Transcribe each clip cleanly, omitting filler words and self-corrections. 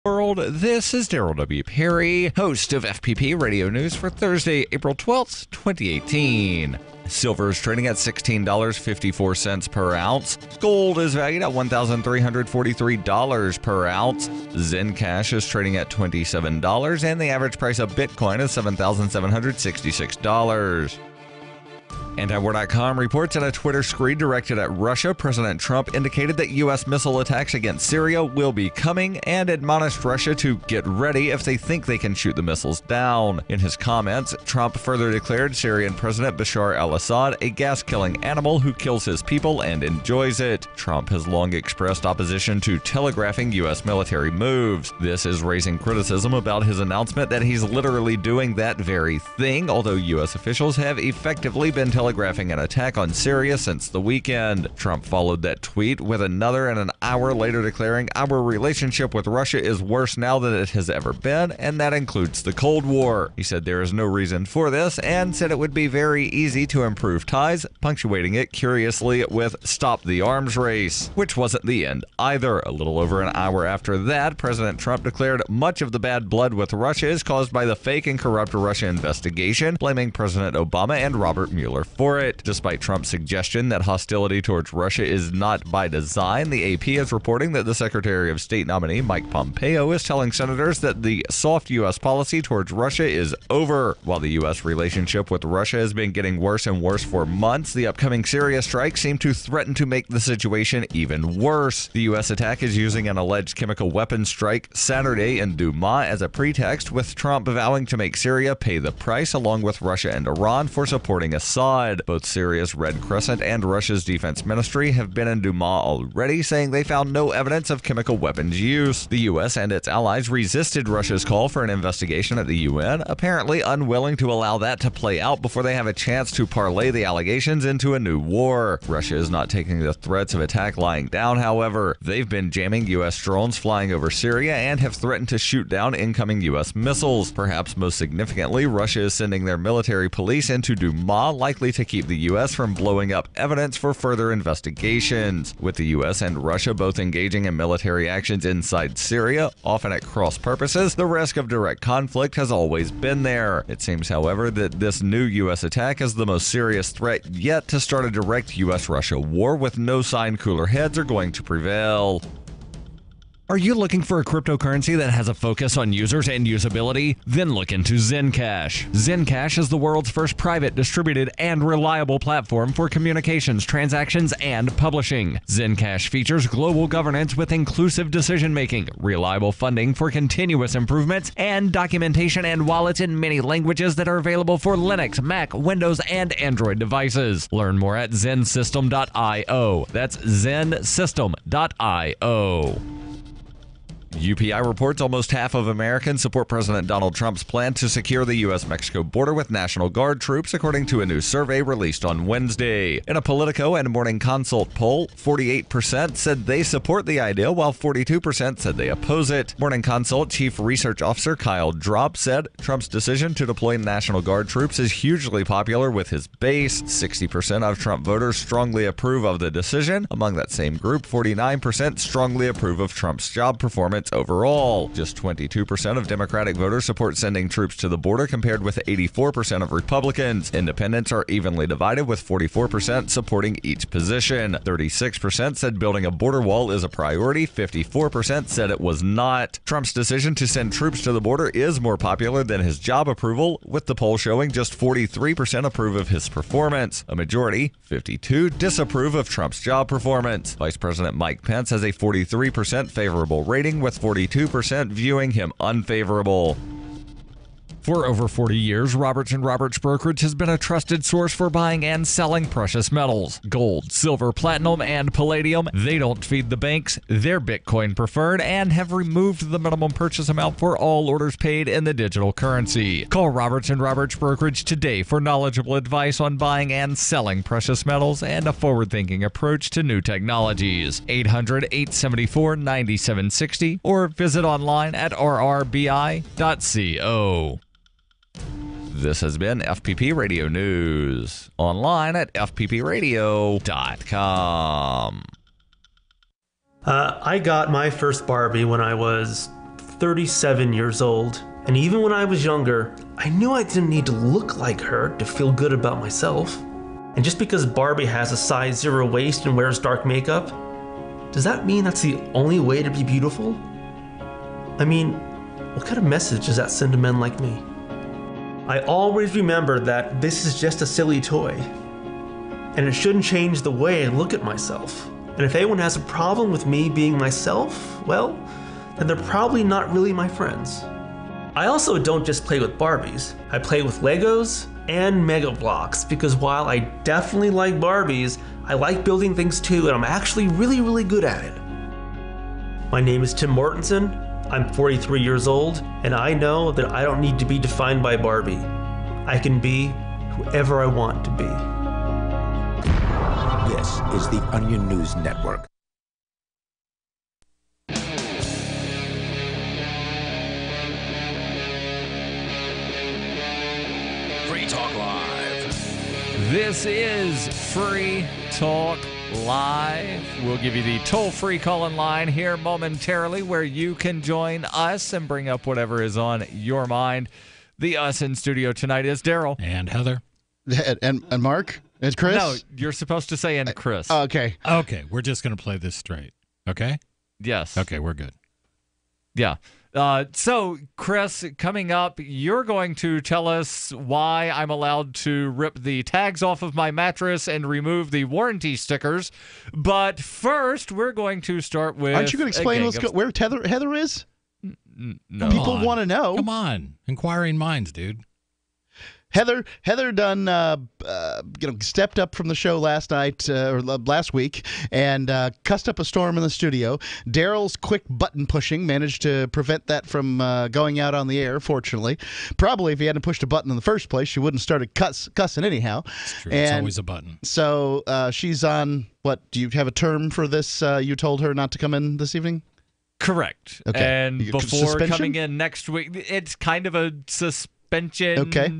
World. This is Daryl W. Perry, host of FPP Radio News for Thursday, April 12th, 2018. Silver is trading at $16.54 per ounce. Gold is valued at $1,343 per ounce. Zencash is trading at $27, and the average price of Bitcoin is $7,766. Antiwar.com reports in a Twitter screed directed at Russia, President Trump indicated that U.S. missile attacks against Syria will be coming and admonished Russia to get ready if they think they can shoot the missiles down. In his comments, Trump further declared Syrian President Bashar al-Assad a gas-killing animal who kills his people and enjoys it. Trump has long expressed opposition to telegraphing U.S. military moves. This is raising criticism about his announcement that he's literally doing that very thing, although U.S. officials have effectively been telegraphing an attack on Syria since the weekend. Trump followed that tweet with another and an hour later declaring, "Our relationship with Russia is worse now than it has ever been, and that includes the Cold War." He said there is no reason for this and said it would be very easy to improve ties, punctuating it curiously with "Stop the arms race," which wasn't the end either. A little over an hour after that, President Trump declared much of the bad blood with Russia is caused by the fake and corrupt Russia investigation, blaming President Obama and Robert Mueller for it. Despite Trump's suggestion that hostility towards Russia is not by design, the AP is reporting that the Secretary of State nominee Mike Pompeo is telling senators that the soft U.S. policy towards Russia is over. While the U.S. relationship with Russia has been getting worse and worse for months, the upcoming Syria strikes seem to threaten to make the situation even worse. The U.S. attack is using an alleged chemical weapons strike Saturday in Douma as a pretext, with Trump vowing to make Syria pay the price along with Russia and Iran for supporting Assad. Both Syria's Red Crescent and Russia's defense ministry have been in Douma already, saying they found no evidence of chemical weapons use. The U.S. and its allies resisted Russia's call for an investigation at the UN, apparently unwilling to allow that to play out before they have a chance to parlay the allegations into a new war. Russia is not taking the threats of attack lying down, however. They've been jamming U.S. drones flying over Syria and have threatened to shoot down incoming U.S. missiles. Perhaps most significantly, Russia is sending their military police into Douma, likely to keep the U.S. from blowing up evidence for further investigations. With the U.S. and Russia both engaging in military actions inside Syria, often at cross purposes, the risk of direct conflict has always been there. It seems, however, that this new U.S. attack is the most serious threat yet to start a direct U.S.-Russia war, with no sign cooler heads are going to prevail. Are you looking for a cryptocurrency that has a focus on users and usability? Then look into Zencash. Zencash is the world's first private, distributed, and reliable platform for communications, transactions, and publishing. Zencash features global governance with inclusive decision-making, reliable funding for continuous improvements, and documentation and wallets in many languages that are available for Linux, Mac, Windows, and Android devices. Learn more at zensystem.io. That's zensystem.io. UPI reports almost half of Americans support President Donald Trump's plan to secure the U.S.-Mexico border with National Guard troops, according to a new survey released on Wednesday. In a Politico and Morning Consult poll, 48% said they support the idea, while 42% said they oppose it. Morning Consult Chief Research Officer Kyle Drop said Trump's decision to deploy National Guard troops is hugely popular with his base. 60% of Trump voters strongly approve of the decision. Among that same group, 49% strongly approve of Trump's job performance overall. Just 22% of Democratic voters support sending troops to the border, compared with 84% of Republicans. Independents are evenly divided, with 44% supporting each position. 36% said building a border wall is a priority. 54% said it was not. Trump's decision to send troops to the border is more popular than his job approval, with the poll showing just 43% approve of his performance. A majority, 52%, disapprove of Trump's job performance. Vice President Mike Pence has a 43% favorable rating, with 42% viewing him unfavorable. For over 40 years, Roberts & Roberts Brokerage has been a trusted source for buying and selling precious metals. Gold, silver, platinum, and palladium. They don't feed the banks. They're Bitcoin preferred and have removed the minimum purchase amount for all orders paid in the digital currency. Call Roberts & Roberts Brokerage today for knowledgeable advice on buying and selling precious metals and a forward-thinking approach to new technologies. 800-874-9760 or visit online at rrbi.co. This has been FPP Radio News, online at fppradio.com. I got my first Barbie when I was 37 years old, and even when I was younger, I knew I didn't need to look like her to feel good about myself. And just because Barbie has a size 0 waist and wears dark makeup, does that mean that's the only way to be beautiful? I mean, what kind of message does that send to men like me? I always remember that this is just a silly toy, and it shouldn't change the way I look at myself. And if anyone has a problem with me being myself, well, then they're probably not really my friends. I also don't just play with Barbies. I play with Legos and Mega Bloks, because while I definitely like Barbies, I like building things too, and I'm actually really, really good at it. My name is Tim Mortensen. I'm 43 years old, and I know that I don't need to be defined by Barbie. I can be whoever I want to be. This is the Onion News Network. Free Talk Live. This is Free Talk Live. We'll give you the toll-free call-in line here momentarily where you can join us and bring up whatever is on your mind. The us in studio tonight is Daryl. And Heather. And Mark? And Chris? No, you're supposed to say and Chris. Okay. Okay, we're just going to play this straight. Okay? Yes. Okay, we're good. Yeah. So, Chris, coming up, you're going to tell us why I'm allowed to rip the tags off of my mattress and remove the warranty stickers. But first, we're going to start with... Aren't you going to explain where Heather is? No. People want to know. Come on. Inquiring minds, dude. Heather done stepped up from the show last night or last week and cussed up a storm in the studio. Daryl's quick button pushing managed to prevent that from going out on the air. Fortunately, probably if he hadn't pushed a button in the first place, she wouldn't started cussing anyhow. It's true. It's always a button. So she's on. What do you have a term for this? You told her not to come in this evening. Correct. Okay. And before suspension? coming in next week, it's kind of a suspension. Okay.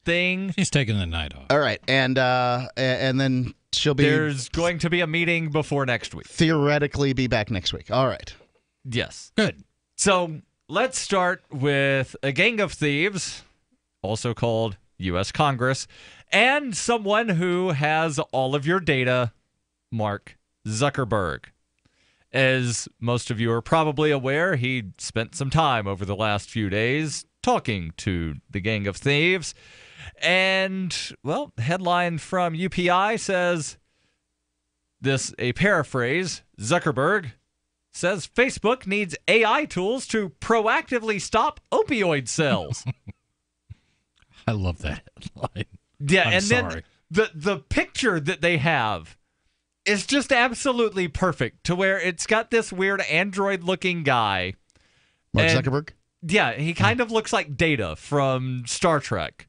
Thing. She's taking the night off. All right, and then she'll be. There's going to be a meeting before next week. Theoretically, be back next week. All right. Yes. Good. So let's start with a gang of thieves, also called U.S. Congress, and someone who has all of your data, Mark Zuckerberg. As most of you are probably aware, he spent some time over the last few days talking to the gang of thieves. And, well, headline from UPI says, a paraphrase, Zuckerberg says Facebook needs AI tools to proactively stop opioid sales. I love that headline. Yeah, I'm sorry. Then the picture that they have is just absolutely perfect to where it's got this weird android-looking guy. Mark Zuckerberg? Yeah, he kind of looks like Data from Star Trek.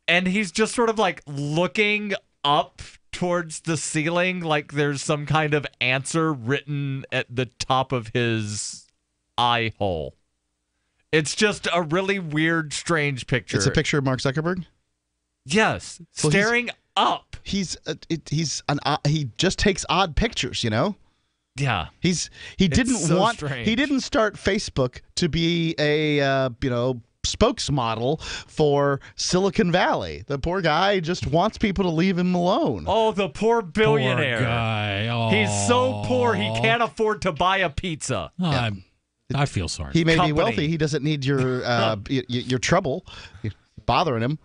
And he's just sort of like looking up towards the ceiling like there's some kind of answer written at the top of his eye hole. It's just a really weird, strange picture. It's a picture of Mark Zuckerberg? Yes, Well, staring up. He just takes odd pictures, you know? Yeah. He didn't strange. He didn't start Facebook to be a spokesmodel for Silicon Valley. The poor guy just wants people to leave him alone. Oh, the poor billionaire. Poor guy. Oh. He's so poor he can't afford to buy a pizza. I feel sorry. He may Company. be wealthy. He doesn't need your your trouble bothering him.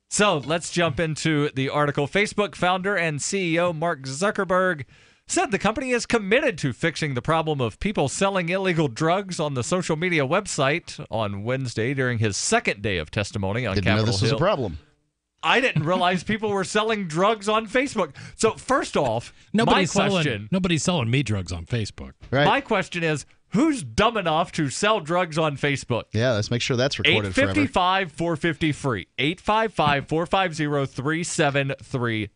So let's jump into the article. Facebook founder and CEO Mark Zuckerberg said the company is committed to fixing the problem of people selling illegal drugs on the social media website on Wednesday during his second day of testimony on Didn't Capitol know this Hill. was a problem. I didn't realize people were selling drugs on Facebook. So first off, Nobody's selling me drugs on Facebook. Right? my question is, who's dumb enough to sell drugs on Facebook? Yeah, let's make sure that's recorded forever. 855-450-FREE. 855-450-3733.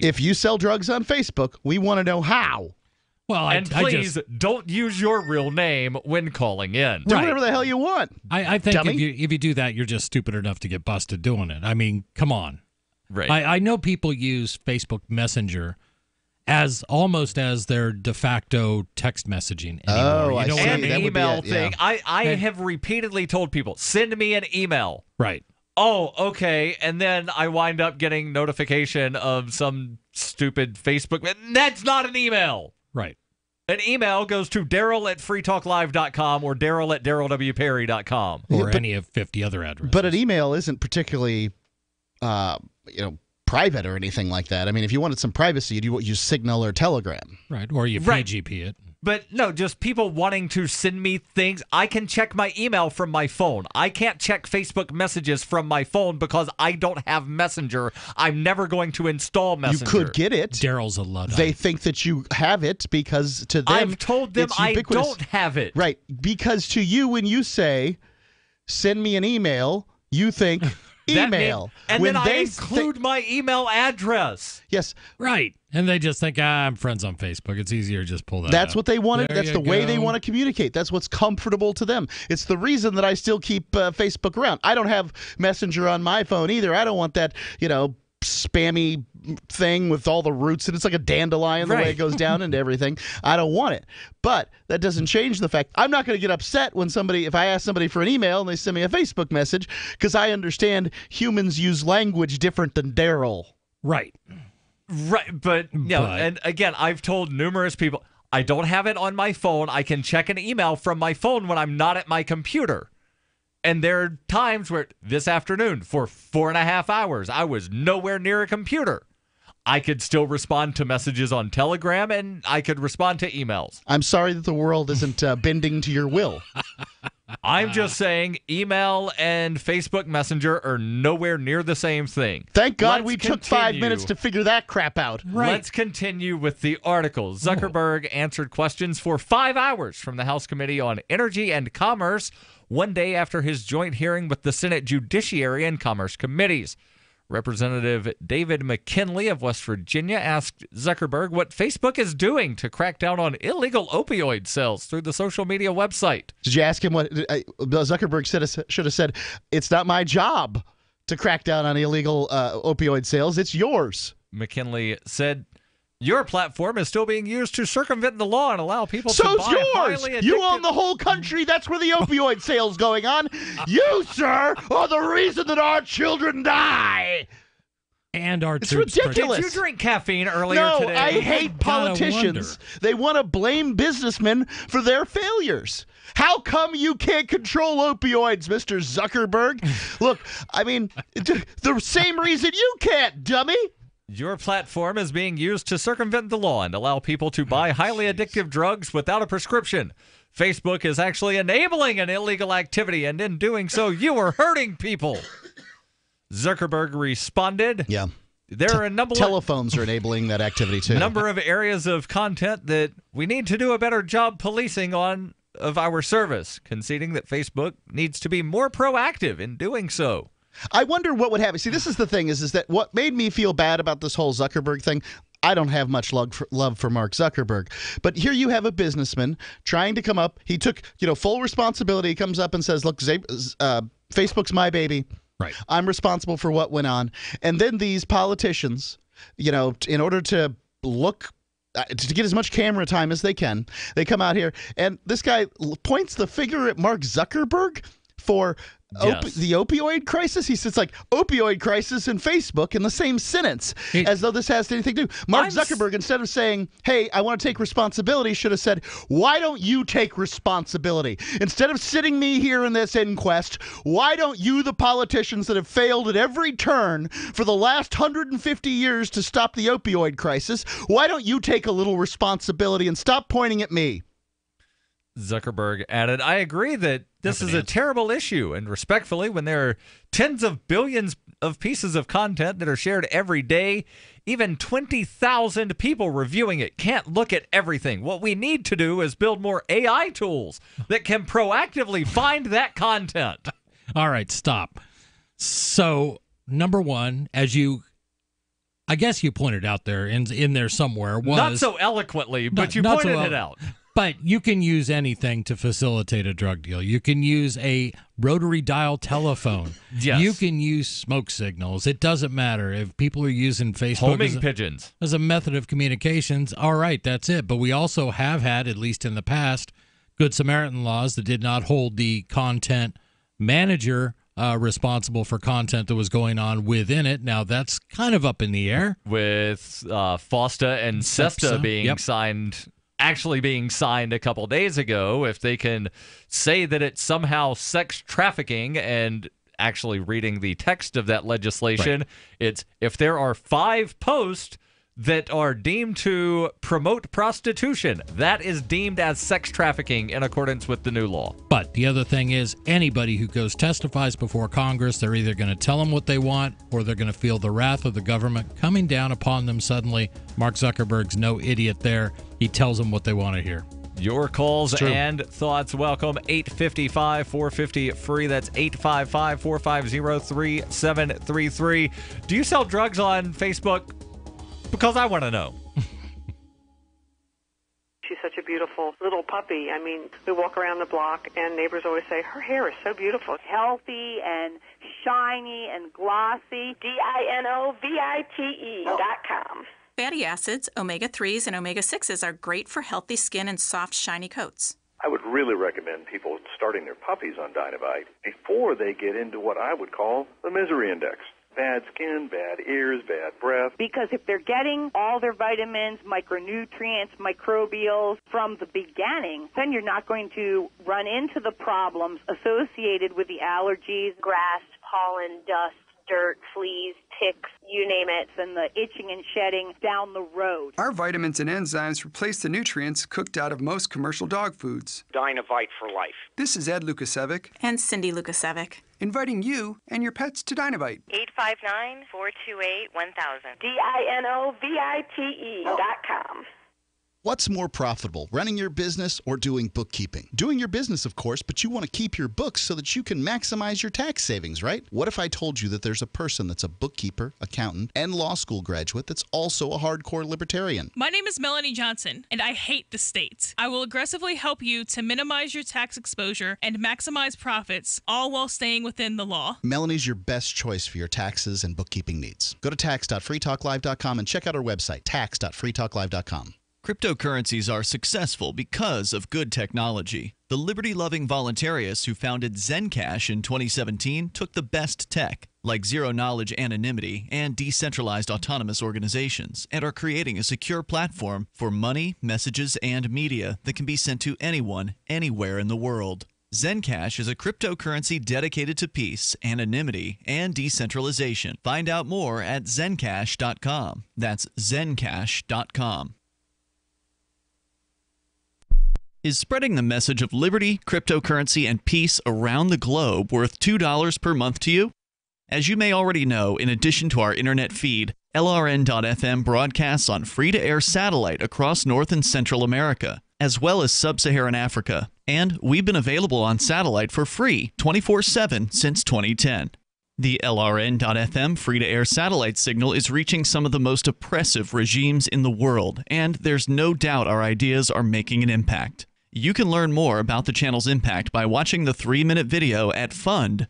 If you sell drugs on Facebook, we want to know how. Well, And please don't use your real name when calling in. Do whatever the hell you want. I think dummy. if you do that, you're just stupid enough to get busted doing it. I mean, come on. Right. I know people use Facebook Messenger almost as their de facto text messaging anymore. I see. And That would be email it, yeah. thing. I have repeatedly told people, send me an email. Right. Oh, okay. And then I wind up getting notification of some stupid Facebook. That's not an email. Right. An email goes to Daryl@freetalklive.com or Daryl@DarylWPerry.com. Or any of 50 other addresses. But an email isn't particularly, private or anything like that. I mean, if you wanted some privacy, you'd use Signal or Telegram. Right. Or you Right. PGP it. But no, just people wanting to send me things. I can check my email from my phone. I can't check Facebook messages from my phone because I don't have Messenger. I'm never going to install Messenger. You could get it. Daryl's a Luddite. They think that you have it because to them, I've told them it's I ubiquitous. don't have it. Right. Because to you, when you say, send me an email, you think That email. mean- and when then I they include my email address. yes, Right. And they just think, I'm friends on Facebook. It's easier to just pull that that's up. what they wanted. There That's you the way they go. want to communicate. That's what's comfortable to them. It's the reason that I still keep Facebook around. I don't have Messenger on my phone either. I don't want that, spammy thing with all the roots, and it's like a dandelion the way Right. it goes down into everything. I don't want it. But that doesn't change the fact I'm not going to get upset when if I ask somebody for an email and they send me a Facebook message, because I understand humans use language different than Daryl. Right. Right, but But- and again, I've told numerous people I don't have it on my phone. I can check an email from my phone when I'm not at my computer. And there are times where this afternoon, for 4.5 hours, I was nowhere near a computer. I could still respond to messages on Telegram, and I could respond to emails. I'm sorry that the world isn't bending to your will. I'm just saying email and Facebook Messenger are nowhere near the same thing. Thank God Let's we took 5 continue. minutes to figure that crap out. Let's continue with the article. Zuckerberg answered questions for 5 hours from the House Committee on Energy and Commerce, one day after his joint hearing with the Senate Judiciary and Commerce Committees. Representative David McKinley of West Virginia asked Zuckerberg what Facebook is doing to crack down on illegal opioid sales through the social media website. Did you ask him what Zuckerberg should have said? It's not my job to crack down on illegal opioid sales. It's yours. McKinley said, your platform is still being used to circumvent the law and allow people to So's buy yours. highly addictive... You own the whole country. That's where the opioid sale's going on. You, sir, are the reason that our children die. And our It's troops ridiculous. Did you drink caffeine earlier No, today? I hate politicians. They want to blame businessmen for their failures. How come you can't control opioids, Mr. Zuckerberg? Look, I mean, the same reason you can't, dummy. Your platform is being used to circumvent the law and allow people to buy highly addictive drugs without a prescription. Facebook is actually enabling an illegal activity, and in doing so, you are hurting people. Zuckerberg responded. Yeah. There are a Telephones are enabling that activity, too. number of areas of content that we need to do a better job policing on of our service, conceding that Facebook needs to be more proactive in doing so. I wonder what would happen. See, this is the thing is that what made me feel bad about this whole Zuckerberg thing, I don't have much love for Mark Zuckerberg. But here you have a businessman trying to come up. He took, full responsibility. He comes up and says, look, Facebook's my baby. Right. I'm responsible for what went on. And then these politicians, in order to look to get as much camera time as they can, they come out here and this guy points the finger at Mark Zuckerberg for Yes. the opioid crisis. He says like opioid crisis and Facebook in the same sentence, as though this has anything to do. Mark Zuckerberg, instead of saying, hey, I want to take responsibility, should have said, why don't you take responsibility? Instead of sitting me here in this inquest, why don't you, the politicians that have failed at every turn for the last 150 years to stop the opioid crisis, why don't you take a little responsibility and stop pointing at me? Zuckerberg added, I agree that this is a terrible issue, and respectfully, when there are tens of billions of pieces of content that are shared every day, even 20,000 people reviewing it can't look at everything. What we need to do is build more AI tools that can proactively find that content. All right, stop. So, number one, I guess you pointed out there in there somewhere was not so eloquently, but you not pointed so it out. But you can use anything to facilitate a drug deal. You can use a rotary dial telephone. Yes. You can use smoke signals. It doesn't matter. If people are using Facebook Homing pigeons as a method of communications, all right, that's it. But we also have had, at least in the past, Good Samaritan laws that did not hold the content manager responsible for content that was going on within it. Now, that's kind of up in the air. with FOSTA and SESTA being signed. Actually being signed a couple days ago, if they can say that it's somehow sex trafficking, and actually reading the text of that legislation, it's if there are 5 posts that are deemed to promote prostitution, that is deemed as sex trafficking in accordance with the new law. But the other thing is, anybody who testifies before Congress, they're either going to tell them what they want or they're going to feel the wrath of the government coming down upon them suddenly. Mark Zuckerberg's no idiot there. He tells them what they want to hear. Your calls and thoughts welcome. 855-450-FREE. That's 855-450-3733. Do you sell drugs on Facebook? Because I want to know. She's such a beautiful little puppy. I mean, we walk around the block and neighbors always say, her hair is so beautiful. Healthy and shiny and glossy. DINOVITE.com. Fatty acids, omega-3s, and omega-6s are great for healthy skin and soft, shiny coats. I would really recommend people starting their puppies on Dinovite before they get into what I would call the misery index. Bad skin, bad ears, bad breath. Because if they're getting all their vitamins, micronutrients, microbials from the beginning, then you're not going to run into the problems associated with the allergies, grass, pollen, dust, dirt, fleas, ticks, you name it, and the itching and shedding down the road. Our vitamins and enzymes replace the nutrients cooked out of most commercial dog foods. Dinovite for life. This is Ed Lukasevic. And Cindy Lukasevic. Inviting you and your pets to Dinovite. 859-428-1000. DINOVITE.com. What's more profitable, running your business or doing bookkeeping? Doing your business, of course, but you want to keep your books so that you can maximize your tax savings, right? What if I told you that there's a person that's a bookkeeper, accountant, and law school graduate that's also a hardcore libertarian? My name is Melanie Johnson, and I hate the state. I will aggressively help you to minimize your tax exposure and maximize profits, all while staying within the law. Melanie's your best choice for your taxes and bookkeeping needs. Go to tax.freetalklive.com and check out our website, tax.freetalklive.com. Cryptocurrencies are successful because of good technology. The liberty-loving voluntarists who founded Zencash in 2017 took the best tech, like zero-knowledge anonymity and decentralized autonomous organizations, and are creating a secure platform for money, messages, and media that can be sent to anyone, anywhere in the world. Zencash is a cryptocurrency dedicated to peace, anonymity, and decentralization. Find out more at zencash.com. That's zencash.com. Is spreading the message of liberty, cryptocurrency, and peace around the globe worth $2 per month to you? As you may already know, in addition to our internet feed, LRN.FM broadcasts on free-to-air satellite across North and Central America, as well as Sub-Saharan Africa. And we've been available on satellite for free 24/7 since 2010. The LRN.FM free-to-air satellite signal is reaching some of the most oppressive regimes in the world, and there's no doubt our ideas are making an impact. You can learn more about the channel's impact by watching the 3-minute video at fund.lrn.fm.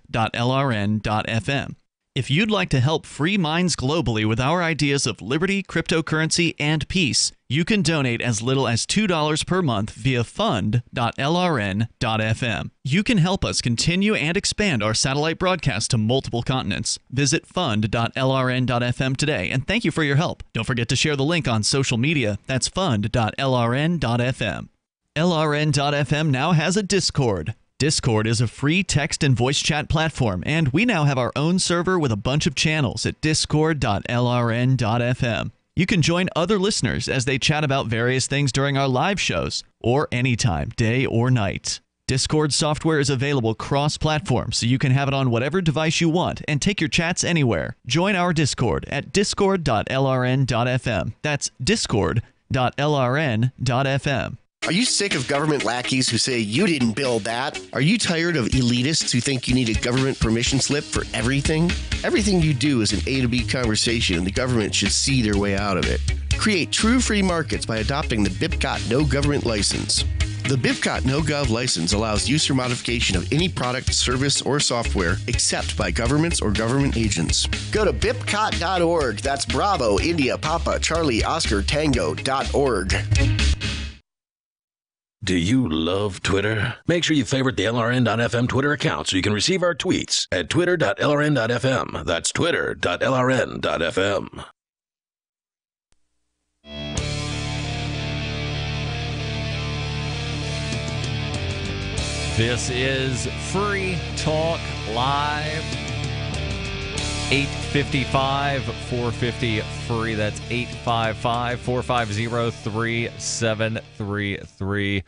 If you'd like to help free minds globally with our ideas of liberty, cryptocurrency, and peace, you can donate as little as $2 per month via fund.lrn.fm. You can help us continue and expand our satellite broadcast to multiple continents. Visit fund.lrn.fm today, and thank you for your help. Don't forget to share the link on social media. That's fund.lrn.fm. LRN.fm now has a Discord. Discord is a free text and voice chat platform, and we now have our own server with a bunch of channels at discord.lrn.fm. You can join other listeners as they chat about various things during our live shows, or anytime, day or night. Discord software is available cross-platform, so you can have it on whatever device you want and take your chats anywhere. Join our Discord at discord.lrn.fm. That's discord.lrn.fm. Are you sick of government lackeys who say you didn't build that? Are you tired of elitists who think you need a government permission slip for everything? Everything you do is an A to B conversation, and the government should see their way out of it. Create true free markets by adopting the BIPCOT No Government License. The BIPCOT NoGov license allows use or modification of any product, service, or software except by governments or government agents. Go to BIPCOT.org. That's Bravo, India, Papa, Charlie, Oscar, Tango.org. Do you love Twitter? Make sure you favorite the LRN.FM Twitter account so you can receive our tweets at twitter.lrn.fm. That's twitter.lrn.fm. This is Free Talk Live. 855-450-FREE. That's 855-450-3733.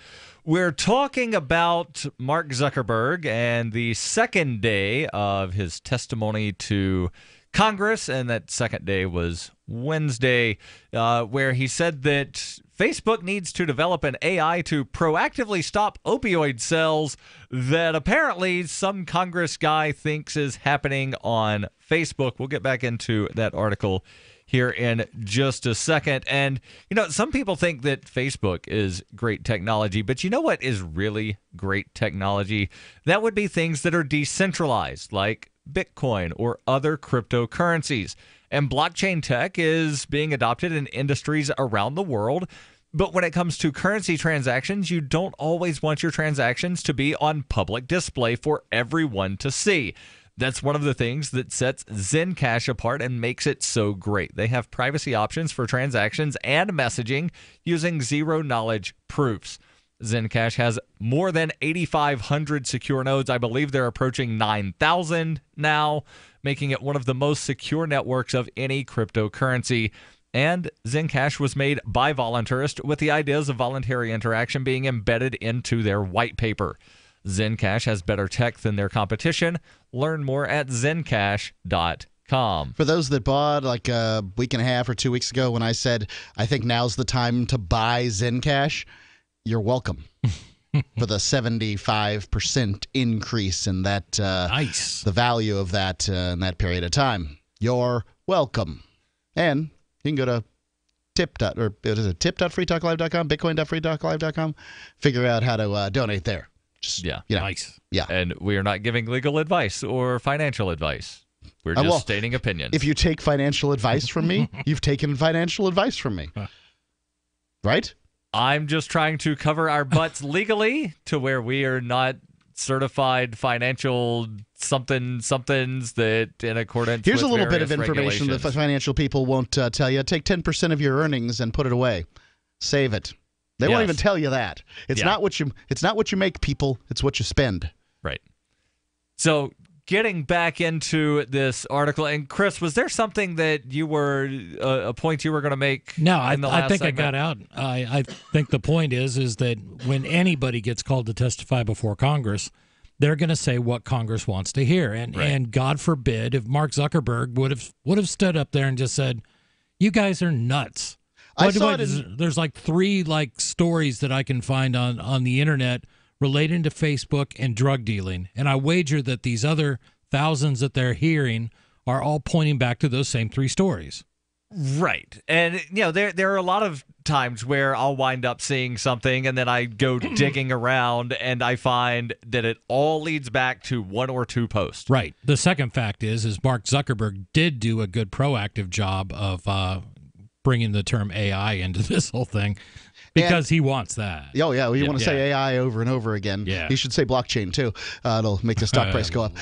We're talking about Mark Zuckerberg and the second day of his testimony to Congress, and that second day was Wednesday, where he said that Facebook needs to develop an AI to proactively stop opioid sales that apparently some Congress guy thinks is happening on Facebook. We'll get back into that article here in just a second. And, some people think that Facebook is great technology, but you know what is really great technology? That would be things that are decentralized, like Bitcoin or other cryptocurrencies. And blockchain tech is being adopted in industries around the world. But when it comes to currency transactions, you don't always want your transactions to be on public display for everyone to see. That's one of the things that sets Zencash apart and makes it so great. They have privacy options for transactions and messaging using zero-knowledge proofs. Zencash has more than 8,500 secure nodes. I believe they're approaching 9,000 now, making it one of the most secure networks of any cryptocurrency. And Zencash was made by voluntarists with the ideas of voluntary interaction being embedded into their white paper. Zencash has better tech than their competition. Learn more at zencash.com. For those that bought like a week and a half or 2 weeks ago when I said, I think now's the time to buy Zencash, you're welcome. For the 75% increase in that the value of that in that period of time. You're welcome. And you can go to tip.freetalklive.com, bitcoin.freetalklive.com, figure out how to donate there. Nice. Yeah. And we are not giving legal advice or financial advice. We're just stating opinions. If you take financial advice from me, you've taken financial advice from me. Right? I'm just trying to cover our butts legally to where we are not certified financial somethings that in accordance Here's with a little bit of various information that the financial people won't tell you. Take 10% of your earnings and put it away. Save it. They won't even tell you that. It's not what you make, people. It's what you spend. Right. So getting back into this article, and Chris, was there something that you were a point you were going to make? No, in the last I think segment? I got out. I think the point is that when anybody gets called to testify before Congress, they're going to say what Congress wants to hear, and God forbid if Mark Zuckerberg would have stood up there and just said, "You guys are nuts." There's like 3 stories that I can find on the internet relating to Facebook and drug dealing, and I wager that these other thousands that they're hearing are all pointing back to those same 3 stories. Right. And, there are a lot of times where I'll wind up seeing something and then I go digging around and I find that it all leads back to 1 or 2 posts. Right. The second fact is Mark Zuckerberg did do a good proactive job of bringing the term AI into this whole thing because he wants that. Oh, yeah. You want to say AI over and over again. Yeah. He should say blockchain, too. It'll make the stock price go up.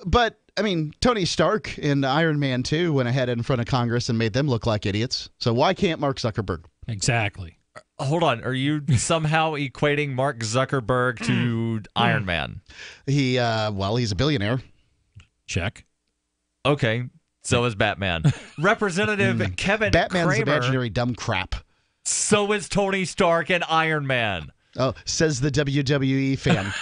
But, I mean, Tony Stark in Iron Man 2 went ahead in front of Congress and made them look like idiots. So why can't Mark Zuckerberg? Exactly. Hold on. Are you somehow equating Mark Zuckerberg to Iron Man? He's a billionaire. Check. Okay. So is Batman. Representative Kevin Batman's Kramer. imaginary dumb crap. So is Tony Stark and Iron Man. Oh, says the WWE fan.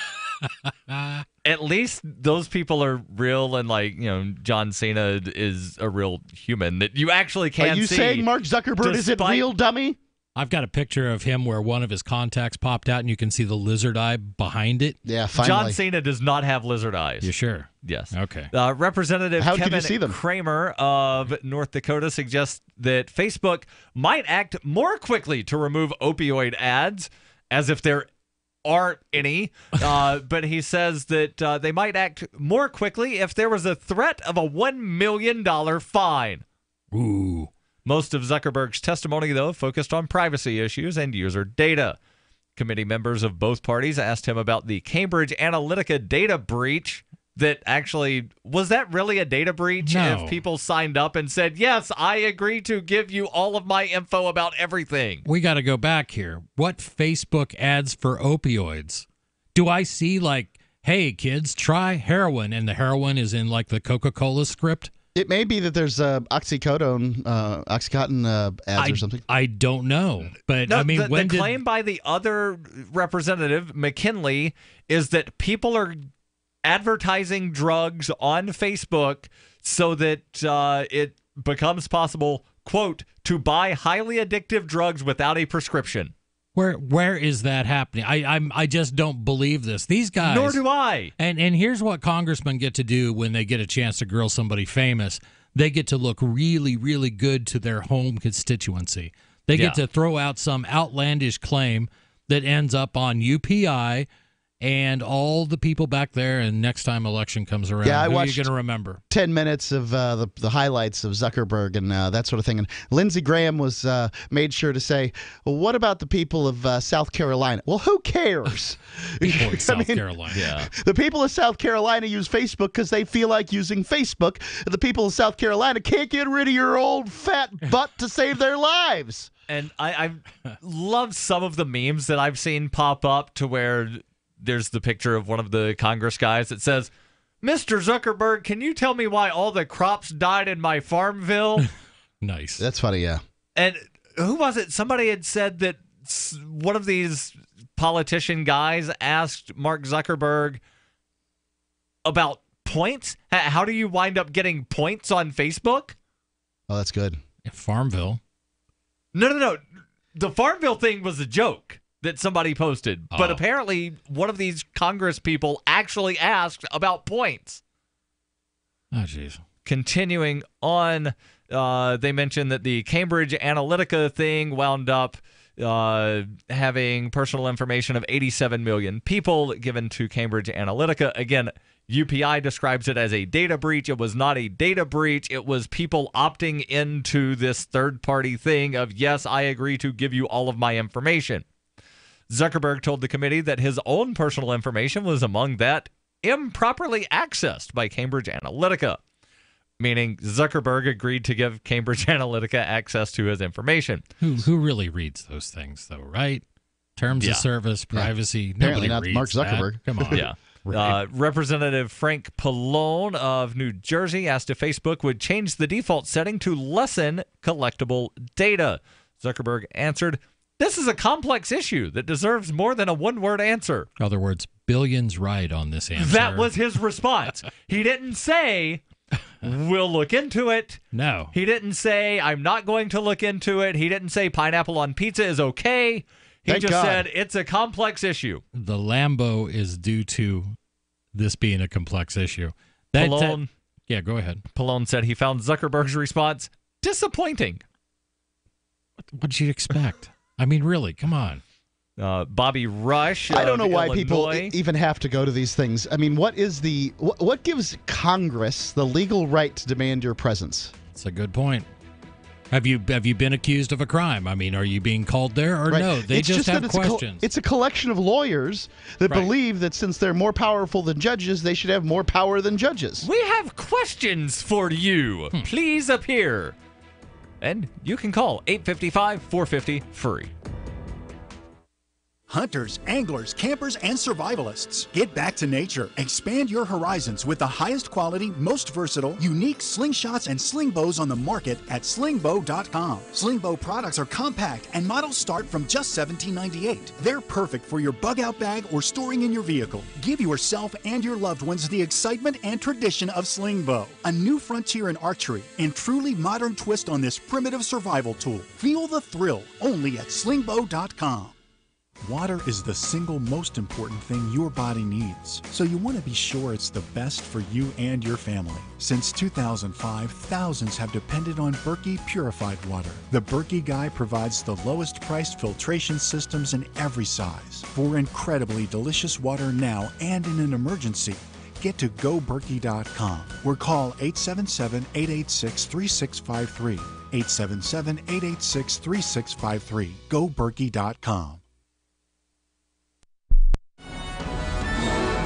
At least those people are real, and John Cena is a real human that you actually can see. Are you saying Mark Zuckerberg isn't real, dummy? I've got a picture of him where one of his contacts popped out and you can see the lizard eye behind it. Yeah, finally. John Cena does not have lizard eyes. You sure? Yes. Okay. Representative Kevin Kramer of North Dakota suggests that Facebook might act more quickly to remove opioid ads, as if they're aren't any, but he says that they might act more quickly if there was a threat of a $1 million fine. Ooh. Most of Zuckerberg's testimony, though, focused on privacy issues and user data. Committee members of both parties asked him about the Cambridge Analytica data breach. That actually, was that really a data breach? No. If people signed up and said, yes, I agree to give you all of my info about everything. We got to go back here. What Facebook ads for opioids? Do I see like, hey, kids, try heroin, and the heroin is in like the Coca-Cola script? It may be that there's Oxycontin ads or something. I don't know. But, No, I mean, the claim by the other representative, McKinley, is that people are advertising drugs on Facebook so that it becomes possible, quote, to buy highly addictive drugs without a prescription. Where is that happening? I just don't believe this. These guys. Nor do I. And here's what congressmen get to do when they get a chance to grill somebody famous. They get to look really, really good to their home constituency. They get to throw out some outlandish claim that ends up on UPI and all the people back there, and next time election comes around, I who are watched you going to remember? 10 minutes of the highlights of Zuckerberg and that sort of thing. And Lindsey Graham was made sure to say, well, what about the people of South Carolina? Well, who cares? South Carolina. Yeah. The people of South Carolina use Facebook because they feel like using Facebook. The people of South Carolina can't get rid of your old fat butt to save their lives. And I love some of the memes that I've seen pop up to where there's the picture of one of the Congress guys that says, Mr. Zuckerberg, can you tell me why all the crops died in my Farmville? Nice. That's funny, yeah. And who was it? Somebody had said that one of these politician guys asked Mark Zuckerberg about points. How do you wind up getting points on Facebook? Oh, that's good. Farmville. No. The Farmville thing was a joke that somebody posted. But Oh. apparently one of these Congress people actually asked about points. Oh, jeez. Continuing on, they mentioned that the Cambridge Analytica thing wound up having personal information of 87 million people given to Cambridge Analytica. Again, UPI describes it as a data breach. It was not a data breach. It was people opting into this third-party thing of, yes, I agree to give you all of my information. Zuckerberg told the committee that his own personal information was among that improperly accessed by Cambridge Analytica, meaning Zuckerberg agreed to give Cambridge Analytica access to his information. Who really reads those things, though, right? Terms of service, privacy. Apparently Nobody not reads Mark Zuckerberg. that. Come on. Yeah. Right. Representative Frank Pallone of New Jersey asked if Facebook would change the default setting to lessen collectible data. Zuckerberg answered, "This is a complex issue that deserves more than a one-word answer." In other words, Billions right on this answer. That was his response. He didn't say, we'll look into it. No. He didn't say, I'm not going to look into it. He didn't say pineapple on pizza is okay. He Thank just God. said it's a complex issue. The Lambo is due to this being a complex issue. Pallone, yeah, go ahead. Pallone said he found Zuckerberg's response disappointing. What did you expect? I mean, really, come on. Bobby Rush. I don't know why Illinois. people even have to go to these things. I mean, what gives Congress the legal right to demand your presence? That's a good point. Have you been accused of a crime? I mean, are you being called there or Right. no? They It's just have that questions. It's a collection of lawyers that Right. believe that since they're more powerful than judges, they should have more power than judges. We have questions for you. Please appear. And you can call 855-450-FREE. Hunters, anglers, campers, and survivalists. Get back to nature. Expand your horizons with the highest quality, most versatile, unique slingshots and sling bows on the market at slingbow.com. Slingbow products are compact and models start from just $17.98. They're perfect for your bug out bag or storing in your vehicle. Give yourself and your loved ones the excitement and tradition of Slingbow, a new frontier in archery and truly modern twist on this primitive survival tool. Feel the thrill only at slingbow.com. Water is the single most important thing your body needs, so you want to be sure it's the best for you and your family. Since 2005, thousands have depended on Berkey purified water. The Berkey Guy provides the lowest priced filtration systems in every size for incredibly delicious water now and in an emergency. Get to GoBerkey.com or call 877-886-3653. 877-886-3653. GoBerkey.com.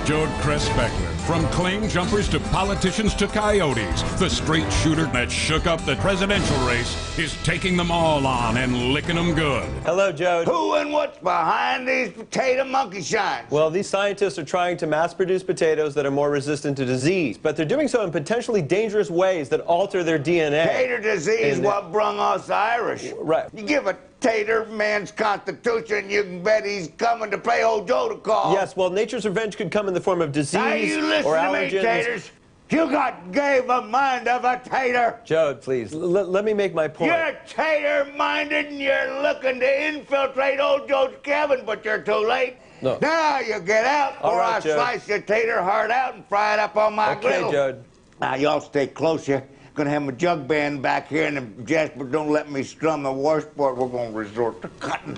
Jode Cress Beckman. From claim jumpers to politicians to coyotes, the straight shooter that shook up the presidential race is taking them all on and licking them good. Hello, Jode. Who and what's behind these potato monkey shines? Well, these scientists are trying to mass-produce potatoes that are more resistant to disease, but they're doing so in potentially dangerous ways that alter their DNA. Tater disease, what brung us Irish. Right. You give a tater man's constitution, you can bet he's coming to play old Joe to call. Yes, well, nature's revenge could come in the form of disease now you listen or to allergens. me, taters. You gave a mind of a tater. Jode, please, let me make my point. You're tater-minded and you're looking to infiltrate old Joe's cabin, but you're too late. No. Now you get out, All or right, I Jode. slice your tater heart out and fry it up on my grill. Okay, Jode. Now, y'all stay close. You're going to have my jug band back here, and if Jasper don't let me strum the washboard, we're going to resort to cutting.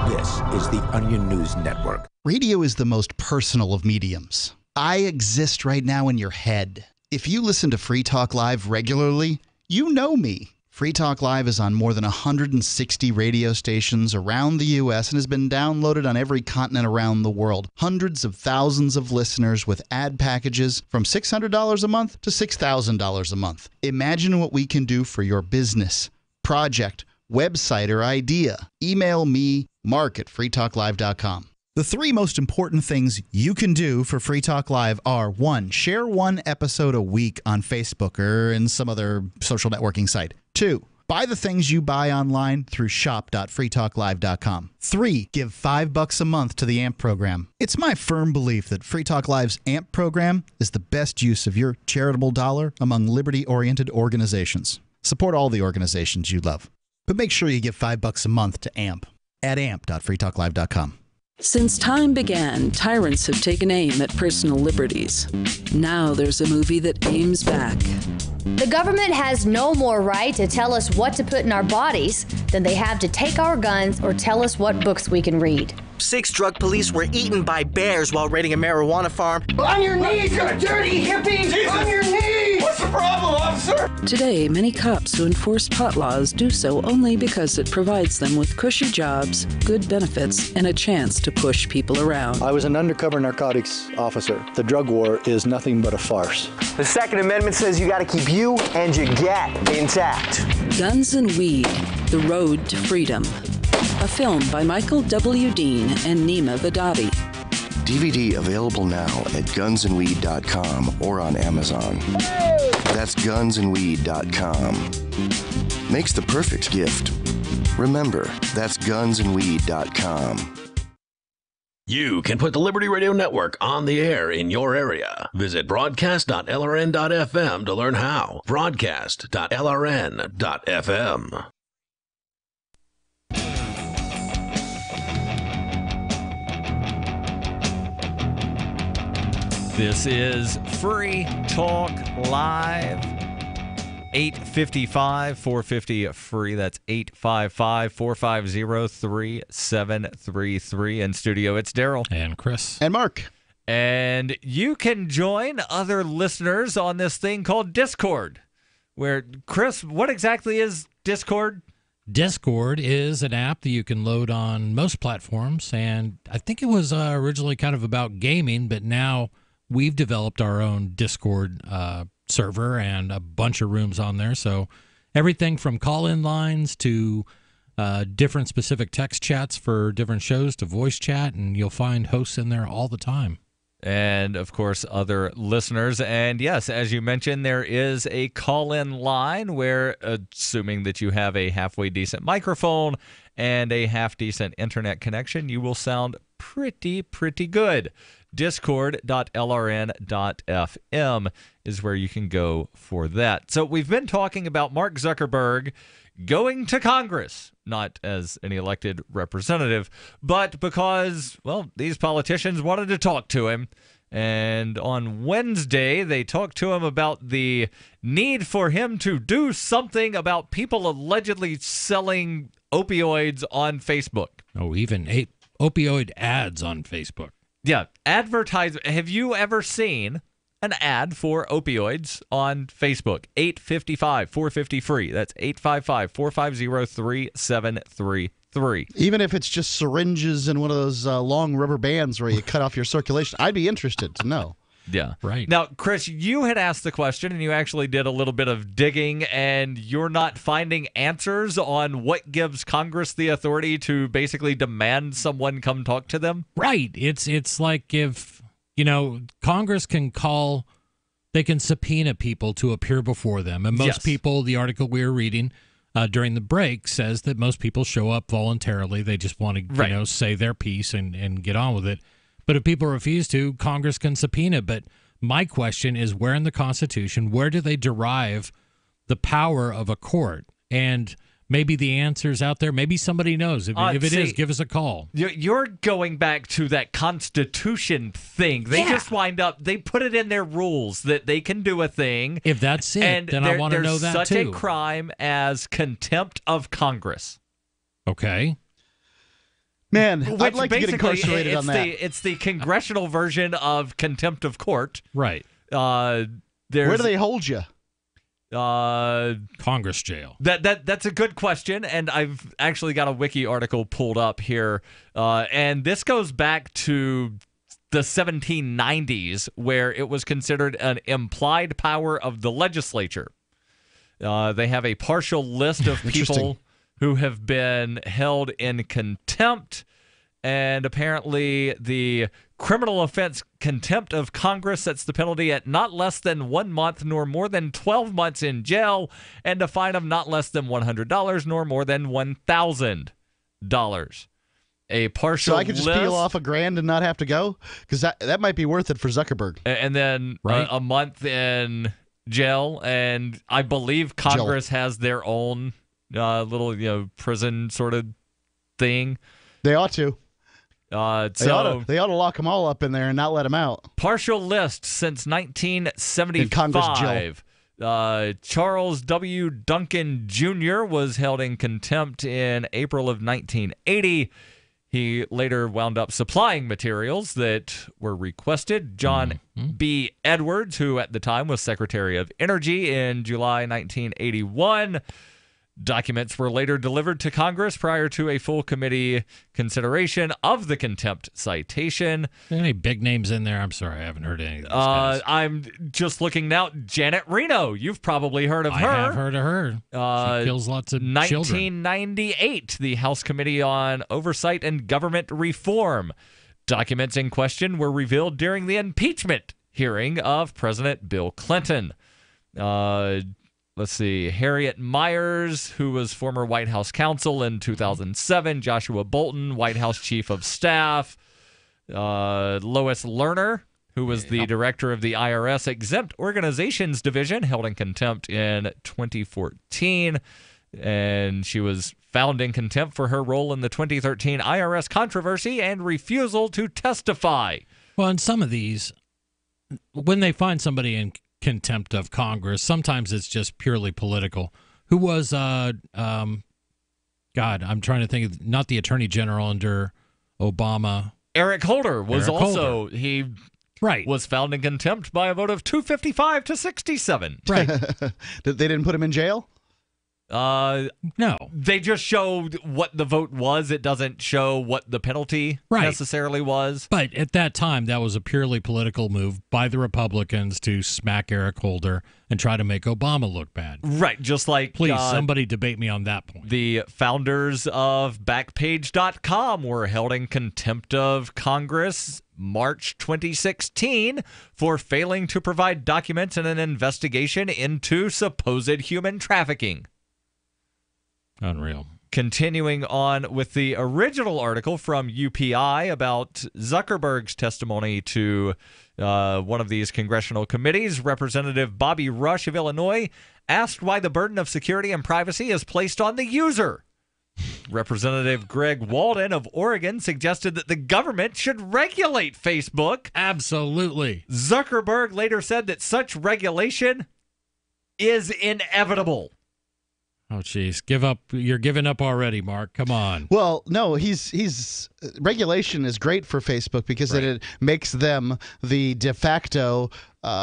This is the Onion News Network. Radio is the most personal of mediums. I exist right now in your head. If you listen to Free Talk Live regularly, you know me. Free Talk Live is on more than 160 radio stations around the U.S. and has been downloaded on every continent around the world. Hundreds of thousands of listeners with ad packages from $600 a month to $6,000 a month. Imagine what we can do for your business, project, website, or idea. Email me, mark@freetalklive.com. The three most important things you can do for Free Talk Live are: 1, share one episode a week on Facebook or in some other social networking site. 2, buy the things you buy online through shop.freetalklive.com. 3, give $5 a month to the AMP program. It's my firm belief that Free Talk Live's AMP program is the best use of your charitable dollar among liberty-oriented organizations. Support all the organizations you love, but make sure you give $5 a month to AMP at amp.freetalklive.com. Since time began, tyrants have taken aim at personal liberties. Now there's a movie that aims back. The government has no more right to tell us what to put in our bodies than they have to take our guns or tell us what books we can read. 6 drug police were eaten by bears while raiding a marijuana farm. On your knees, you dirty hippie! Jesus. On your knees! What's the problem, officer? Today, many cops who enforce pot laws do so only because it provides them with cushy jobs, good benefits, and a chance to push people around. I was an undercover narcotics officer. The drug war is nothing but a farce. The Second Amendment says you gotta keep you and your gat intact. Guns and Weed, The Road to Freedom. A film by Michael W. Dean and Nima Vadadi. DVD available now at gunsandweed.com or on Amazon. That's gunsandweed.com. Makes the perfect gift. Remember, that's gunsandweed.com. You can put the Liberty Radio Network on the air in your area. Visit broadcast.lrn.fm to learn how. Broadcast.lrn.fm. This is Free Talk Live. 855-450-FREE. That's 855-450-3733. In studio, it's Daryl. And Chris. And Mark. And you can join other listeners on this thing called Discord. Where, Chris, what exactly is Discord? Discord is an app that you can load on most platforms. And I think it was originally kind of about gaming, but now we've developed our own Discord server and a bunch of rooms on there. So everything from call-in lines to different specific text chats for different shows to voice chat, and you'll find hosts in there all the time. And, of course, other listeners. And, yes, as you mentioned, there is a call-in line where, assuming that you have a halfway decent microphone and a half-decent internet connection, you will sound pretty good. discord.lrn.fm is where you can go for that. So we've been talking about Mark Zuckerberg going to Congress, not as any elected representative, but because, well, these politicians wanted to talk to him. And on Wednesday, they talked to him about the need for him to do something about people allegedly selling opioids on Facebook. Oh, even opioid ads on Facebook. Yeah, advertising. Have you ever seen an ad for opioids on Facebook? 855-450-FREE. That's 855-450-3733. Even if it's just syringes and one of those long rubber bands where you cut off your circulation, I'd be interested to know. Yeah. Right. Now, Chris, you had asked the question, and you actually did a little bit of digging, and you're not finding answers on what gives Congress the authority to basically demand someone come talk to them? Right. It's like if, Congress can they can subpoena people to appear before them. And most people, the article we were reading during the break says that most people show up voluntarily. They just want to, say their piece and get on with it. But if people refuse to, Congress can subpoena. But my question is, where in the Constitution, where do they derive the power of a court? And maybe the answer's out there. Maybe somebody knows. If it is, give us a call. You're going back to that Constitution thing. They just they put it in their rules that they can do a thing. If that's it, then I want to know that there's too. such a crime as contempt of Congress. Okay. Man, Which I'd like to get basically, incarcerated on that. It's the congressional version of contempt of court. Right. Where do they hold you? Congress jail. That's a good question, and I've actually got a wiki article pulled up here, and this goes back to the 1790s, where it was considered an implied power of the legislature. They have a partial list of people who have been held in contempt, and apparently the criminal offense contempt of Congress sets the penalty at not less than 1 month nor more than 12 months in jail, and a fine of not less than $100 nor more than $1,000. A partial So I could just peel off $1,000 and not have to go? Because that might be worth it for Zuckerberg. And then a month in jail, and I believe Congress has their own little prison sort of thing. They ought to. They ought to lock them all up in there and not let them out. Partial list since 1975. Charles W. Duncan Jr. was held in contempt in April of 1980. He later wound up supplying materials that were requested. John B. Edwards, who at the time was Secretary of Energy in July 1981. Documents were later delivered to Congress prior to a full committee consideration of the contempt citation. Any big names in there? I'm sorry, I haven't heard any of these guys. I'm just looking now. Janet Reno. You've probably heard of her. I have heard of her. She kills lots of children. 1998, the House Committee on Oversight and Government Reform. Documents in question were revealed during the impeachment hearing of President Bill Clinton. Let's see, Harriet Myers, who was former White House counsel in 2007, Joshua Bolton, White House chief of staff, Lois Lerner, who was the director of the IRS Exempt Organizations Division, held in contempt in 2014, and she was found in contempt for her role in the 2013 IRS controversy and refusal to testify. Well, in some of these, when they find somebody in contempt of Congress, sometimes it's just purely political. Who was God, I'm trying to think of, not the Attorney General under Obama. Eric Holder was he was found in contempt by a vote of 255 to 67. Right. They didn't put him in jail? No. They just showed what the vote was. It doesn't show what the penalty necessarily was. But at that time, that was a purely political move by the Republicans to smack Eric Holder and try to make Obama look bad. Right, just like... Please, somebody debate me on that point. The founders of Backpage.com were held in contempt of Congress March 2016 for failing to provide documents in an investigation into supposed human trafficking. Unreal. Continuing on with the original article from UPI about Zuckerberg's testimony to one of these congressional committees, Representative Bobby Rush of Illinois asked why the burden of security and privacy is placed on the user. Representative Greg Walden of Oregon suggested that the government should regulate Facebook. Absolutely. Zuckerberg later said that such regulation is inevitable. Oh, jeez. Give up. You're giving up already, Mark. Come on. Well, no, he's regulation is great for Facebook because it makes them the de facto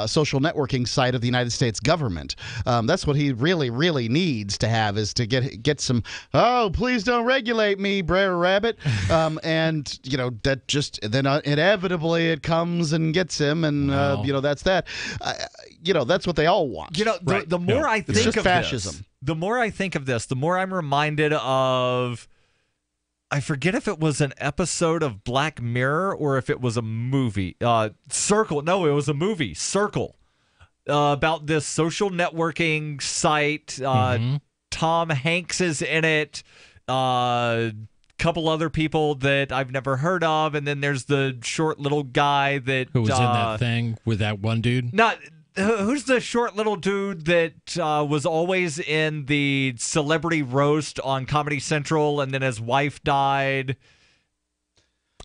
social networking site of the United States government. That's what he really, really needs to have, is to get some, oh, please don't regulate me, Brer Rabbit. And, you know, that just, then inevitably it comes and gets him, and, you know, that's that. You know, that's what they all want. You know, the more I think it's just of fascism. This, the more I think of this, the more I'm reminded of, I forget if it was an episode of Black Mirror or if it was a movie. Circle. No, it was a movie. Circle. About this social networking site. Tom Hanks is in it. Couple other people that I've never heard of. And then there's the short little guy that... Who was in that thing with that one dude? Not... Who's the short little dude that was always in the celebrity roast on Comedy Central, and then his wife died?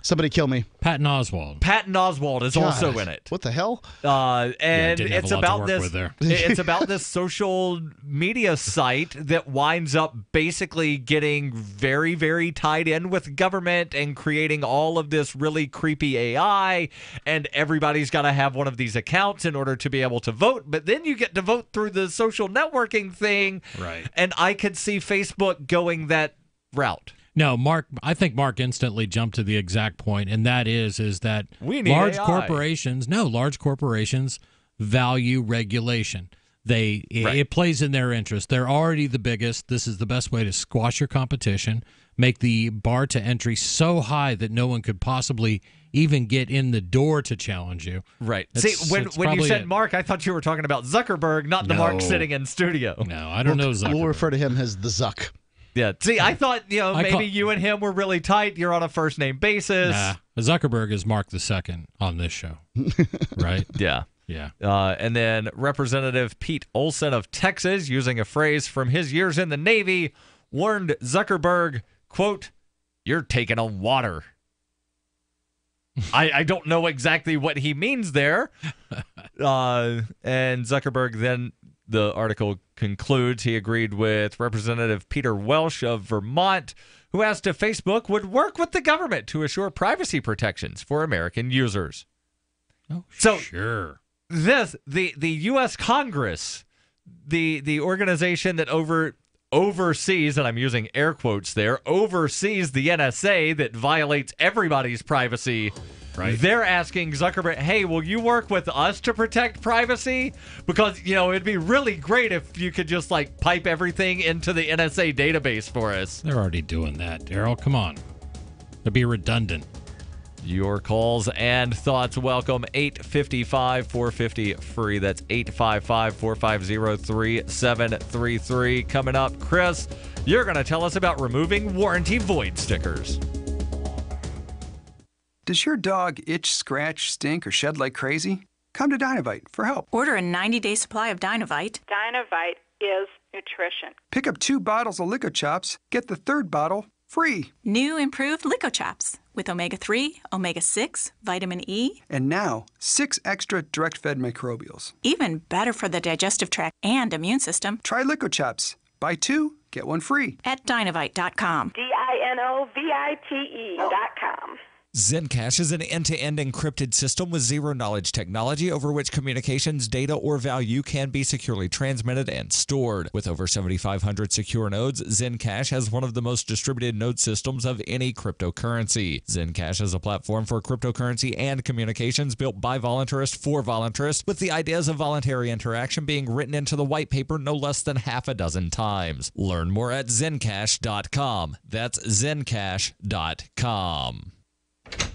Somebody kill me. Patton Oswalt. Patton Oswalt is also in it. What the hell? And it's about this. It's about this social media site that winds up basically getting very, very tied in with government and creating all of this really creepy AI. And everybody's got to have one of these accounts in order to be able to vote. But then you get to vote through the social networking thing. Right. And I could see Facebook going that route. No, Mark. I think Mark instantly jumped to the exact point, and that is that large corporations value regulation. It plays in their interest. They're already the biggest. This is the best way to squash your competition, make the bar to entry so high that no one could possibly even get in the door to challenge you. Right. See, when you said Mark, I thought you were talking about Zuckerberg, not the Mark sitting in studio. No, I don't know Zuckerberg. We'll refer to him as the Zuck. Yeah. See, I thought, maybe you and him were really tight. You're on a first name basis. Nah, Zuckerberg is Mark II on this show. Right? Yeah. Yeah. And then Representative Pete Olson of Texas, using a phrase from his years in the Navy, warned Zuckerberg, quote, "You're taking on water." I don't know exactly what he means there. And Zuckerberg then, the article concludes, he agreed with Representative Peter Welsh of Vermont, who asked if Facebook would work with the government to assure privacy protections for American users. Oh, so sure. The U.S. Congress, the organization that oversees, and I'm using air quotes there, oversees the NSA that violates everybody's privacy. Right. They're asking Zuckerberg, hey, will you work with us to protect privacy? Because, it'd be really great if you could just, pipe everything into the NSA database for us. They're already doing that, Daryl. Come on. It'd be redundant. Your calls and thoughts welcome. 855-450-FREE. That's 855-450-3733. Coming up, Chris, you're going to tell us about removing warranty void stickers. Does your dog itch, scratch, stink, or shed like crazy? Come to Dynovite for help. Order a 90-day supply of Dynovite. Dynovite is nutrition. Pick up 2 bottles of Lico Chops, get the 3rd bottle free. New improved Lico Chops with omega-3, omega-6, vitamin E. And now, 6 extra direct-fed microbials. Even better for the digestive tract and immune system. Try Lico Chops. Buy 2, get 1 free. At Dynovite.com. DINOVITE.com. Zencash is an end-to-end encrypted system with zero-knowledge technology over which communications, data, or value can be securely transmitted and stored. With over 7,500 secure nodes, Zencash has one of the most distributed node systems of any cryptocurrency. Zencash is a platform for cryptocurrency and communications built by voluntarists for voluntarists, with the ideas of voluntary interaction being written into the white paper no less than half a dozen times. Learn more at Zencash.com. That's Zencash.com.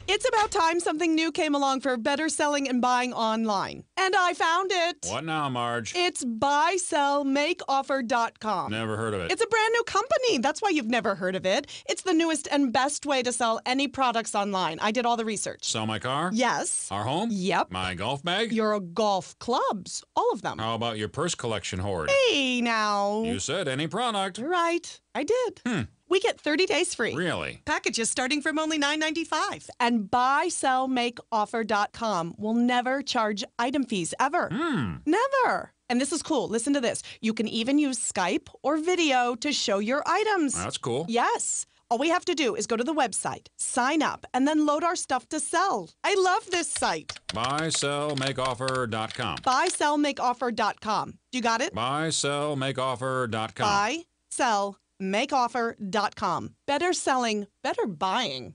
It's about time something new came along for better selling and buying online. And I found it. What now, Marge? It's buysellmakeoffer.com. Never heard of it. It's a brand new company. That's why you've never heard of it. It's the newest and best way to sell any products online. I did all the research. Sell my car? Yes. Our home? Yep. My golf bag? Your golf clubs. All of them. How about your purse collection hoard? Hey, now. You said any product. Right. I did. We get 30 days free. Really? Packages starting from only $9.95. And buysellmakeoffer.com will never charge item fees ever. Never. And this is cool. Listen to this. You can even use Skype or video to show your items. That's cool. Yes. All we have to do is go to the website, sign up, and then load our stuff to sell. I love this site. Buysellmakeoffer.com. Buysellmakeoffer.com. You got it? Buysellmakeoffer.com. Buysellmakeoffer.com. Better selling, better buying.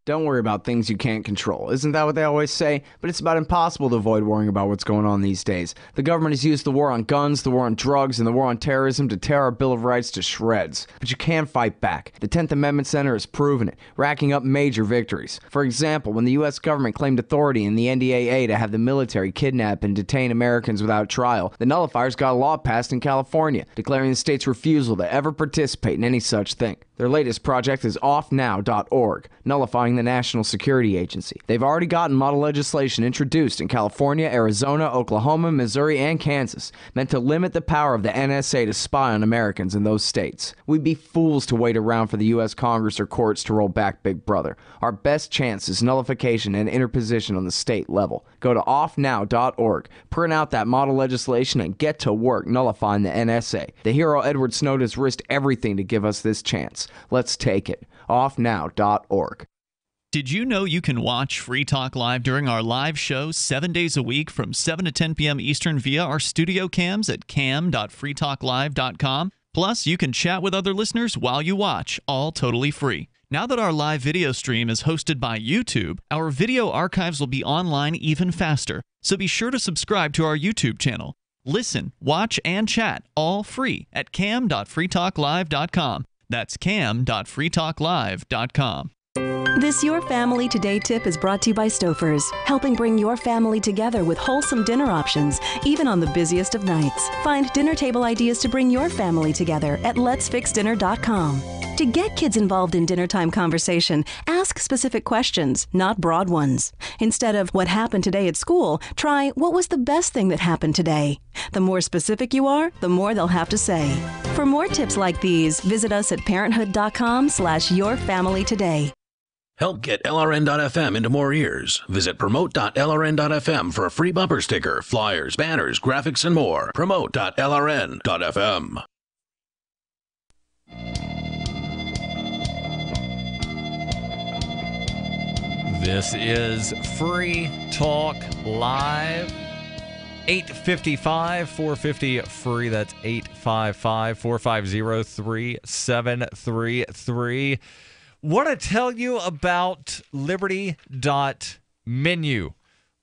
Don't worry about things you can't control. Isn't that what they always say? But it's about impossible to avoid worrying about what's going on these days. The government has used the war on guns, the war on drugs, and the war on terrorism to tear our Bill of Rights to shreds. But you can fight back. The 10th Amendment Center has proven it, racking up major victories. For example, when the U.S. government claimed authority in the NDAA to have the military kidnap and detain Americans without trial, the nullifiers got a law passed in California, declaring the state's refusal to ever participate in any such thing. Their latest project is offnow.org, nullifying the National Security Agency. They've already gotten model legislation introduced in California, Arizona, Oklahoma, Missouri, and Kansas, meant to limit the power of the NSA to spy on Americans in those states. We'd be fools to wait around for the U.S. Congress or courts to roll back Big Brother. Our best chance is nullification and interposition on the state level. Go to offnow.org, print out that model legislation, and get to work nullifying the NSA. The hero Edward Snowden has risked everything to give us this chance. Let's take it. Offnow.org. Did you know you can watch Free Talk Live during our live show 7 days a week from 7 to 10 p.m. Eastern via our studio cams at cam.freetalklive.com? Plus, you can chat with other listeners while you watch, all totally free. Now that our live video stream is hosted by YouTube, our video archives will be online even faster. So be sure to subscribe to our YouTube channel. Listen, watch, and chat all free at cam.freetalklive.com. That's cam.freetalklive.com. This Your Family Today tip is brought to you by Stouffer's, helping bring your family together with wholesome dinner options, even on the busiest of nights. Find dinner table ideas to bring your family together at letsfixdinner.com. To get kids involved in dinnertime conversation, ask specific questions, not broad ones. Instead of what happened today at school, try what was the best thing that happened today. The more specific you are, the more they'll have to say. For more tips like these, visit us at parenthood.com/yourfamilytoday. Help get LRN.FM into more ears. Visit promote.lrn.fm for a free bumper sticker, flyers, banners, graphics, and more. Promote.lrn.fm. This is Free Talk Live. 855-450-FREE. That's 855-450-3733. Want to tell you about Liberty.menu.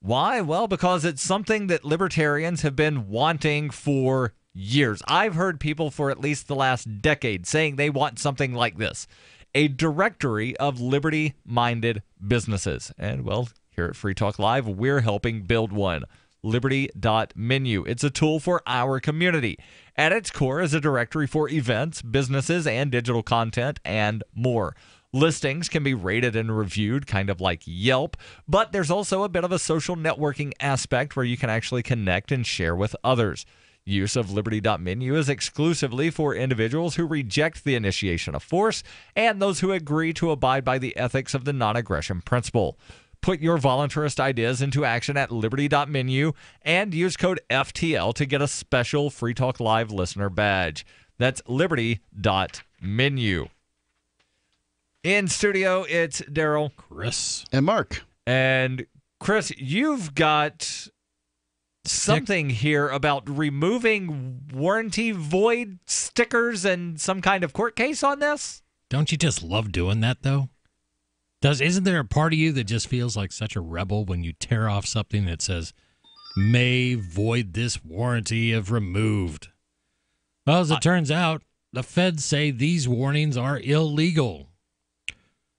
Why? Well, because it's something that libertarians have been wanting for years. I've heard people for at least the last decade saying they want something like this. A directory of liberty-minded businesses. And, well, here at Free Talk Live, we're helping build one. Liberty.menu. It's a tool for our community. At its core is a directory for events, businesses, and digital content, and more. Listings can be rated and reviewed, kind of like Yelp, but there's also a bit of a social networking aspect where you can actually connect and share with others. Use of Liberty.menu is exclusively for individuals who reject the initiation of force and those who agree to abide by the ethics of the non-aggression principle. Put your voluntarist ideas into action at Liberty.menu and use code FTL to get a special Free Talk Live listener badge. That's Liberty.menu. In studio, it's Daryl, Chris, and Mark. And Chris, you've got something here about removing warranty void stickers and some kind of court case on this? Don't you just love doing that, though? Isn't there a part of you that just feels like such a rebel when you tear off something that says, may void this warranty if removed? Well, as it turns out, the feds say these warnings are illegal.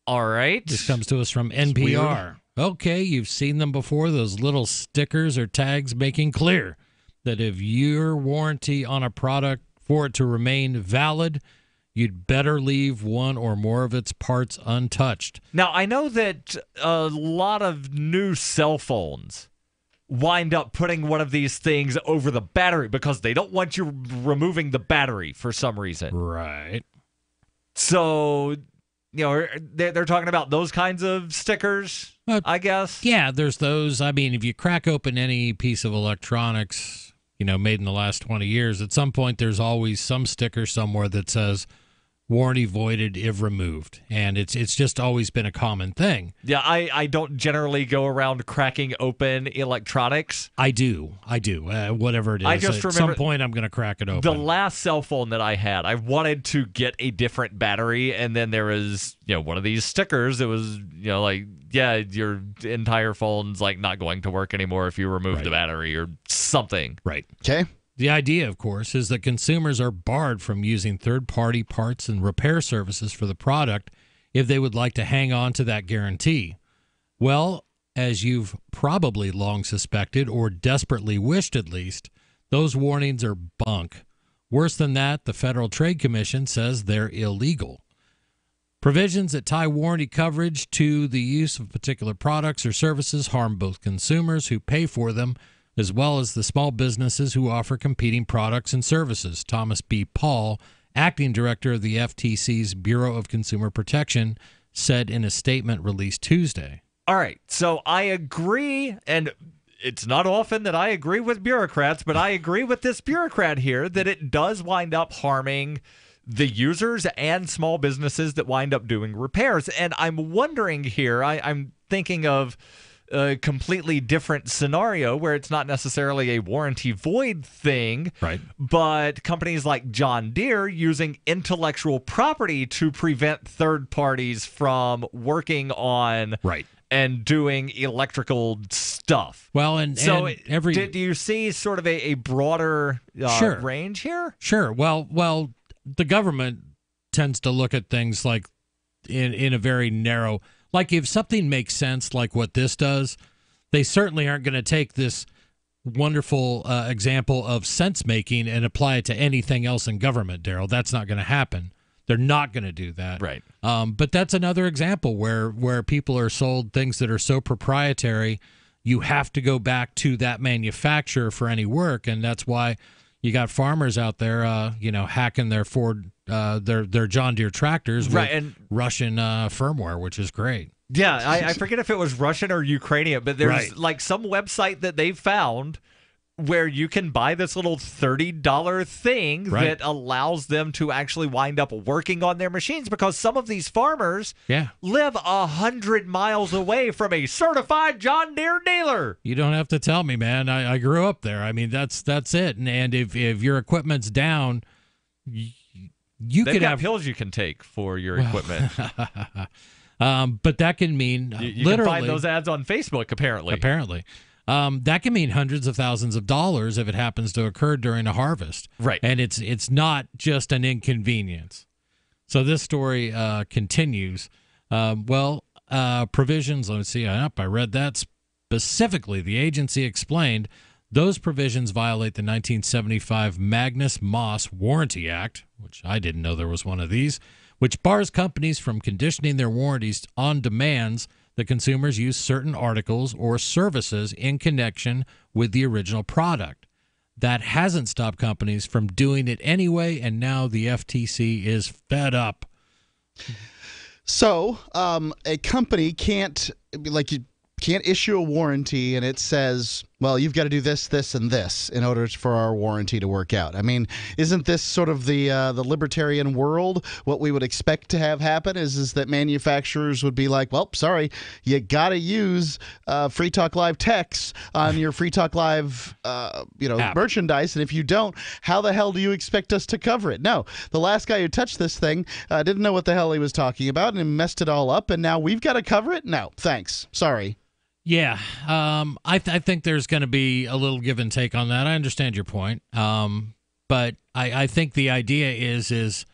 All right. This comes to us from NPR. Okay, you've seen them before, those little stickers or tags making clear that if your warranty on a product, for it to remain valid, you'd better leave one or more of its parts untouched. Now, I know that a lot of new cell phones wind up putting one of these things over the battery because they don't want you removing the battery for some reason. Right. So, they're talking about those kinds of stickers, I guess. Yeah, there's those. I mean, if you crack open any piece of electronics, made in the last 20 years, at some point there's always some sticker somewhere that says warranty voided if removed. And it's just always been a common thing. Yeah, I don't generally go around cracking open electronics. I do. Whatever it is. I just at some point I'm going to crack it open. The last cell phone that I had, I wanted to get a different battery, and then there was, one of these stickers that was, your entire phone's not going to work anymore if you remove the battery or something. Right. Okay. The idea, of course, is that consumers are barred from using third-party parts and repair services for the product if they would like to hang on to that guarantee. Well, as you've probably long suspected, or desperately wished at least, those warnings are bunk. Worse than that, the Federal Trade Commission says they're illegal. Provisions that tie warranty coverage to the use of particular products or services harm both consumers who pay for them as well as the small businesses who offer competing products and services. Thomas B. Paul, acting director of the FTC's Bureau of Consumer Protection, said in a statement released Tuesday. All right, so I agree, and it's not often that I agree with bureaucrats, but I agree with this bureaucrat here that it does wind up harming the users and small businesses that wind up doing repairs. And I'm wondering here, I'm thinking of a completely different scenario where it's not necessarily a warranty void thing, right? But companies like John Deere using intellectual property to prevent third parties from working on and doing electrical stuff. Well, and do you see sort of a broader range here? Sure. Well, the government tends to look at things like in a very narrow. Like if something makes sense, like what this does, they certainly aren't going to take this wonderful example of sense making and apply it to anything else in government, Daryl. That's not going to happen. They're not going to do that. Right. But that's another example where people are sold things that are so proprietary, you have to go back to that manufacturer for any work, and that's why you got farmers out there, hacking their Ford, their John Deere tractors with and Russian firmware, which is great. Yeah, I forget if it was Russian or Ukrainian, but there's some website that they found where you can buy this little $30 thing that allows them to actually wind up working on their machines, because some of these farmers live 100 miles away from a certified John Deere dealer. You don't have to tell me, man. I grew up there. I mean, that's it. And if your equipment's down, They've got pills you can take for your equipment. But that can mean you literally can find those ads on Facebook, apparently. That can mean hundreds of thousands of dollars if it happens to occur during a harvest. Right. And it's not just an inconvenience. So this story continues. Provisions, let's see, I read that specifically. The agency explained those provisions violate the 1975 Magnus-Moss Warranty Act, which I didn't know there was one of these, which bars companies from conditioning their warranties on demands that consumers use certain articles or services in connection with the original product. That hasn't stopped companies from doing it anyway, and now the FTC is fed up. So, a company can't issue a warranty and it says, well, you've got to do this, this, and this in order for our warranty to work out. I mean, isn't this sort of the libertarian world? What we would expect to have happen is that manufacturers would be like, well, sorry, you got to use Free Talk Live text on your Free Talk Live merchandise, and if you don't, how the hell do you expect us to cover it? No, the last guy who touched this thing didn't know what the hell he was talking about and messed it all up, and now we've got to cover it? No, thanks. Sorry. Yeah, I think there's going to be a little give and take on that. I understand your point, but I think the idea is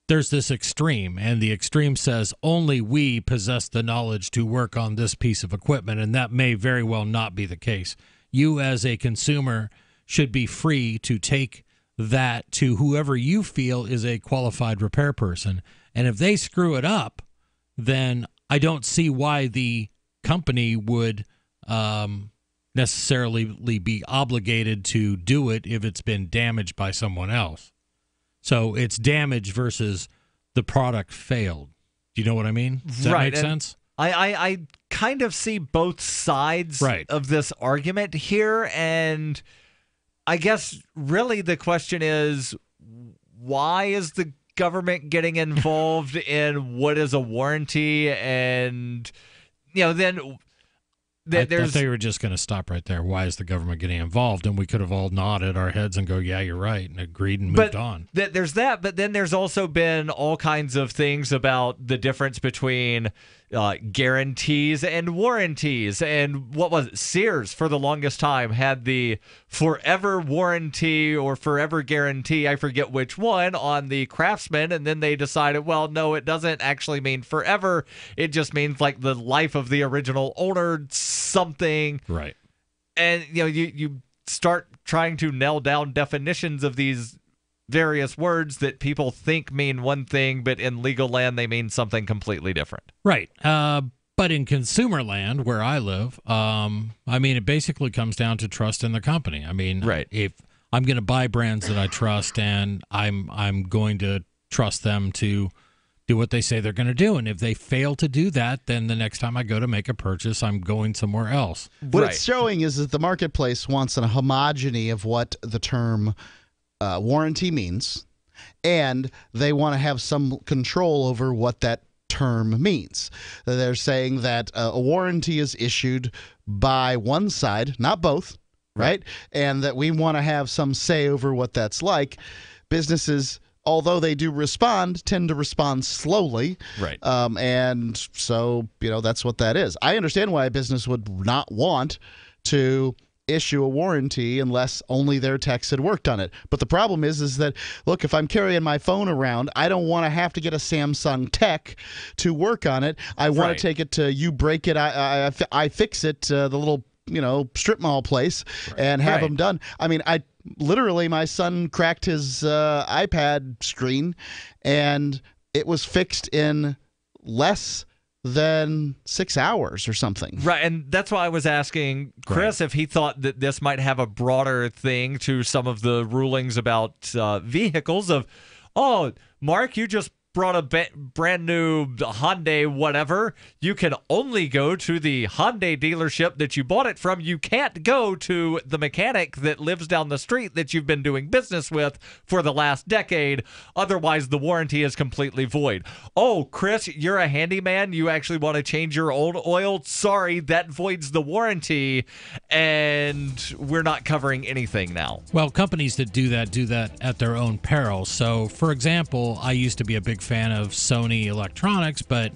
there's this extreme, and the extreme says only we possess the knowledge to work on this piece of equipment, and that may very well not be the case. You as a consumer should be free to take that to whoever you feel is a qualified repair person. And if they screw it up, then I don't see why the company would necessarily be obligated to do it if it's been damaged by someone else. So it's damage versus the product failed. Do you know what I mean? Does that make sense? I kind of see both sides of this argument here, and I guess really the question is, why is the government getting involved in what is a warranty? And then I thought they were just going to stop right there. Why is the government getting involved? And we could have all nodded our heads and go, yeah, you're right, and agreed and moved on. There's that, but then there's also been all kinds of things about the difference between guarantees and warranties. And what was it? Sears, for the longest time, had the forever warranty or forever guarantee, I forget which one, on the Craftsman. And then they decided, well, no, it doesn't actually mean forever. It just means like the life of the original owner, something. Right. And, you start trying to nail down definitions of these various words that people think mean one thing, but in legal land they mean something completely different. Right. But in consumer land, where I live, it basically comes down to trust in the company. If I'm going to buy brands that I trust, and I'm going to trust them to do what they say they're going to do. And if they fail to do that, then the next time I go to make a purchase, I'm going somewhere else. What it's showing is that the marketplace wants a homogeny of what the term warranty means, and they want to have some control over what that term means. They're saying that a warranty is issued by one side, not both, right? And that we want to have some say over what that's like. Businesses, although they do respond, tend to respond slowly. Right. And so, that's what that is. I understand why a business would not want to issue a warranty unless only their techs had worked on it. But the problem is that, look, if I'm carrying my phone around, I don't want to have to get a Samsung tech to work on it. I want to take it to You Break It, I Fix It, the little, strip mall place, and have them done. Literally, my son cracked his iPad screen, and it was fixed in less than 6 hours or something. Right, and that's why I was asking Chris if he thought that this might have a broader thing to some of the rulings about vehicles of, oh, Mark, you just brought a brand new Hyundai whatever. You can only go to the Hyundai dealership that you bought it from. You can't go to the mechanic that lives down the street that you've been doing business with for the last decade. Otherwise, the warranty is completely void. Oh, Chris, you're a handyman. You actually want to change your old oil? Sorry, that voids the warranty, and we're not covering anything now. Well, companies that do that at their own peril. So, for example, I used to be a big fan of Sony Electronics, but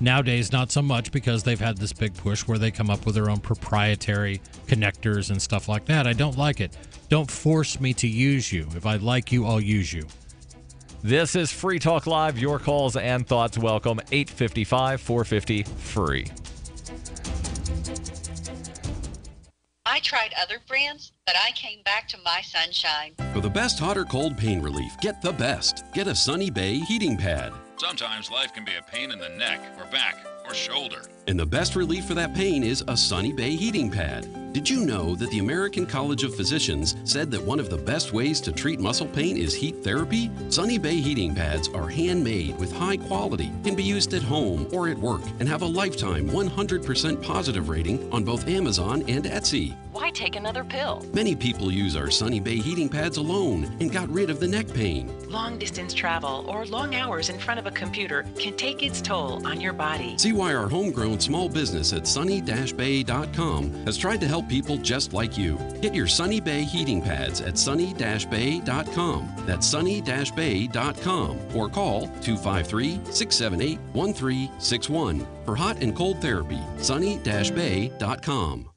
nowadays not so much, because they've had this big push where they come up with their own proprietary connectors and stuff like that. I don't like it. Don't force me to use you. If I like you, I'll use you. This is Free Talk Live. Your calls and thoughts welcome. 855-450-FREE. I tried other brands, but I came back to my Sunshine. For the best hot or cold pain relief, get the best. Get a Sunny Bay heating pad. Sometimes life can be a pain in the neck or back or shoulder. And the best relief for that pain is a Sunny Bay heating pad. Did you know that the American College of Physicians said that one of the best ways to treat muscle pain is heat therapy? Sunny Bay heating pads are handmade with high quality, can be used at home or at work, and have a lifetime 100% positive rating on both Amazon and Etsy. Why take another pill? Many people use our Sunny Bay heating pads alone and got rid of the neck pain. Long distance travel or long hours in front of a computer can take its toll on your body. See why our homegrown small business at sunny-bay.com has tried to help people just like you. Get your Sunny Bay heating pads at sunny-bay.com. That's sunny-bay.com, or call 253-678-1361 for hot and cold therapy. sunny-bay.com.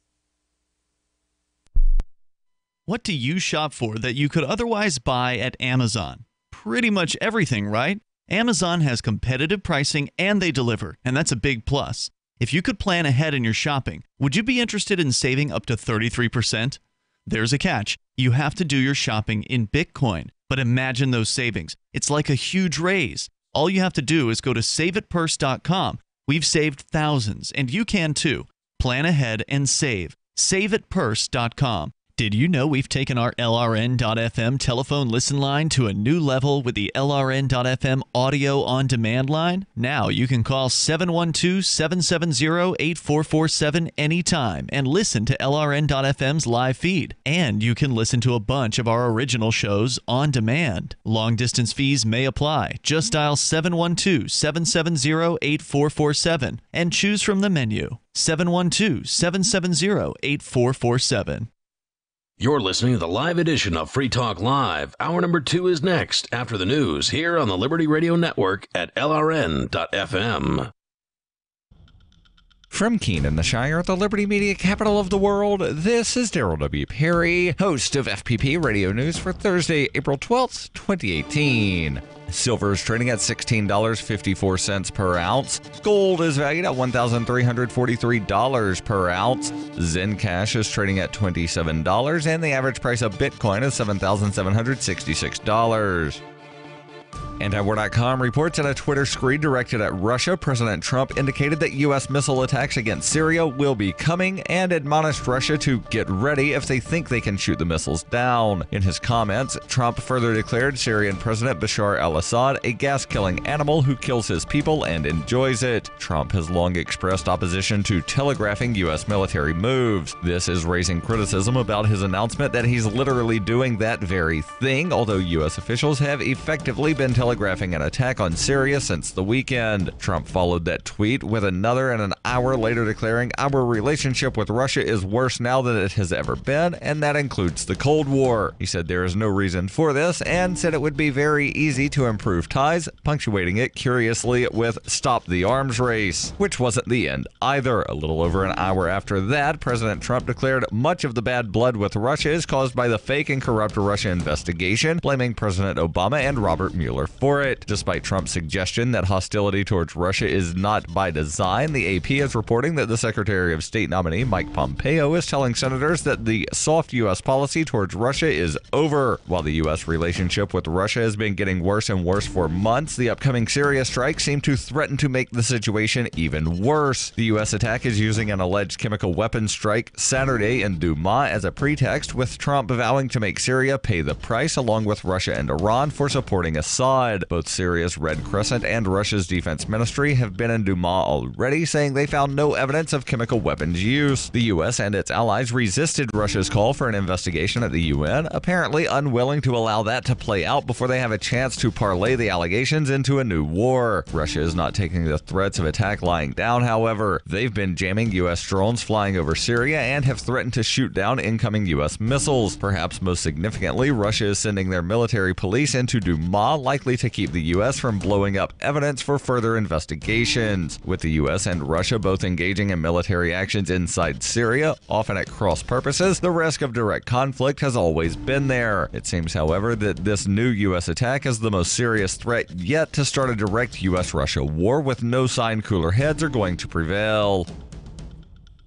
What do you shop for that you could otherwise buy at Amazon? Pretty much everything, right? Amazon has competitive pricing and they deliver, and that's a big plus. If you could plan ahead in your shopping, would you be interested in saving up to 33%? There's a catch. You have to do your shopping in Bitcoin. But imagine those savings. It's like a huge raise. All you have to do is go to saveatpurse.com. We've saved thousands, and you can too. Plan ahead and save. Saveatpurse.com. Did you know we've taken our LRN.FM telephone listen line to a new level with the LRN.FM audio on demand line? Now you can call 712-770-8447 anytime and listen to LRN.FM's live feed. And you can listen to a bunch of our original shows on demand. Long distance fees may apply. Just dial 712-770-8447 and choose from the menu. 712-770-8447. You're listening to the live edition of Free Talk Live. Hour number 2 is next after the news here on the Liberty Radio Network at LRN.FM. From Keene in the Shire, the Liberty Media capital of the world, this is Daryl W. Perry, host of FPP Radio News for Thursday, April 12th, 2018. Silver is trading at $16.54 per ounce. Gold is valued at $1,343 per ounce. Zencash is trading at $27, and the average price of Bitcoin is $7,766. Antiwar.com reports in a Twitter screed directed at Russia, President Trump indicated that U.S. missile attacks against Syria will be coming and admonished Russia to get ready if they think they can shoot the missiles down. In his comments, Trump further declared Syrian President Bashar al-Assad a gas-killing animal who kills his people and enjoys it. Trump has long expressed opposition to telegraphing U.S. military moves. This is raising criticism about his announcement that he's literally doing that very thing, although U.S. officials have effectively been telegraphing an attack on Syria since the weekend. Trump followed that tweet with another and an hour later declaring, "Our relationship with Russia is worse now than it has ever been, and that includes the Cold War." He said there is no reason for this and said it would be very easy to improve ties, punctuating it curiously with "stop the arms race," which wasn't the end either. A little over an hour after that, President Trump declared much of the bad blood with Russia is caused by the fake and corrupt Russia investigation, blaming President Obama and Robert Mueller for it. Despite Trump's suggestion that hostility towards Russia is not by design, the AP is reporting that the Secretary of State nominee Mike Pompeo is telling senators that the soft U.S. policy towards Russia is over. While the U.S. relationship with Russia has been getting worse and worse for months, the upcoming Syria strikes seem to threaten to make the situation even worse. The U.S. attack is using an alleged chemical weapons strike Saturday in Douma as a pretext, with Trump vowing to make Syria pay the price along with Russia and Iran for supporting Assad. Both Syria's Red Crescent and Russia's Defense Ministry have been in Douma already, saying they found no evidence of chemical weapons use. The U.S. and its allies resisted Russia's call for an investigation at the UN, apparently unwilling to allow that to play out before they have a chance to parlay the allegations into a new war. Russia is not taking the threats of attack lying down, however. They've been jamming U.S. drones flying over Syria and have threatened to shoot down incoming U.S. missiles. Perhaps most significantly, Russia is sending their military police into Douma, likely to keep the U.S. from blowing up evidence for further investigations. With the U.S. and Russia both engaging in military actions inside Syria, often at cross purposes, the risk of direct conflict has always been there. It seems, however, that this new U.S. attack is the most serious threat yet to start a direct U.S.-Russia war, with no sign cooler heads are going to prevail.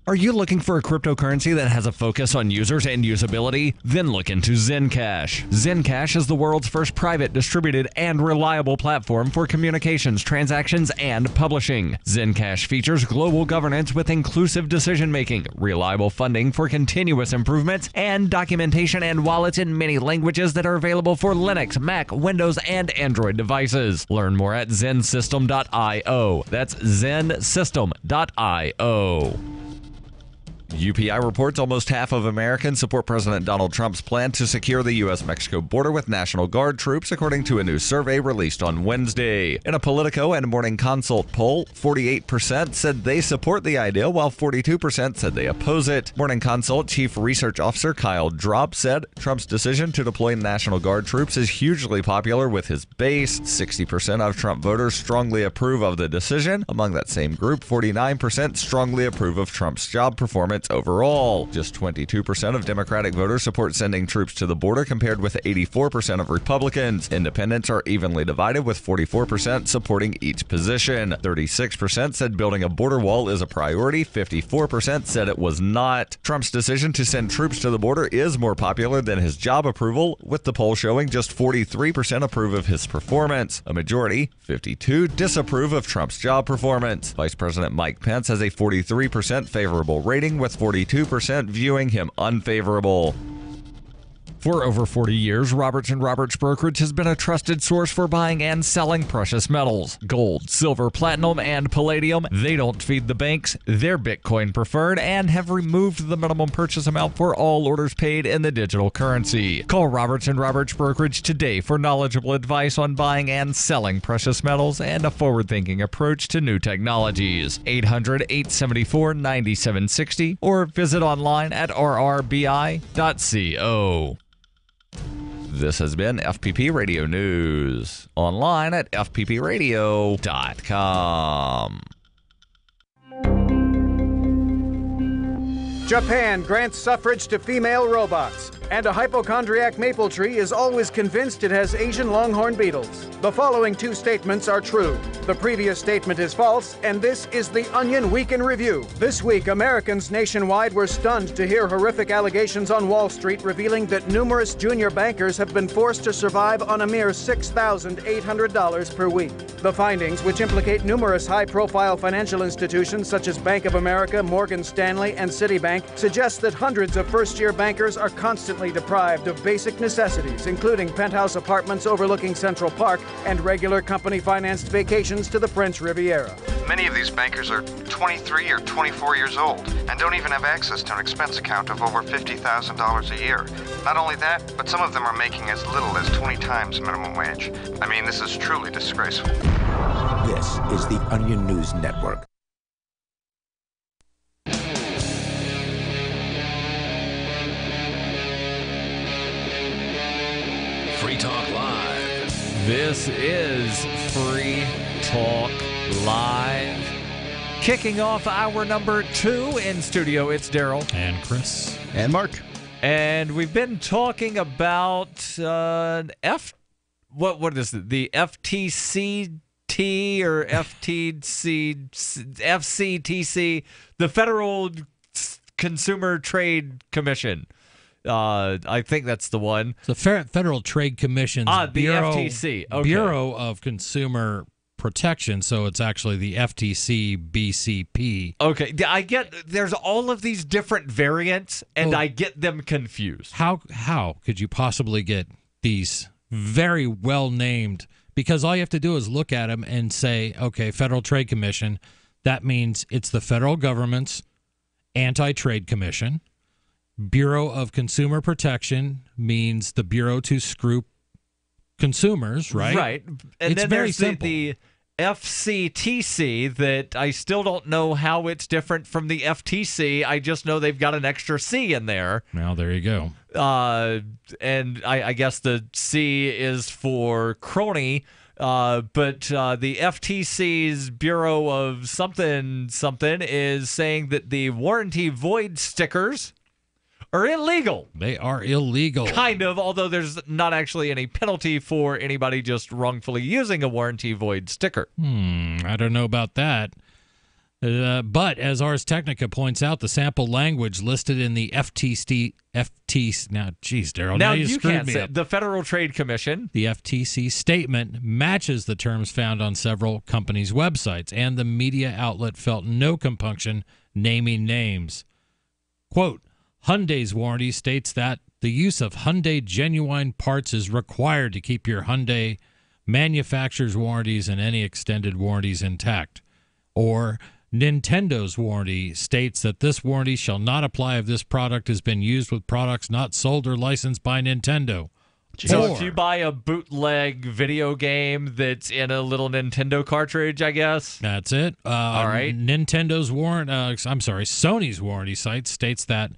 Are you looking for a cryptocurrency that has a focus on users and usability? Then look into Zencash. Zencash is the world's first private, distributed, and reliable platform for communications, transactions, and publishing. Zencash features global governance with inclusive decision-making, reliable funding for continuous improvements, and documentation and wallets in many languages that are available for Linux, Mac, Windows, and Android devices. Learn more at zensystem.io. That's zensystem.io. UPI reports almost half of Americans support President Donald Trump's plan to secure the U.S.-Mexico border with National Guard troops, according to a new survey released on Wednesday. In a Politico and Morning Consult poll, 48% said they support the idea, while 42% said they oppose it. Morning Consult Chief Research Officer Kyle Drop said Trump's decision to deploy National Guard troops is hugely popular with his base. 60% of Trump voters strongly approve of the decision. Among that same group, 49% strongly approve of Trump's job performance points overall. Just 22% of Democratic voters support sending troops to the border, compared with 84% of Republicans. Independents are evenly divided, with 44% supporting each position. 36% said building a border wall is a priority. 54% said it was not. Trump's decision to send troops to the border is more popular than his job approval, with the poll showing just 43% approve of his performance. A majority, 52, disapprove of Trump's job performance. Vice President Mike Pence has a 43% favorable rating, with 42% viewing him unfavorable. For over 40 years, Roberts & Roberts Brokerage has been a trusted source for buying and selling precious metals. Gold, silver, platinum, and palladium. They don't feed the banks. They're Bitcoin preferred and have removed the minimum purchase amount for all orders paid in the digital currency. Call Roberts & Roberts Brokerage today for knowledgeable advice on buying and selling precious metals and a forward-thinking approach to new technologies. 800-874-9760 or visit online at rrbi.co. This has been FPP Radio News. Online at fppradio.com. Japan grants suffrage to female robots. And a hypochondriac maple tree is always convinced it has Asian longhorn beetles. The following two statements are true. The previous statement is false, and this is the Onion Week in Review. This week, Americans nationwide were stunned to hear horrific allegations on Wall Street revealing that numerous junior bankers have been forced to survive on a mere $6,800 per week. The findings, which implicate numerous high-profile financial institutions such as Bank of America, Morgan Stanley, and Citibank, suggest that hundreds of first-year bankers are constantly deprived of basic necessities, including penthouse apartments overlooking Central Park and regular company-financed vacations to the French Riviera. Many of these bankers are 23 or 24 years old and don't even have access to an expense account of over $50,000 a year. Not only that, but some of them are making as little as 20 times minimum wage. I mean, this is truly disgraceful. This is the Onion News Network. Free Talk Live. This is Free Talk Live. Kicking off hour number 2 in studio, it's Daryl. And Chris. And Mark. And we've been talking about what is it? The FTCT or FCTC, the Federal Consumer Trade Commission. I think that's the one. The Federal Trade Commission's the Bureau, FTC. Okay. Bureau of Consumer Protection, so it's actually the FTC BCP. Okay, I get there's all of these different variants, and I get them confused. How could you possibly get these very well named? Because all you have to do is look at them and say, okay, Federal Trade Commission, that means it's the federal government's anti-trade commission. Bureau of Consumer Protection means the bureau to screw consumers, right? Right. And it's then very there's simple. the FCTC that I still don't know how it's different from the FTC. I just know they've got an extra C in there. Well, there you go. And I guess the C is for crony. But the FTC's Bureau of something is saying that the warranty void stickers are illegal. They are illegal. Kind of, although there's not actually any penalty for anybody just wrongfully using a warranty void sticker. I don't know about that. But as Ars Technica points out, the sample language listed in the FTC. Now, geez, Daryl, now you screwed can't me say up. the Federal Trade Commission. The FTC statement matches the terms found on several companies' websites, and the media outlet felt no compunction naming names. Quote, Hyundai's warranty states that the use of Hyundai genuine parts is required to keep your Hyundai manufacturer's warranties and any extended warranties intact. Or Nintendo's warranty states that this warranty shall not apply if this product has been used with products not sold or licensed by Nintendo. So if you buy a bootleg video game that's in a little Nintendo cartridge, I guess. That's it. All right. Sony's warranty site states that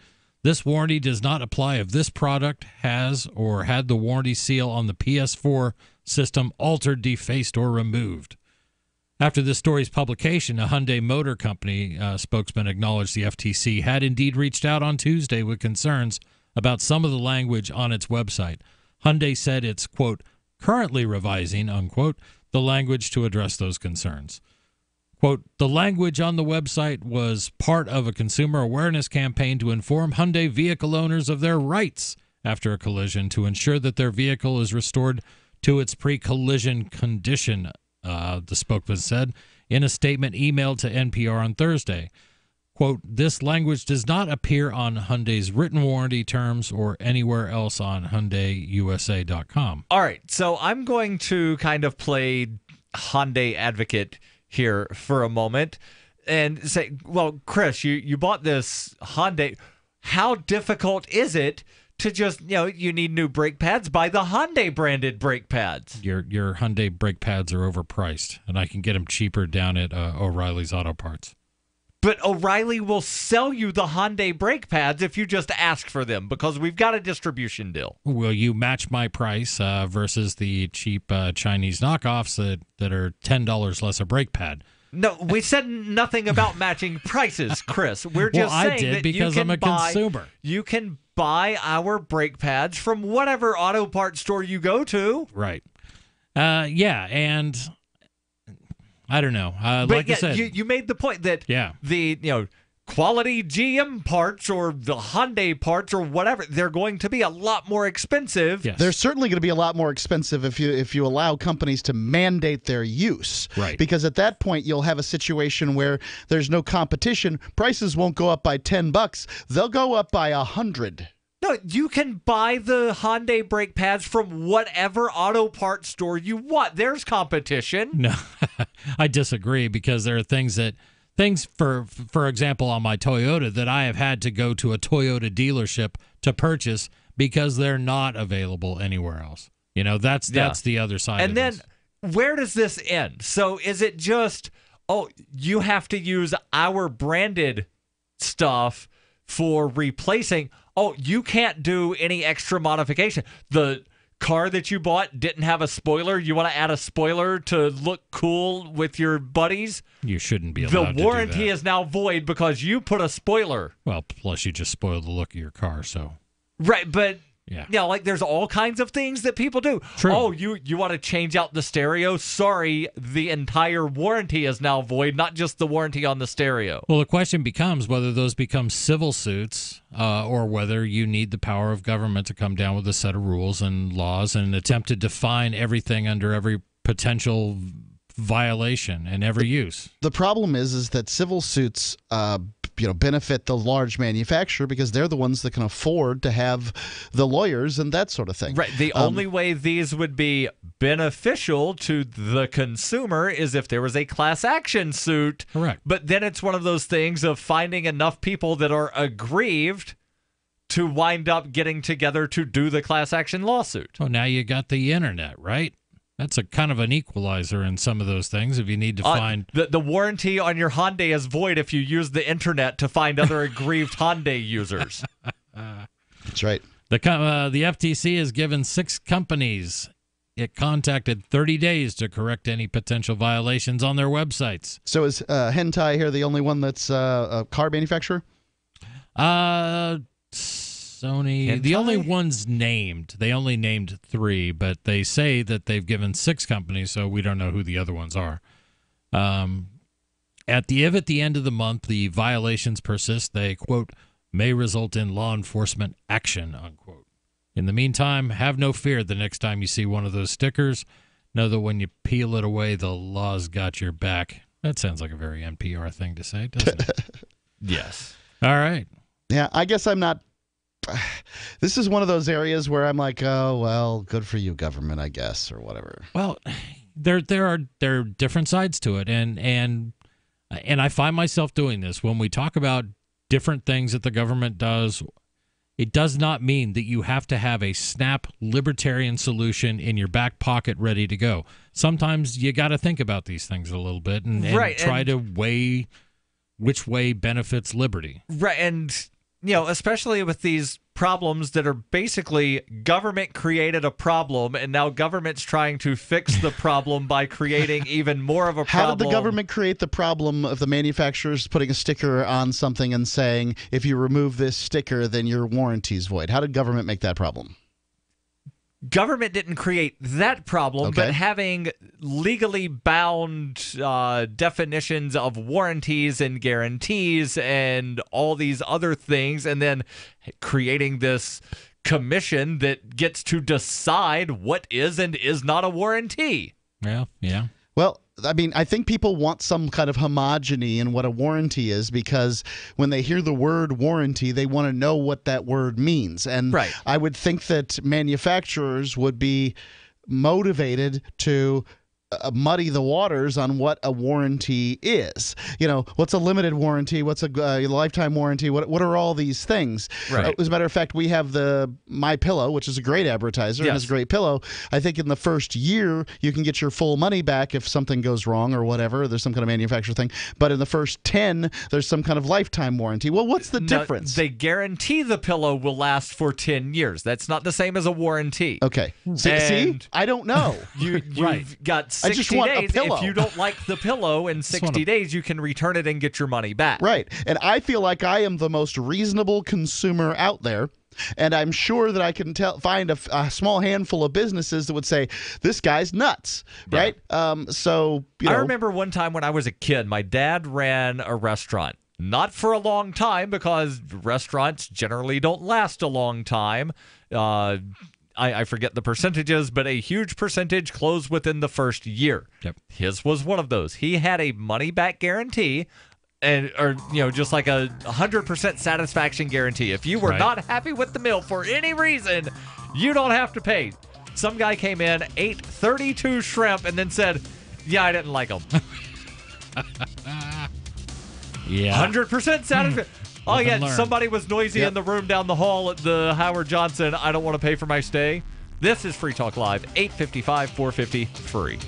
this warranty does not apply if this product has or had the warranty seal on the PS4 system altered, defaced, or removed. After this story's publication, a Hyundai Motor Company spokesman acknowledged the FTC had indeed reached out on Tuesday with concerns about some of the language on its website. Hyundai said it's, quote, currently revising, unquote, the language to address those concerns. Quote, the language on the website was part of a consumer awareness campaign to inform Hyundai vehicle owners of their rights after a collision to ensure that their vehicle is restored to its pre-collision condition, the spokesman said in a statement emailed to NPR on Thursday. Quote, this language does not appear on Hyundai's written warranty terms or anywhere else on HyundaiUSA.com. All right, so I'm going to kind of play Hyundai advocate here for a moment and say, well, Chris, you bought this Hyundai. How difficult is it to just, you need new brake pads? Buy the Hyundai branded brake pads. Your Hyundai brake pads are overpriced, and I can get them cheaper down at O'Reilly's Auto Parts. But O'Reilly will sell you the Hyundai brake pads if you just ask for them, because we've got a distribution deal. Will you match my price versus the cheap Chinese knockoffs that are $10 less a brake pad? No, we said nothing about matching prices, Chris. We're just saying I did that because I'm a consumer. You can buy our brake pads from whatever auto parts store you go to. Right. Yeah, and I don't know. Like I said, you made the point that yeah. the quality GM parts or the Hyundai parts or whatever, they're going to be a lot more expensive. Yes. They're certainly going to be a lot more expensive if you allow companies to mandate their use. Right. Because at that point, you'll have a situation where there's no competition. Prices won't go up by $10. They'll go up by $100. No, you can buy the Hyundai brake pads from whatever auto parts store you want. There's competition. No, I disagree, because there are things, for example, on my Toyota that I have had to go to a Toyota dealership to purchase because they're not available anywhere else. That's the other side and of then, this. Where does this end? So is it just, you have to use our branded stuff for replacing? You can't do any extra modification. The car that you bought didn't have a spoiler. You want to add a spoiler to look cool with your buddies? You shouldn't be allowed to do that. The warranty is now void because you put a spoiler. Well, plus you just spoiled the look of your car, so. Right, but yeah, there's all kinds of things that people do. True. Oh, you want to change out the stereo? Sorry, the entire warranty is now void, not just the warranty on the stereo. Well, the question becomes whether those become civil suits or whether you need the power of government to come down with a set of rules and laws and attempt to define everything under every potential violation and every use. The problem is that civil suits benefit the large manufacturer because they're the ones that can afford to have the lawyers and that sort of thing. Right. The only way these would be beneficial to the consumer is if there was a class action suit. Correct. But then it's one of those things of finding enough people that are aggrieved to wind up getting together to do the class action lawsuit. Well, now you got the internet, right? That's a kind of an equalizer in some of those things if you need to find... The warranty on your Hyundai is void if you use the internet to find other aggrieved Hyundai users. That's right. The FTC has given 6 companies it contacted 30 days to correct any potential violations on their websites. So is Hentai here the only one that's a car manufacturer? Sony, Hentai? the only ones named. They only named 3, but they say that they've given 6 companies, so we don't know who the other ones are. At the end of the month, the violations persist. They, quote, may result in law enforcement action, unquote. In the meantime, have no fear the next time you see one of those stickers. Know that when you peel it away, the law's got your back. That sounds like a very NPR thing to say, doesn't it? Yes. All right. Yeah, I guess I'm not... This is one of those areas where I'm like, oh, well, good for you, government, I guess, or whatever. Well, there are different sides to it, and I find myself doing this when we talk about different things that the government does. It does not mean that you have to have a snap libertarian solution in your back pocket ready to go. Sometimes you got to think about these things a little bit and try to weigh which way benefits liberty. Right, and especially with these problems that are basically government created a problem, and now government's trying to fix the problem by creating even more of a problem. How did the government create the problem of the manufacturers putting a sticker on something and saying, if you remove this sticker, then your warranty's void? How did government make that problem? Government didn't create that problem, but having legally bound definitions of warranties and guarantees and all these other things, and then creating this commission that gets to decide what is and is not a warranty. Yeah. Well, I mean, I think people want some kind of homogeny in what a warranty is, because when they hear the word warranty, they want to know what that word means. And I would think that manufacturers would be motivated to muddy the waters on what a warranty is. You know, what's a limited warranty? What's a lifetime warranty? What are all these things? Right. As a matter of fact, we have the MyPillow, which is a great advertiser and is a great pillow. I think in the first year, you can get your full money back if something goes wrong or whatever. There's some kind of manufacturer thing. But in the first 10, there's some kind of lifetime warranty. Well, what's the difference? They guarantee the pillow will last for 10 years. That's not the same as a warranty. Okay. See? I don't know. You've got 60 I just want days. a pillow. If you don't like the pillow in 60 days, you can return it and get your money back. Right. And I feel like I am the most reasonable consumer out there. And I'm sure that I can find a small handful of businesses that would say, this guy's nuts, right? So, I remember one time when I was a kid, my dad ran a restaurant. Not for a long time, because restaurants generally don't last a long time. I forget the percentages, but a huge percentage closed within the first year. His was one of those. He had a money-back guarantee, just like a 100% satisfaction guarantee. If you were not happy with the meal for any reason, you don't have to pay. Some guy came in, ate 32 shrimp, and then said, "Yeah, I didn't like them." 100% satisfaction. Oh, yeah, somebody was noisy in the room down the hall at the Howard Johnson. I don't want to pay for my stay. This is Free Talk Live, 855-450 free.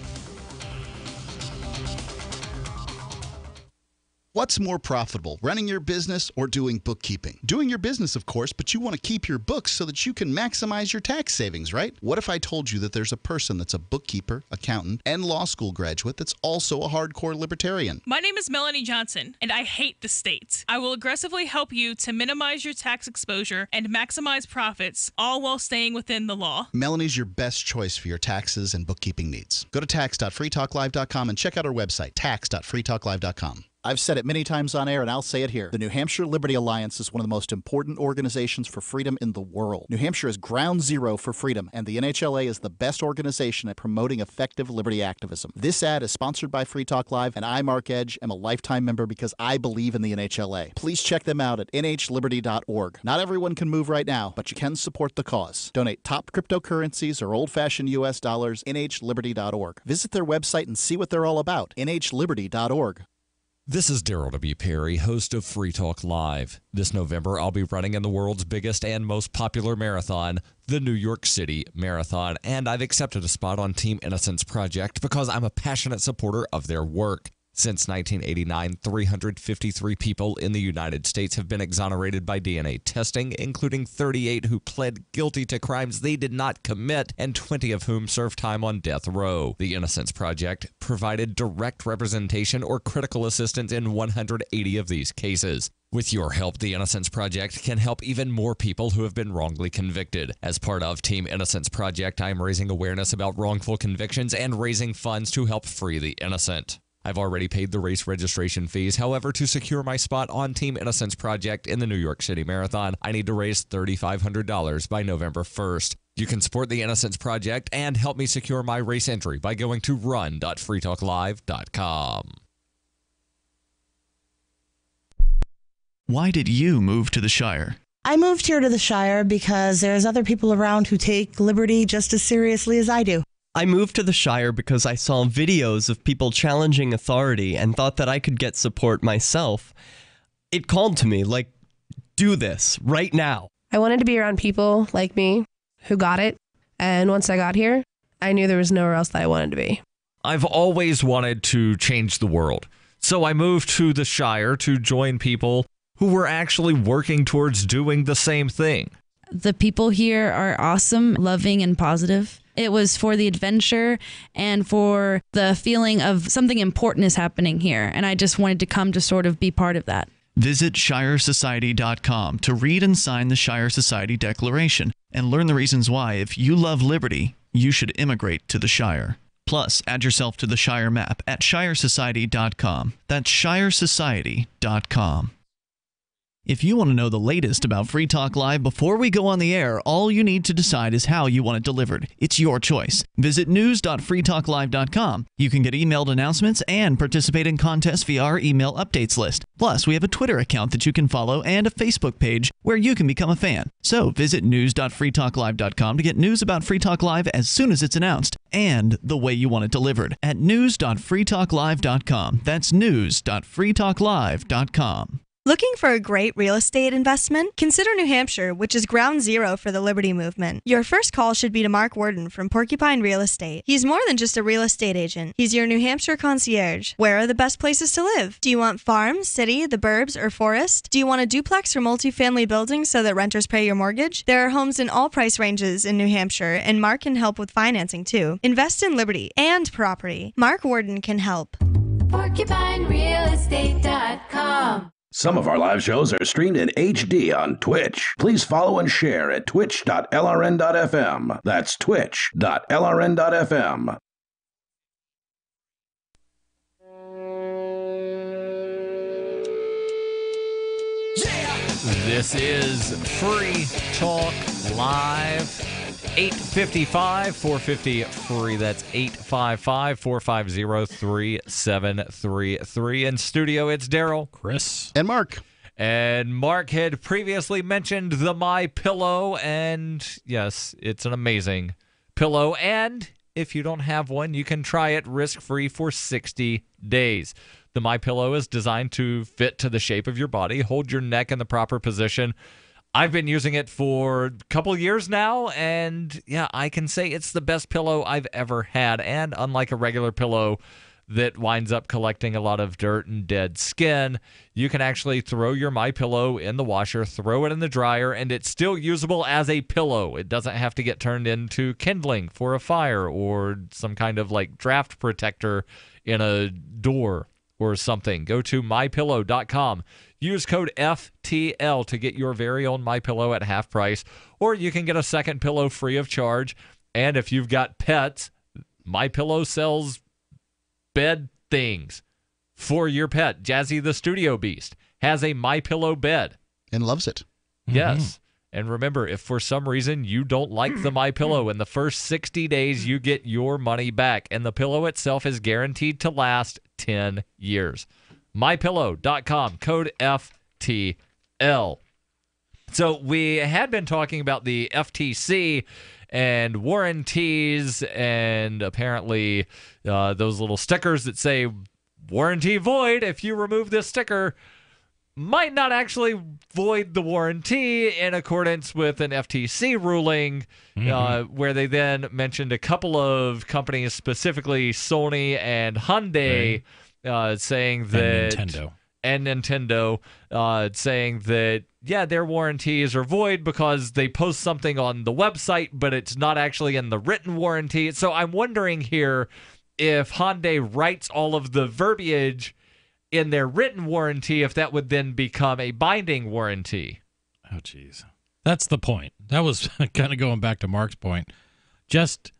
What's more profitable, running your business or doing bookkeeping? Doing your business, of course, but you want to keep your books so that you can maximize your tax savings, right? What if I told you that there's a person that's a bookkeeper, accountant, and law school graduate that's also a hardcore libertarian? My name is Melanie Johnson, and I hate the state. I will aggressively help you to minimize your tax exposure and maximize profits, all while staying within the law. Melanie's your best choice for your taxes and bookkeeping needs. Go to tax.freetalklive.com and check out our website, tax.freetalklive.com. I've said it many times on air, and I'll say it here. The New Hampshire Liberty Alliance is one of the most important organizations for freedom in the world. New Hampshire is ground zero for freedom, and the NHLA is the best organization at promoting effective liberty activism. This ad is sponsored by Free Talk Live, and I, Mark Edge, am a lifetime member because I believe in the NHLA. Please check them out at nhliberty.org. Not everyone can move right now, but you can support the cause. Donate top cryptocurrencies or old-fashioned U.S. dollars, nhliberty.org. Visit their website and see what they're all about, nhliberty.org. This is Daryl W. Perry, host of Free Talk Live. This November, I'll be running in the world's biggest and most popular marathon, the New York City Marathon, and I've accepted a spot on Team Innocence Project because I'm a passionate supporter of their work. Since 1989, 353 people in the United States have been exonerated by DNA testing, including 38 who pled guilty to crimes they did not commit, and 20 of whom served time on death row. The Innocence Project provided direct representation or critical assistance in 180 of these cases. With your help, the Innocence Project can help even more people who have been wrongly convicted. As part of Team Innocence Project, I am raising awareness about wrongful convictions and raising funds to help free the innocent. I've already paid the race registration fees. However, to secure my spot on Team Innocence Project in the New York City Marathon, I need to raise $3,500 by November 1st. You can support the Innocence Project and help me secure my race entry by going to run.freetalklive.com. Why did you move to the Shire? I moved here to the Shire because there's other people around who take liberty just as seriously as I do. I moved to the Shire because I saw videos of people challenging authority and thought that I could get support myself. It called to me, like, do this right now. I wanted to be around people like me who got it, and once I got here, I knew there was nowhere else that I wanted to be. I've always wanted to change the world, so I moved to the Shire to join people who were actually working towards doing the same thing. The people here are awesome, loving, and positive. It was for the adventure and for the feeling of something important is happening here. And I just wanted to come to sort of be part of that. Visit ShireSociety.com to read and sign the Shire Society Declaration and learn the reasons why, if you love liberty, you should immigrate to the Shire. Plus, add yourself to the Shire map at ShireSociety.com. That's ShireSociety.com. If you want to know the latest about Free Talk Live before we go on the air, all you need to decide is how you want it delivered. It's your choice. Visit news.freetalklive.com. You can get emailed announcements and participate in contests via our email updates list. Plus, we have a Twitter account that you can follow and a Facebook page where you can become a fan. So visit news.freetalklive.com to get news about Free Talk Live as soon as it's announced and the way you want it delivered at news.freetalklive.com. That's news.freetalklive.com. Looking for a great real estate investment? Consider New Hampshire, which is ground zero for the Liberty Movement. Your first call should be to Mark Worden from Porcupine Real Estate. He's more than just a real estate agent. He's your New Hampshire concierge. Where are the best places to live? Do you want farm, city, the burbs, or forest? Do you want a duplex or multifamily building so that renters pay your mortgage? There are homes in all price ranges in New Hampshire, and Mark can help with financing too. Invest in liberty and property. Mark Worden can help. PorcupineRealEstate.com. Some of our live shows are streamed in HD on Twitch. Please follow and share at twitch.lrn.fm. That's twitch.lrn.fm. This is Free Talk Live. 855 450 free. That's 855 450 3733. In studio, it's Daryl, Chris, and Mark. And Mark had previously mentioned the My Pillow, and yes, it's an amazing pillow. And if you don't have one, you can try it risk-free for 60 days. The My Pillow is designed to fit to the shape of your body, hold your neck in the proper position. I've been using it for a couple years now, and yeah, I can say it's the best pillow I've ever had. And unlike a regular pillow that winds up collecting a lot of dirt and dead skin, you can actually throw your My Pillow in the washer, throw it in the dryer, and it's still usable as a pillow. It doesn't have to get turned into kindling for a fire or some kind of like draft protector in a door or something. Go to mypillow.com. Use code FTL to get your very own My Pillow at half price, or you can get a second pillow free of charge. And if you've got pets, My Pillow sells bed things for your pet. Jazzy the Studio Beast has a My Pillow bed and loves it. Yes. And remember, if for some reason you don't like the My Pillow, in the first 60 days you get your money back, and the pillow itself is guaranteed to last 10 years. MyPillow.com, code FTL. So we had been talking about the FTC and warranties, and apparently those little stickers that say warranty void if you remove this sticker might not actually void the warranty in accordance with an FTC ruling, where they then mentioned a couple of companies, specifically Sony and Hyundai, saying that Nintendo, saying that, yeah, their warranties are void because they post something on the website, but it's not actually in the written warranty. So I'm wondering here if Hyundai writes all of the verbiage in their written warranty, if that would then become a binding warranty. Oh, geez. That's the point. That was kind of going back to Mark's point. Just,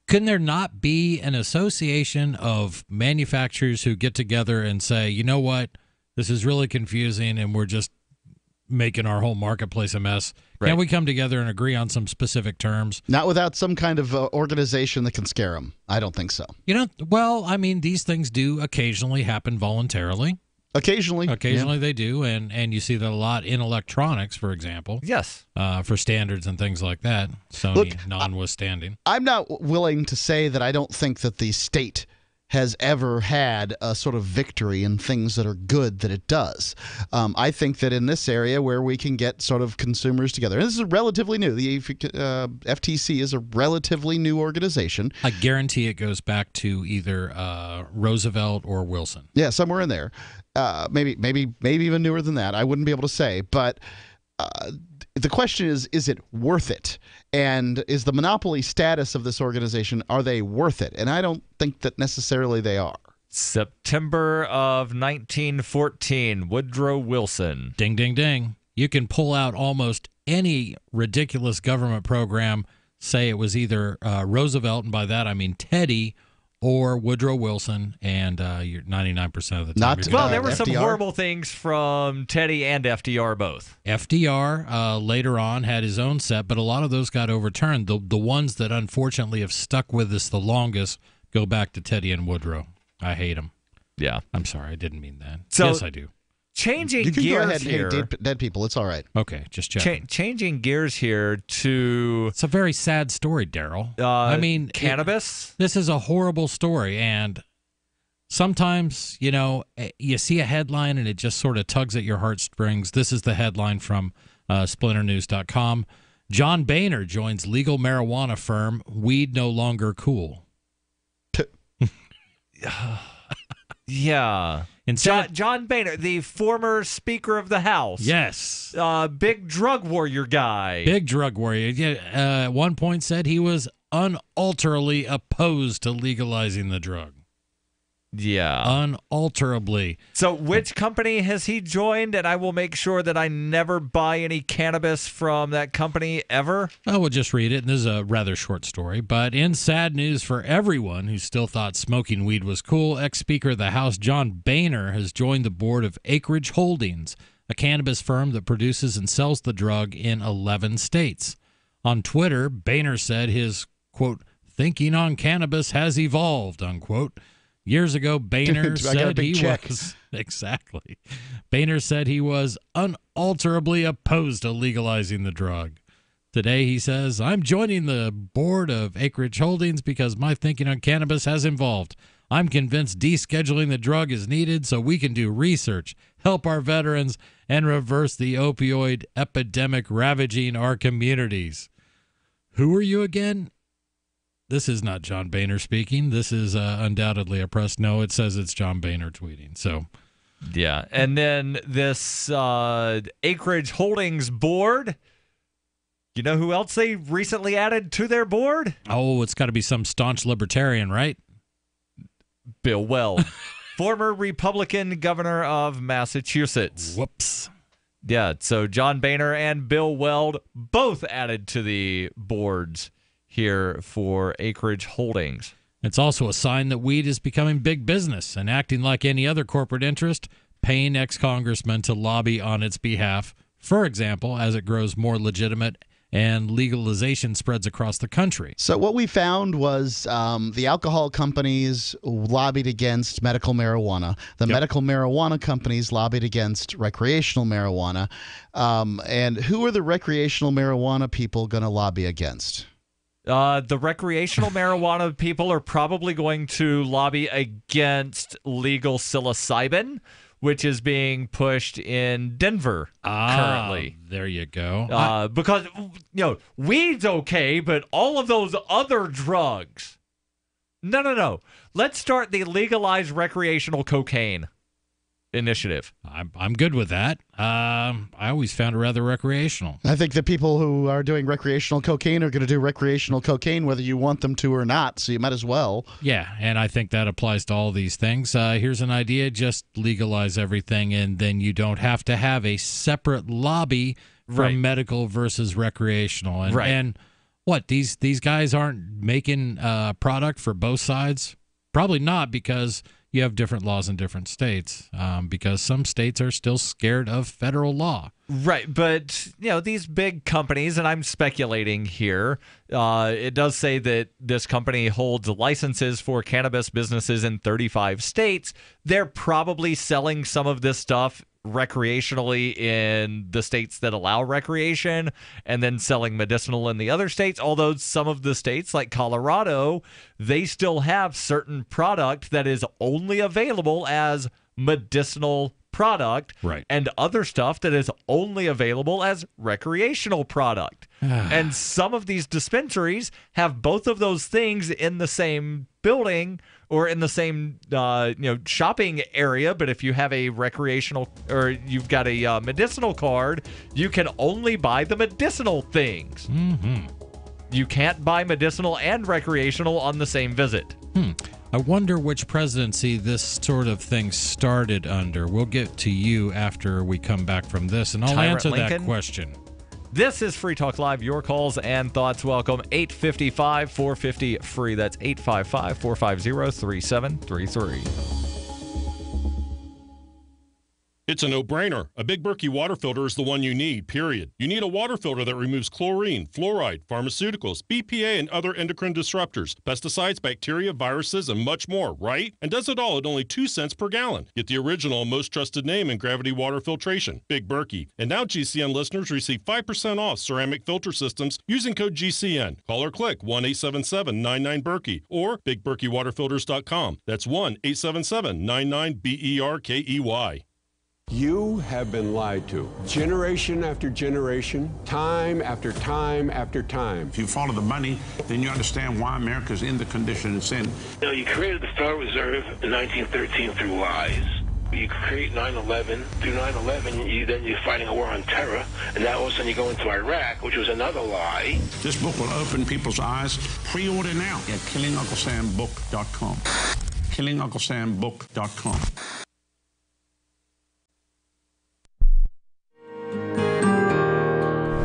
couldn't there not be an association of manufacturers who get together and say, you know what, this is really confusing and we're just making our whole marketplace a mess? Right. Can't we come together and agree on some specific terms? Not without some kind of organization that can scare them. I don't think so. You know, well, I mean, these things do occasionally happen voluntarily. Occasionally yeah. They do, and you see that a lot in electronics, for example. Yes. For standards and things like that. Sony notwithstanding. I'm not willing to say that I don't think that the state has ever had a sort of victory in things that are good that it does. I think that in this area where we can get sort of consumers together, and this is relatively new. The FTC is a relatively new organization. I guarantee it goes back to either Roosevelt or Wilson. Yeah, somewhere in there. Maybe even newer than that. I wouldn't be able to say, but The question is it worth it? And is the monopoly status of this organization, are they worth it? And I don't think that necessarily they are. September of 1914, Woodrow Wilson. Ding, ding, ding. You can pull out almost any ridiculous government program, say it was either Roosevelt, and by that I mean Teddy, or Woodrow Wilson, and you're 99% of the time. Well, there were some horrible things from Teddy and FDR both. FDR later on had his own set, but a lot of those got overturned. The ones that unfortunately have stuck with us the longest go back to Teddy and Woodrow. I hate them. Yeah. I'm sorry, I didn't mean that. So, yes, I do. Changing you can gears go ahead and here. hate dead people. It's all right. Okay, just checking. Changing gears here to... It's a very sad story, Daryl. I mean... Cannabis? This is a horrible story, and sometimes, you see a headline and it just sort of tugs at your heartstrings. This is the headline from splinternews.com. John Boehner joins legal marijuana firm Weed No Longer Cool. Yeah. John Boehner, the former Speaker of the House. Yes. Big drug warrior guy. Big drug warrior. Yeah, at one point said he was unalterably opposed to legalizing the drug. Yeah. Unalterably. So which company has he joined? And I will make sure that I never buy any cannabis from that company ever. I will just read it. And this is a rather short story. But in sad news for everyone who still thought smoking weed was cool, ex-Speaker of the House John Boehner has joined the board of Acreage Holdings, a cannabis firm that produces and sells the drug in 11 states. On Twitter, Boehner said his, quote, thinking on cannabis has evolved, unquote. Years ago, Boehner said he was exactly. Boehner said he was unalterably opposed to legalizing the drug. Today, he says, I'm joining the board of Acreage Holdings because my thinking on cannabis has evolved. I'm convinced descheduling the drug is needed so we can do research, help our veterans, and reverse the opioid epidemic ravaging our communities. Who are you again? This is not John Boehner speaking. This is undoubtedly a press. No, it says it's John Boehner tweeting. So, yeah. And then this Acreage Holdings board, you know who else they recently added to their board? Oh, it's got to be some staunch libertarian, right? Bill Weld, former Republican governor of Massachusetts. Whoops. Yeah, so John Boehner and Bill Weld both added to the boards here for Acreage Holdings. It's also a sign that weed is becoming big business and acting like any other corporate interest, paying ex-congressmen to lobby on its behalf, for example, as it grows more legitimate and legalization spreads across the country. So what we found was the alcohol companies lobbied against medical marijuana. The medical marijuana companies lobbied against recreational marijuana. And who are the recreational marijuana people going to lobby against? The recreational marijuana people are probably going to lobby against legal psilocybin, which is being pushed in Denver currently. There you go. Because, weed's okay, but all of those other drugs. No. Let's start the legalized recreational cocaine initiative. I'm good with that. I always found it rather recreational. I think the people who are doing recreational cocaine are going to do recreational cocaine whether you want them to or not, so you might as well. Yeah, and I think that applies to all these things. Here's an idea, just legalize everything, and then you don't have to have a separate lobby for medical versus recreational. And what, these guys aren't making a product for both sides? Probably not, because you have different laws in different states, because some states are still scared of federal law. Right, but these big companies, and I'm speculating here, it does say that this company holds licenses for cannabis businesses in 35 states. They're probably selling some of this stuff recreationally in the states that allow recreation and then selling medicinal in the other states, although some of the states like Colorado, they still have certain product that is only available as medicinal product, right, and other stuff that is only available as recreational product. And some of these dispensaries have both of those things in the same building or in the same shopping area. But if you have a recreational or you've got a medicinal card, you can only buy the medicinal things. Mm-hmm. You can't buy medicinal and recreational on the same visit. I wonder which presidency this sort of thing started under. We'll get to you after we come back from this, and I'll Tyrant answer Lincoln? that question. This is Free Talk Live. Your calls and thoughts welcome. 855-450-FREE. That's 855-450-3733. It's a no-brainer. A Big Berkey water filter is the one you need, period. You need a water filter that removes chlorine, fluoride, pharmaceuticals, BPA, and other endocrine disruptors, pesticides, bacteria, viruses, and much more, right? And does it all at only 2 cents per gallon. Get the original and most trusted name in gravity water filtration, Big Berkey. And now GCN listeners receive 5% off ceramic filter systems using code GCN. Call or click 1-877-99-BERKEY or BigBerkeyWaterFilters.com. That's 1-877-99-BERKEY. You have been lied to. Generation after generation, time after time after time. If you follow the money, then you understand why America's in the condition it's in. You created the Federal Reserve in 1913 through lies. You create 9/11. Through 9/11, you're fighting a war on terror, and now all of a sudden you go into Iraq, which was another lie. This book will open people's eyes. Pre-order now at KillingUncleSamBook.com. KillingUncleSamBook.com.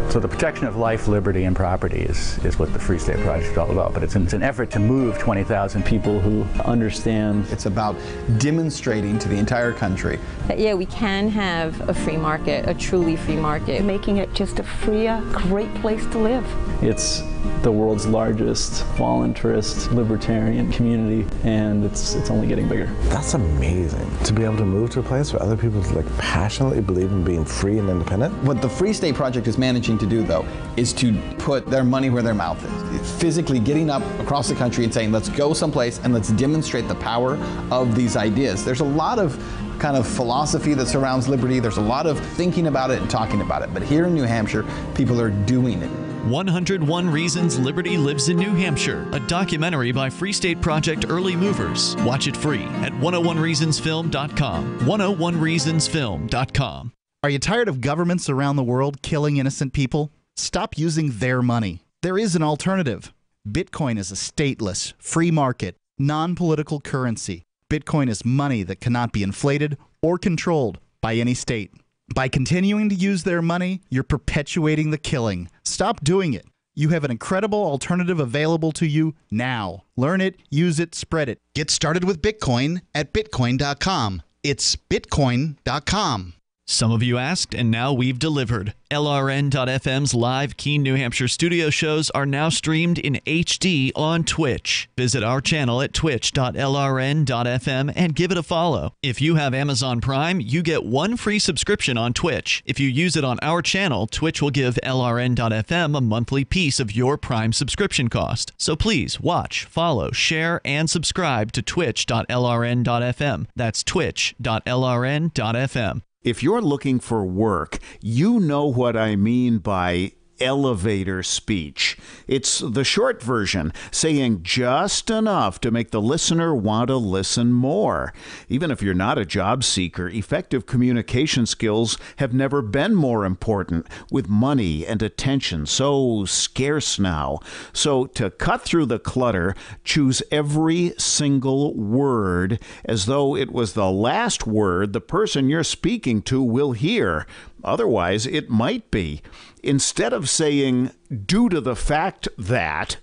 So the protection of life, liberty, and property is what the Free State Project is all about. But it's an effort to move 20,000 people who understand. It's about demonstrating to the entire country that, yeah, we can have a free market, a truly free market. Making it just a freer, great place to live. It's the world's largest voluntarist libertarian community, and it's only getting bigger. That's amazing, to be able to move to a place where other people passionately believe in being free and independent. What the Free State Project is managing to do, though, is to put their money where their mouth is. It's physically getting up across the country and saying, let's go someplace and let's demonstrate the power of these ideas. There's a lot of kind of philosophy that surrounds liberty. There's a lot of thinking about it and talking about it. But here in New Hampshire, people are doing it. 101 Reasons Liberty Lives in New Hampshire, a documentary by Free State Project Early Movers. Watch it free at 101reasonsfilm.com. 101reasonsfilm.com. Are you tired of governments around the world killing innocent people? Stop using their money. There is an alternative. Bitcoin is a stateless, free market, non-political currency. Bitcoin is money that cannot be inflated or controlled by any state. By continuing to use their money, you're perpetuating the killing. Stop doing it. You have an incredible alternative available to you now. Learn it, use it, spread it. Get started with Bitcoin at Bitcoin.com. It's Bitcoin.com. Some of you asked, and now we've delivered. LRN.FM's live Keene, New Hampshire studio shows are now streamed in HD on Twitch. Visit our channel at twitch.lrn.fm and give it a follow. If you have Amazon Prime, you get one free subscription on Twitch. If you use it on our channel, Twitch will give LRN.FM a monthly piece of your Prime subscription cost. So please watch, follow, share, and subscribe to twitch.lrn.fm. That's twitch.lrn.fm. If you're looking for work, you know what I mean by elevator speech. It's the short version, saying just enough to make the listener want to listen more. Even if you're not a job seeker, effective communication skills have never been more important, with money and attention so scarce now. So to cut through the clutter, choose every single word as though it was the last word the person you're speaking to will hear. Otherwise, it might be. Instead of saying, due to the fact that,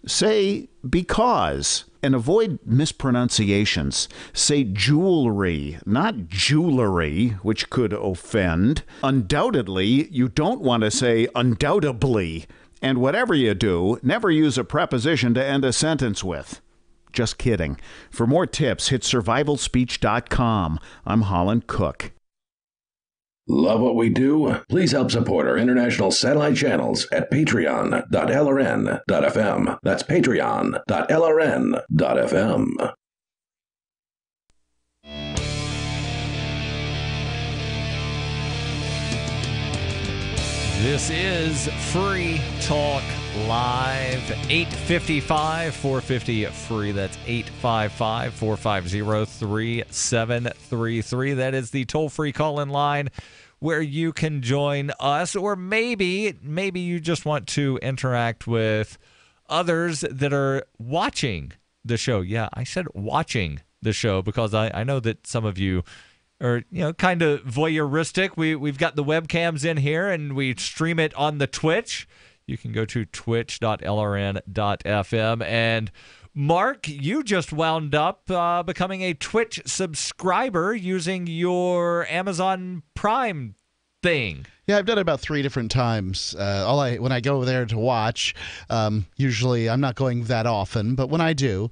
say, because. And avoid mispronunciations. Say jewelry, not jewelry, which could offend. Undoubtedly, you don't want to say undoubtedly. And whatever you do, never use a preposition to end a sentence with. Just kidding. For more tips, hit survivalspeech.com. I'm Holland Cook. Love what we do? Please help support our international satellite channels at patreon.lrn.fm. That's patreon.lrn.fm. This is Free Talk Live, 855-450-FREE. That's 855-450-3733. That is the toll-free call-in line where you can join us, or maybe you just want to interact with others that are watching the show. Yeah, I said watching the show because I know that some of you are, kind of voyeuristic. We've got the webcams in here, and we stream it on the Twitch. You can go to twitch.lrn.fm. And Mark, you just wound up becoming a Twitch subscriber using your Amazon Prime thing. Yeah, I've done it about 3 different times. When I go there to watch, usually I'm not going that often, but when I do,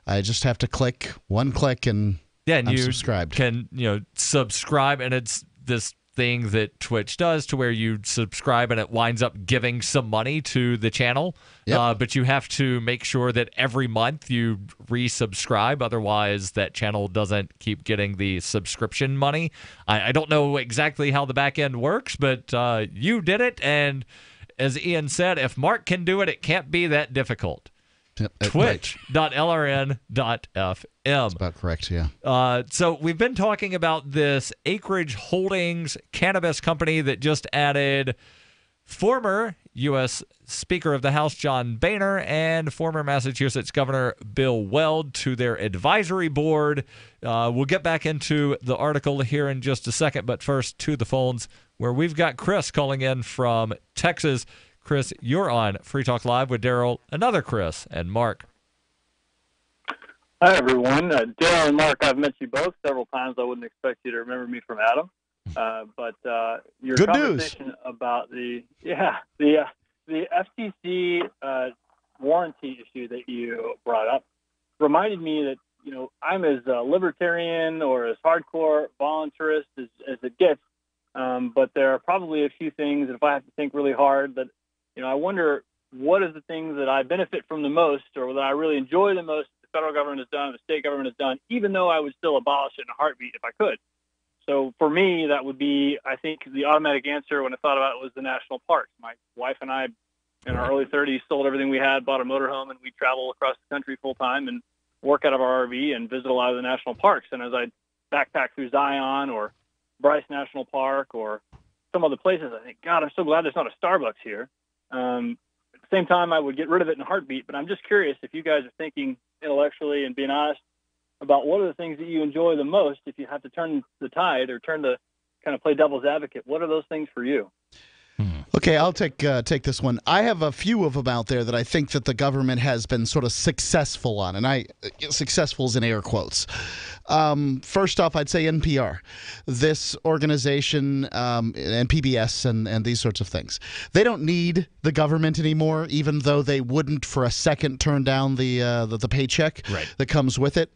I just have to click one click and I'm you subscribed. Can subscribe, and it's this thing that Twitch does to where you subscribe and it winds up giving some money to the channel. Yep. But you have to make sure that every month you resubscribe, otherwise that channel doesn't keep getting the subscription money. I don't know exactly how the back end works, but you did it, and as Ian said, if Mark can do it, it can't be that difficult. Twitch.lrn.fm. That's about correct, yeah. So we've been talking about this Acreage Holdings cannabis company that just added former U.S. Speaker of the House John Boehner and former Massachusetts Governor Bill Weld to their advisory board. We'll get back into the article here in just a second, but first to the phones where we've got Chris calling in from Texas. Chris, you're on Free Talk Live with Daryl, another Chris, and Mark. Hi, everyone. Daryl and Mark, I've met you both several times. I wouldn't expect you to remember me from Adam. But your Good conversation news. about the FTC warranty issue that you brought up reminded me that, I'm as libertarian or as hardcore voluntarist as it gets. But there are probably a few things, and if I have to think really hard, that I wonder what is the things that I benefit from the most, or that I really enjoy the most, the federal government has done, the state government has done, even though I would still abolish it in a heartbeat if I could. So for me, that would be, I think, the automatic answer when I thought about it was the national parks. My wife and I, in our early 30s, sold everything we had, bought a motorhome, and we travel across the country full time and work out of our RV and visit a lot of the national parks. And as I backpack through Zion or Bryce National Park or some other places, I think, God, I'm so glad there's not a Starbucks here. At the same time, I would get rid of it in a heartbeat, but I'm just curious if you guys are thinking intellectually and being honest about what are the things that you enjoy the most. If you have to turn the tide or turn to kind of play devil's advocate, what are those things for you? Okay, I'll take this one. I have a few of them out there that I think that the government has been sort of successful on, and successful is in air quotes. First off, I'd say NPR. This organization and PBS and these sorts of things. They don't need the government anymore, even though they wouldn't for a second turn down the paycheck that comes with it.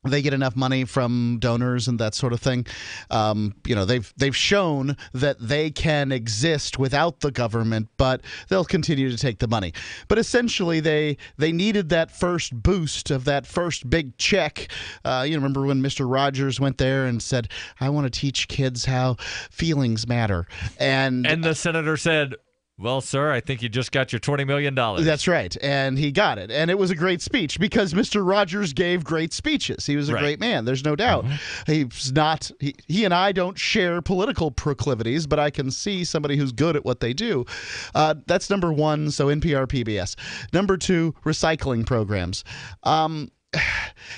They get enough money from donors and that sort of thing. They've shown that they can exist without the government, but they'll continue to take the money. But essentially, they needed that first boost of that first big check. Remember when Mr. Rogers went there and said, "I want to teach kids how feelings matter," and the senator said, "Well, sir, I think you just got your $20 million. That's right. And he got it. And it was a great speech because Mr. Rogers gave great speeches. He was a great man. There's no doubt. He and I don't share political proclivities, but I can see somebody who's good at what they do. That's number one. So NPR, PBS. Number two, recycling programs.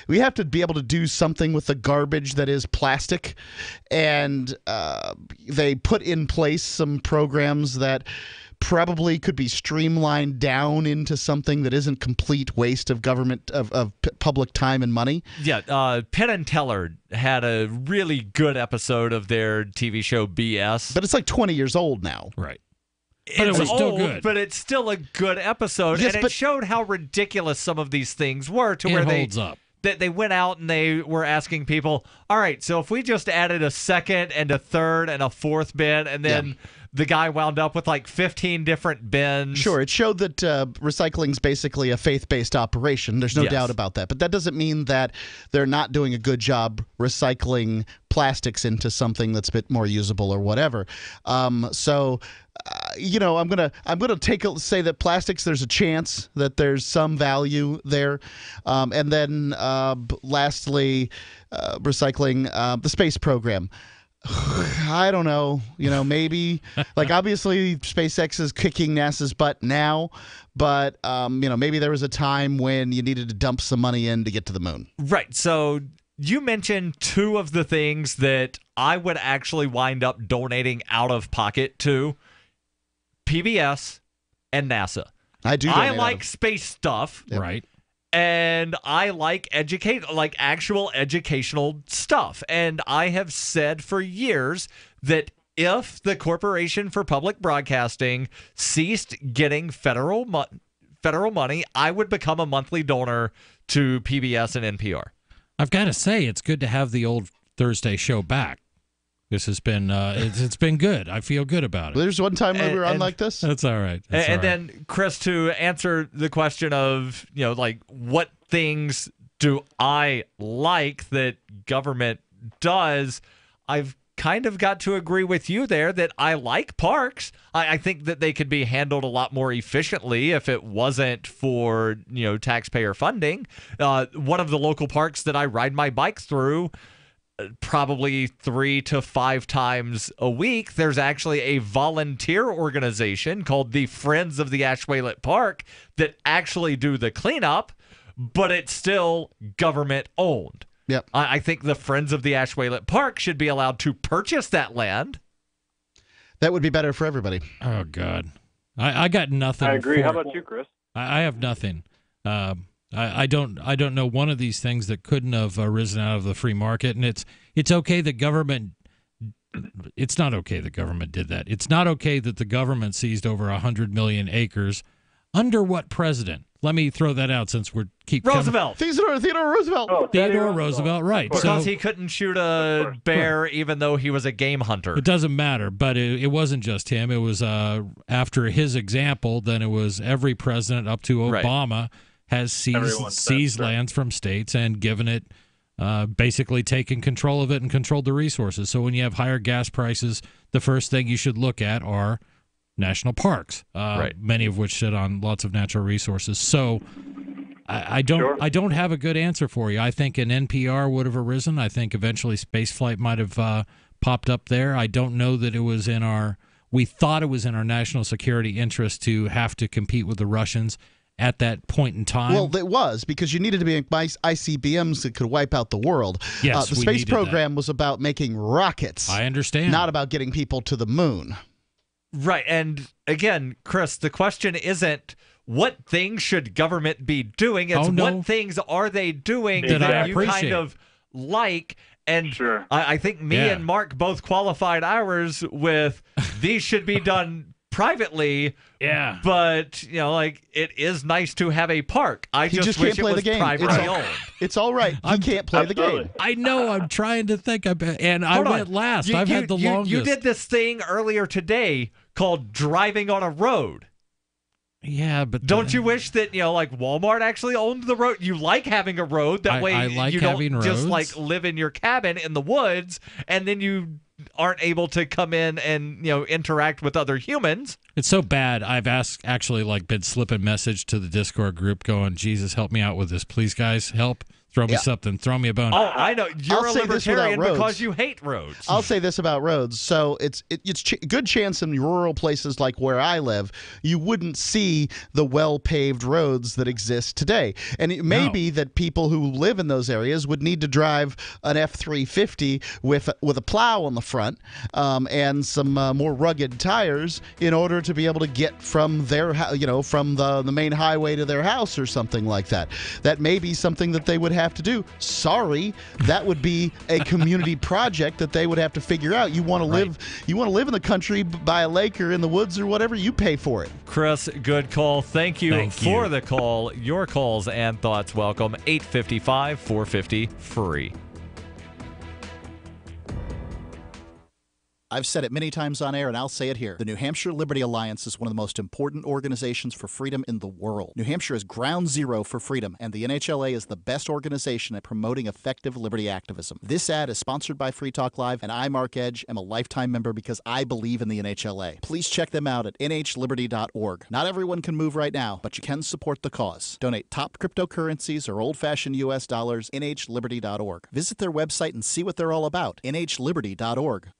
We have to be able to do something with the garbage that is plastic, and they put in place some programs that probably could be streamlined down into something that isn't complete waste of government of public time and money. Yeah, Penn and Teller had a really good episode of their TV show BS, but it's like 20 years old now. Right. But it's it was old, still good. But it's still a good episode, Yes, and it showed how ridiculous some of these things were to where they holds up. That they went out and they were asking people, all right, so if we just added a second and a third and a fourth bin, and then the guy wound up with like 15 different bins. Sure, it showed that recycling's basically a faith-based operation. There's no doubt about that. But that doesn't mean that they're not doing a good job recycling plastics into something that's a bit more usable or whatever. You know, I'm gonna say that plastics, there's a chance that there's some value there, and then lastly, recycling, the space program. I don't know, you know, maybe like obviously SpaceX is kicking NASA's butt now, but you know, maybe there was a time when you needed to dump some money in to get to the moon. Right. So you mentioned two of the things that I would actually wind up donating out of pocket to: PBS and NASA. I like space stuff. Yep. Right. And I like actual educational stuff. And I have said for years that if the Corporation for Public Broadcasting ceased getting federal money, I would become a monthly donor to PBS and NPR. I've got to say, it's good to have the old Thursday show back. This has been it's been good. I feel good about it. There's one time when we were on like this. That's all right. Then, Chris, to answer the question of, you know, like, what things do I like that government does, I've kind of got to agree with you there that I like parks. I think that they could be handled a lot more efficiently if it wasn't for, you know, taxpayer funding. One of the local parks that I ride my bike through, probably 3 to 5 times a week, there's actually a volunteer organization called the Friends of the Ashwaylet Park that actually do the cleanup, but it's still government owned. Yep. I think the Friends of the Ashwaylet Park should be allowed to purchase that land. That would be better for everybody. Oh, God. I got nothing. I agree. How about you, Chris? I have nothing. I don't know one of these things that couldn't have arisen out of the free market, and it's okay that government. It's not okay that government did that. It's not okay that the government seized over 100 million acres. Under what president? Let me throw that out since we're Roosevelt. Theodore Roosevelt. Oh, Theodore Roosevelt, right? Because he couldn't shoot a bear even though he was a game hunter. It doesn't matter, but it wasn't just him. It was after his example, then it was every president up to Obama. Right. Has seized lands from states and given it, basically taken control of it and controlled the resources. So when you have higher gas prices, the first thing you should look at are national parks, many of which sit on lots of natural resources. So I don't have a good answer for you. I think an NPR would have arisen. I think eventually spaceflight might have popped up there. I don't know that it was we thought it was in our national security interest to have to compete with the Russians at that point in time. Well, it was, because you needed to be ICBMs that could wipe out the world. Yes, the space program was about making rockets. I understand. Not about getting people to the moon. Right. And again, Chris, the question isn't what things should government be doing. It's what things are they doing that you kind of like. And sure. I think me and Mark both qualified ours with these should be done privately, but you know, like, it is nice to have a park. I just wish can't play it was the game. privately owned. It's all right. He can't play the game. I know. I'm trying to think. I went last. I've had the longest. You did this thing earlier today called driving on a road. Yeah, but don't you wish that, you know, like, Walmart actually owned the road? You like having a road. That way I like you having don't roads. just like live in your cabin in the woods and then you aren't able to come in and, you know, interact with other humans. It's so bad. I've actually been slipping message to the Discord group going, Jesus, help me out with this. Please, guys, help. Throw me something. Throw me a bone. Oh, I know. You're a libertarian because you hate roads. I'll say this about roads. So it's good chance in rural places like where I live, you wouldn't see the well-paved roads that exist today. And it may be that people who live in those areas would need to drive an F-350 with a plow on the front and some more rugged tires in order to be able to get from their, from the main highway to their house or something like that. That may be something that they would have to do. Sorry, that would be a community project that they would have to figure out. You want to live in the country by a lake or in the woods or whatever, you pay for it. Chris, good call. Thank you for the call. Your calls and thoughts welcome. 855-450 free. I've said it many times on air, and I'll say it here. The New Hampshire Liberty Alliance is one of the most important organizations for freedom in the world. New Hampshire is ground zero for freedom, and the NHLA is the best organization at promoting effective liberty activism. This ad is sponsored by Free Talk Live, and I, Mark Edge, am a lifetime member because I believe in the NHLA. Please check them out at nhliberty.org. Not everyone can move right now, but you can support the cause. Donate top cryptocurrencies or old-fashioned U.S. dollars, nhliberty.org. Visit their website and see what they're all about, nhliberty.org.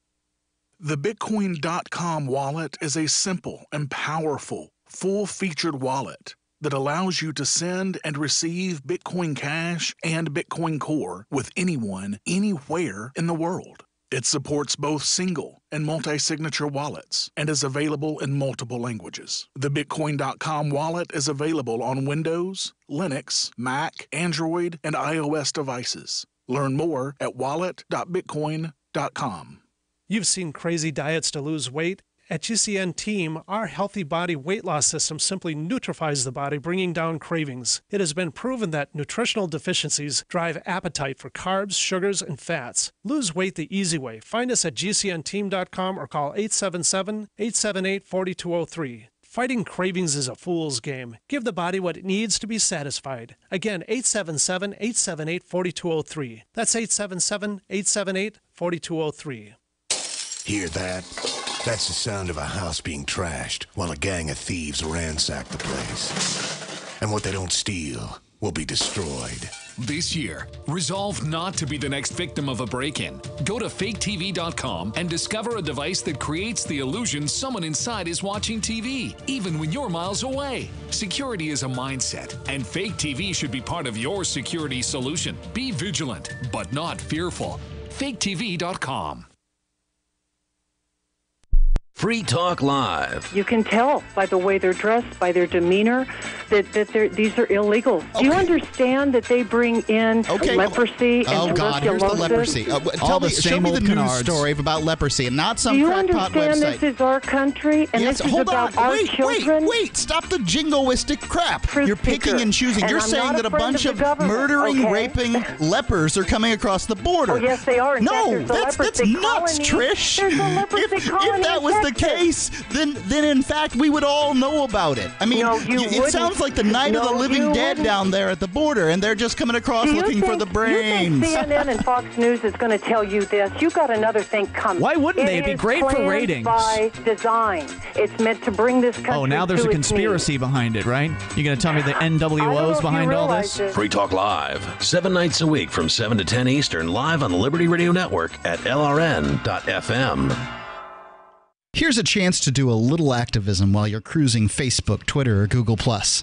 The Bitcoin.com wallet is a simple and powerful, full-featured wallet that allows you to send and receive Bitcoin Cash and Bitcoin Core with anyone, anywhere in the world. It supports both single and multi-signature wallets and is available in multiple languages. The Bitcoin.com wallet is available on Windows, Linux, Mac, Android, and iOS devices. Learn more at wallet.bitcoin.com. You've seen crazy diets to lose weight. At GCN Team, our Healthy Body weight loss system simply neutralizes the body, bringing down cravings. It has been proven that nutritional deficiencies drive appetite for carbs, sugars, and fats. Lose weight the easy way. Find us at GCNteam.com or call 877-878-4203. Fighting cravings is a fool's game. Give the body what it needs to be satisfied. Again, 877-878-4203. That's 877-878-4203. Hear that? That's the sound of a house being trashed while a gang of thieves ransack the place. And what they don't steal will be destroyed. This year, resolve not to be the next victim of a break-in. Go to faketv.com and discover a device that creates the illusion someone inside is watching TV, even when you're miles away. Security is a mindset, and Fake TV should be part of your security solution. Be vigilant, but not fearful. faketv.com. Free Talk Live. You can tell by the way they're dressed, by their demeanor, that these are illegal. Okay. Do you understand that they bring in leprosy and tuberculosis? God, here's the leprosy. Show me the news story about leprosy and not some crackpot website. Do you understand this is our country and this is about our children? Wait, stop the jingoistic crap. You're picking and choosing. You're saying that a bunch of murdering, raping lepers are coming across the border. Oh, yes, they are. No, that's nuts, Trish. If that was the case, then in fact we would all know about it. I mean, it sounds like the night of the living dead down there at the border, and they're just coming across looking for the brains. You think CNN and Fox News is going to tell you this? You got another thing coming. Why wouldn't they? It'd be great for ratings. By design, it's meant to bring this country. Oh, now there's a conspiracy behind it, right? You're going to tell me the NWO's behind all this? Free Talk Live, 7 nights a week from 7 to 10 Eastern, live on the Liberty Radio Network at LRN.FM. Here's a chance to do a little activism while you're cruising Facebook, Twitter, or Google+.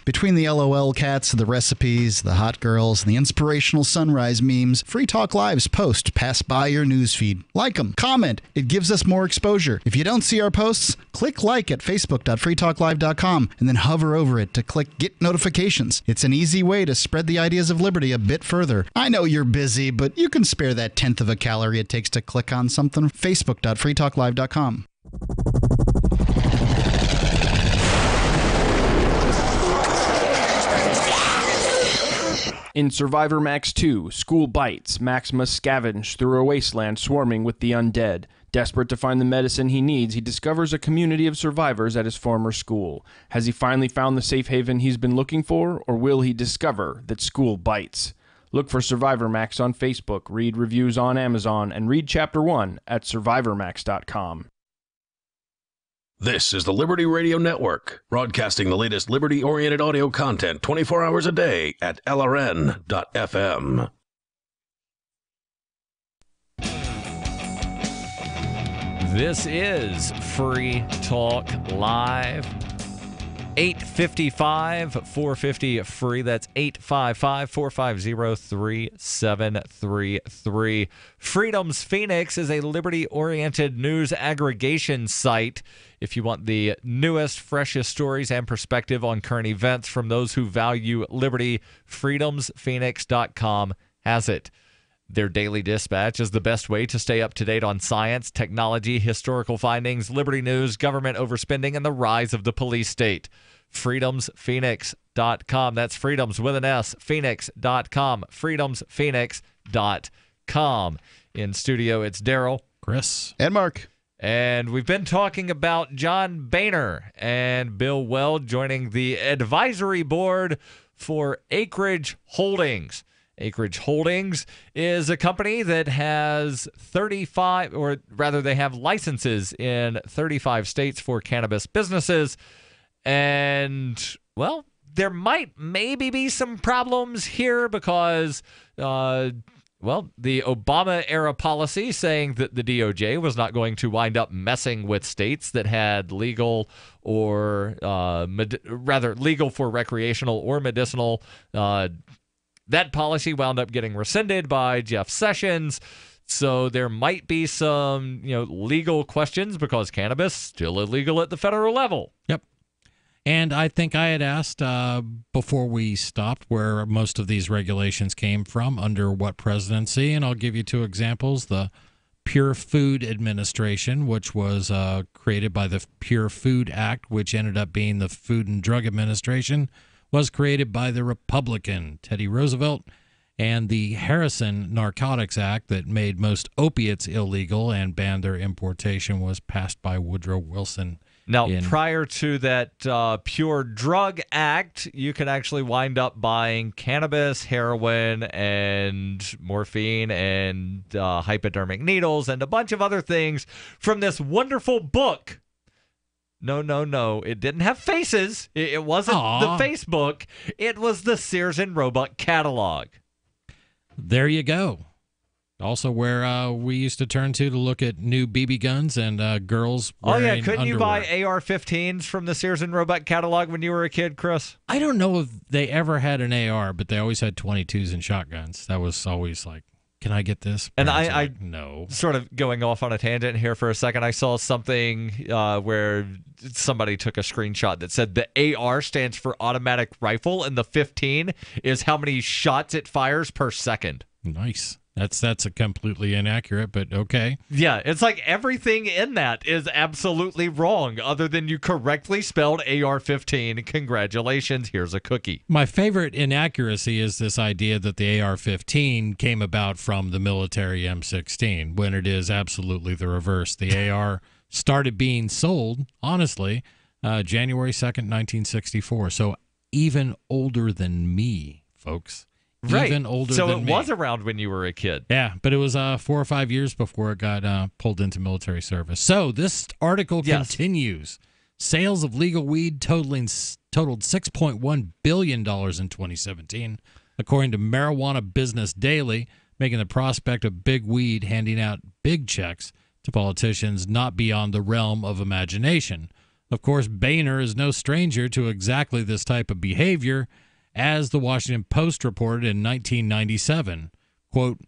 Between the LOL cats, the recipes, the hot girls, and the inspirational sunrise memes, Free Talk Live's posts pass by your newsfeed. Like them, comment. It gives us more exposure. If you don't see our posts, click like at facebook.freetalklive.com and then hover over it to click Get Notifications. It's an easy way to spread the ideas of liberty a bit further. I know you're busy, but you can spare that 1/10 of a calorie it takes to click on something. facebook.freetalklive.com. In Survivor Max 2, School Bites, Max must scavenge through a wasteland swarming with the undead. Desperate to find the medicine he needs, he discovers a community of survivors at his former school. Has he finally found the safe haven he's been looking for, or will he discover that school bites? Look for Survivor Max on Facebook, read reviews on Amazon, and read Chapter 1 at survivormax.com. This is the Liberty Radio Network, broadcasting the latest liberty-oriented audio content 24 hours a day at LRN.FM. This is Free Talk Live. 855-450-FREE. That's 855-450-3733. Freedom's Phoenix is a liberty-oriented news aggregation site. If you want the newest, freshest stories and perspective on current events from those who value liberty, freedomsphoenix.com has it. Their daily dispatch is the best way to stay up to date on science, technology, historical findings, liberty news, government overspending, and the rise of the police state. freedomsphoenix.com. That's freedoms with an S, phoenix.com. freedomsphoenix.com. In studio, it's Daryl, Chris, and Mark. And we've been talking about John Boehner and Bill Weld joining the advisory board for Acreage Holdings. Acreage Holdings is a company that has 35, or rather they have licenses in 35 states for cannabis businesses. And, well, there might maybe be some problems here because, the Obama-era policy saying that the DOJ was not going to wind up messing with states that had legal or legal for recreational or medicinal. That policy wound up getting rescinded by Jeff Sessions. So there might be some, legal questions because cannabis still illegal at the federal level. Yep. And I think I had asked before we stopped where most of these regulations came from, under what presidency, and I'll give you two examples. The Pure Food Administration, which was created by the Pure Food Act, which ended up being the Food and Drug Administration, was created by the Republican Teddy Roosevelt, and the Harrison Narcotics Act that made most opiates illegal and banned their importation was passed by Woodrow Wilson. Now, prior to that Pure Drug Act, you could actually wind up buying cannabis, heroin, and morphine, and hypodermic needles, and a bunch of other things from this wonderful book. No. It didn't have faces. It wasn't the Facebook. It was the Sears and Roebuck catalog. There you go. Also where we used to turn to look at new BB guns and girls wearing couldn't you underwear. buy AR-15s from the Sears and Roebuck catalog when you were a kid, Chris? I don't know if they ever had an AR, but they always had 22s and shotguns. That was always like, can I get this? And I no. Sort of going off on a tangent here for a second, I saw something where somebody took a screenshot that said the AR stands for automatic rifle, and the 15 is how many shots it fires per second. Nice. That's a completely inaccurate, but okay. Yeah, it's like everything in that is absolutely wrong other than you correctly spelled AR-15. Congratulations, here's a cookie. My favorite inaccuracy is this idea that the AR-15 came about from the military M16, when it is absolutely the reverse. The AR started being sold, honestly, January 2nd, 1964. So even older than me, folks. Right. Even older so than it me. was around when you were a kid. Yeah, but it was 4 or 5 years before it got pulled into military service. So this article continues. Sales of legal weed totaled $6.1 billion in 2017, according to Marijuana Business Daily, making the prospect of big weed handing out big checks to politicians not beyond the realm of imagination. Of course, Boehner is no stranger to exactly this type of behavior, as the Washington Post reported in 1997. Quote,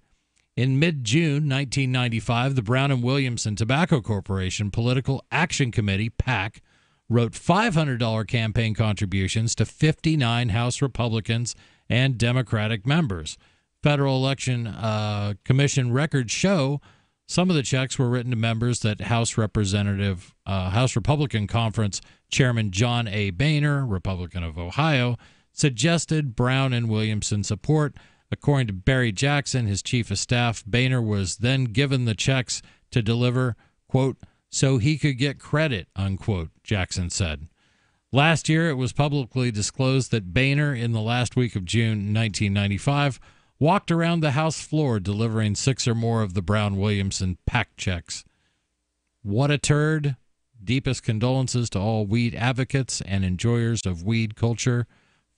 in mid-June 1995, the Brown and Williamson Tobacco Corporation Political Action Committee, PAC, wrote $500 campaign contributions to 59 House Republicans and Democratic members. Federal Election Commission records show some of the checks were written to members that House Republican Conference Chairman John A. Boehner, Republican of Ohio, suggested Brown and Williamson support. According to Barry Jackson, his chief of staff, Boehner was then given the checks to deliver, quote, so he could get credit, unquote, Jackson said. Last year, it was publicly disclosed that Boehner, in the last week of June 1995, walked around the House floor delivering 6 or more of the Brown-Williamson PAC checks. What a turd. Deepest condolences to all weed advocates and enjoyers of weed culture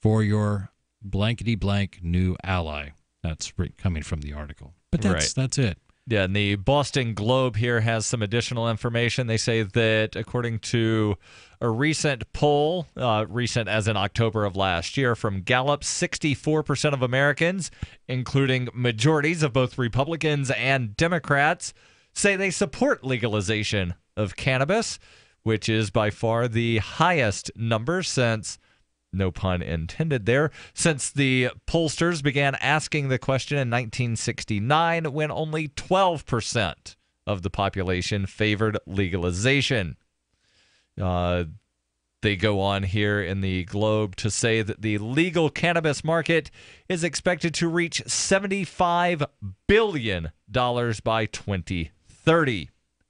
for your blankety-blank new ally. That's coming from the article. But that's it. Yeah, and the Boston Globe here has some additional information. They say that according to a recent poll, recent as in October of last year, from Gallup, 64% of Americans, including majorities of both Republicans and Democrats, say they support legalization of cannabis, which is by far the highest number since, no pun intended there, since the pollsters began asking the question in 1969, when only 12% of the population favored legalization. They go on here in the Globe to say that the legal cannabis market is expected to reach $75 billion by 2030.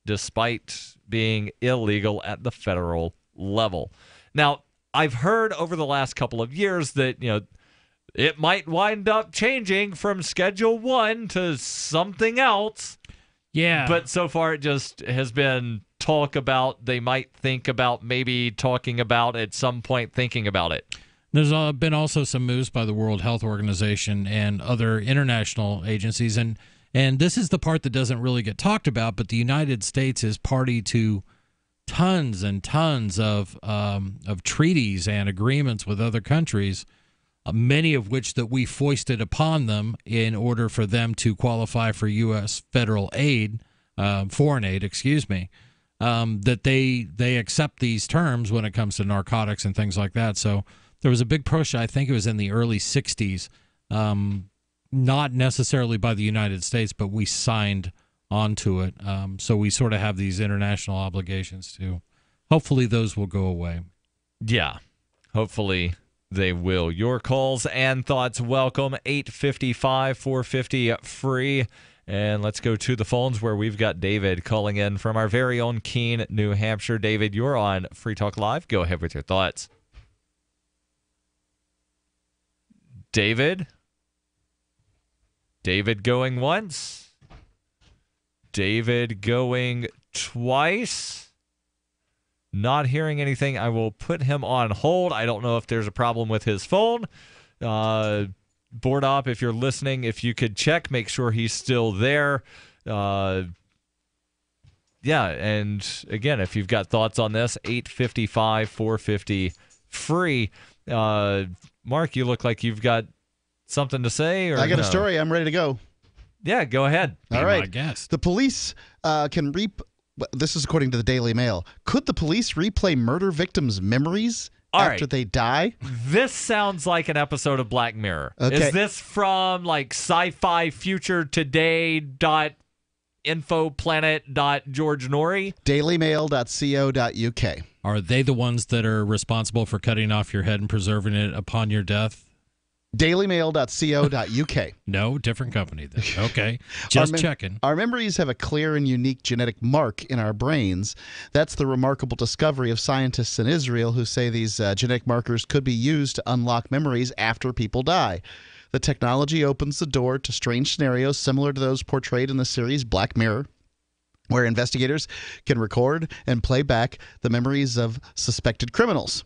despite being illegal at the federal level. Now, I've heard over the last couple of years that, it might wind up changing from Schedule 1 to something else. Yeah. But so far it just has been talk about, they might think about maybe talking about at some point thinking about it. There's been also some moves by the World Health Organization and other international agencies. And this is the part that doesn't really get talked about, but the United States is party to tons and tons of treaties and agreements with other countries, many of which that we foisted upon them in order for them to qualify for U.S. federal aid, foreign aid, that they accept these terms when it comes to narcotics and things like that. So there was a big push, I think it was in the early 60s, not necessarily by the United States, but we signed onto it. So we sort of have these international obligations too. Hopefully those will go away. Yeah, hopefully they will. Your calls and thoughts welcome. 855-450-FREE. And let's go to the phones where we've got David calling in from our very own Keene, New Hampshire. David, you're on Free Talk Live. Go ahead with your thoughts. David? David going once. David going twice. Not hearing anything. I will put him on hold. I don't know if there's a problem with his phone. Board op, if you're listening, if you could check, make sure he's still there. Yeah, and again, if you've got thoughts on this, 855-450-FREE. Mark, you look like you've got something to say. Or I got a story. I'm ready to go. Yeah, go ahead. All right. The police can this is according to the Daily Mail. Could the police replay murder victims' memories after they die? This sounds like an episode of Black Mirror. Okay. Is this from like sci-fi future today.infoplanet.George Norrie? Dailymail.co.uk. Are they the ones that are responsible for cutting off your head and preserving it upon your death? Dailymail.co.uk. No, different company then. Okay, just checking. Our memories have a clear and unique genetic mark in our brains. That's the remarkable discovery of scientists in Israel who say these genetic markers could be used to unlock memories after people die. The technology opens the door to strange scenarios similar to those portrayed in the series Black Mirror, where investigators can record and play back the memories of suspected criminals.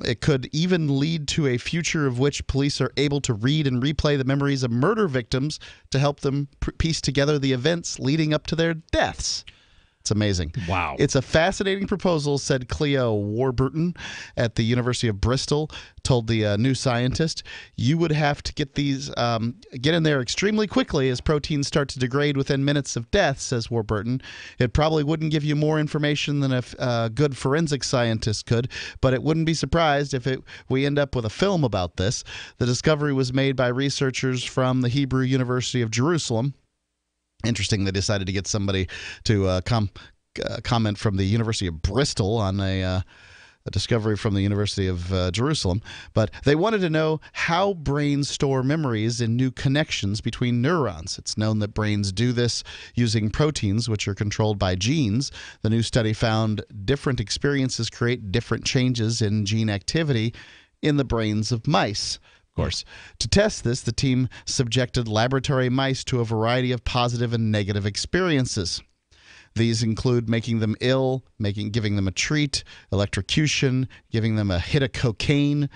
It could even lead to a future of which police are able to read and replay the memories of murder victims to help them piece together the events leading up to their deaths. It's amazing. Wow. It's a fascinating proposal, said Cleo Warburton at the University of Bristol, told the New Scientist. You would have to get in there extremely quickly as proteins start to degrade within minutes of death, says Warburton. It probably wouldn't give you more information than a good forensic scientist could, but it wouldn't be surprised if we end up with a film about this. The discovery was made by researchers from the Hebrew University of Jerusalem. Interesting, they decided to get somebody to comment from the University of Bristol on a discovery from the University of Jerusalem. But they wanted to know how brains store memories in new connections between neurons. It's known that brains do this using proteins, which are controlled by genes. The new study found different experiences create different changes in gene activity in the brains of mice. Of course. To test this, the team subjected laboratory mice to a variety of positive and negative experiences. These include making them ill, giving them a treat, electrocution, giving them a hit of cocaine.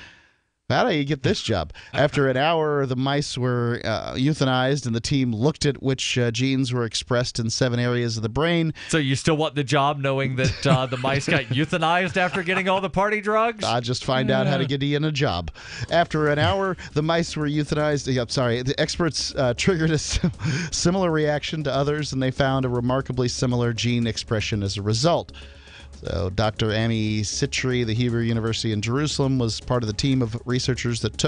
How do you get this job? After an hour, the mice were euthanized, and the team looked at which genes were expressed in 7 areas of the brain. So you still want the job knowing that the mice got euthanized after getting all the party drugs? I'll just find out how to get Ian a job. After an hour, the mice were euthanized. The experts triggered a similar reaction to others, and they found a remarkably similar gene expression as a result. So Dr. Ami Sitri, the Hebrew University in Jerusalem, was part of the team of researchers that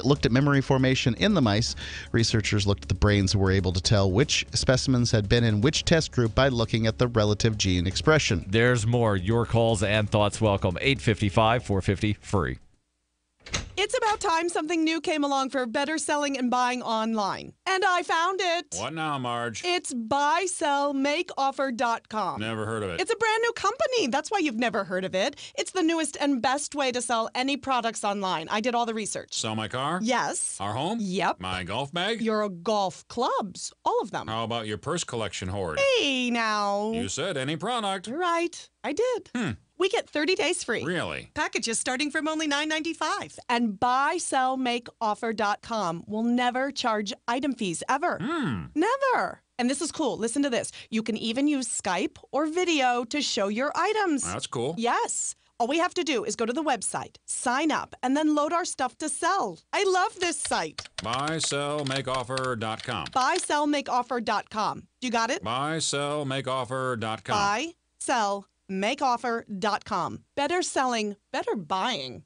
looked at memory formation in the mice. Researchers looked at the brains and were able to tell which specimens had been in which test group by looking at the relative gene expression. There's more. Your calls and thoughts welcome. 855-450-FREE. It's It's about time something new came along for better selling and buying online. And I found it. What now, Marge? It's buysellmakeoffer.com. Never heard of it. It's a brand new company. That's why you've never heard of it. It's the newest and best way to sell any products online. I did all the research. Sell my car? Yes. Our home? Yep. My golf bag? Your golf clubs. All of them. How about your purse collection hoard? Hey, now. You said any product. Right. I did. We get 30 days free. Really? Packages starting from only $9.95. And buysellmakeoffer.com will never charge item fees, ever. Never. And this is cool. Listen to this. You can even use Skype or video to show your items. That's cool. Yes. All we have to do is go to the website, sign up, and then load our stuff to sell. I love this site. Buysellmakeoffer.com. Buysellmakeoffer.com. You got it? Buysellmakeoffer.com. Buysellmakeoffer.com. Better selling, better buying.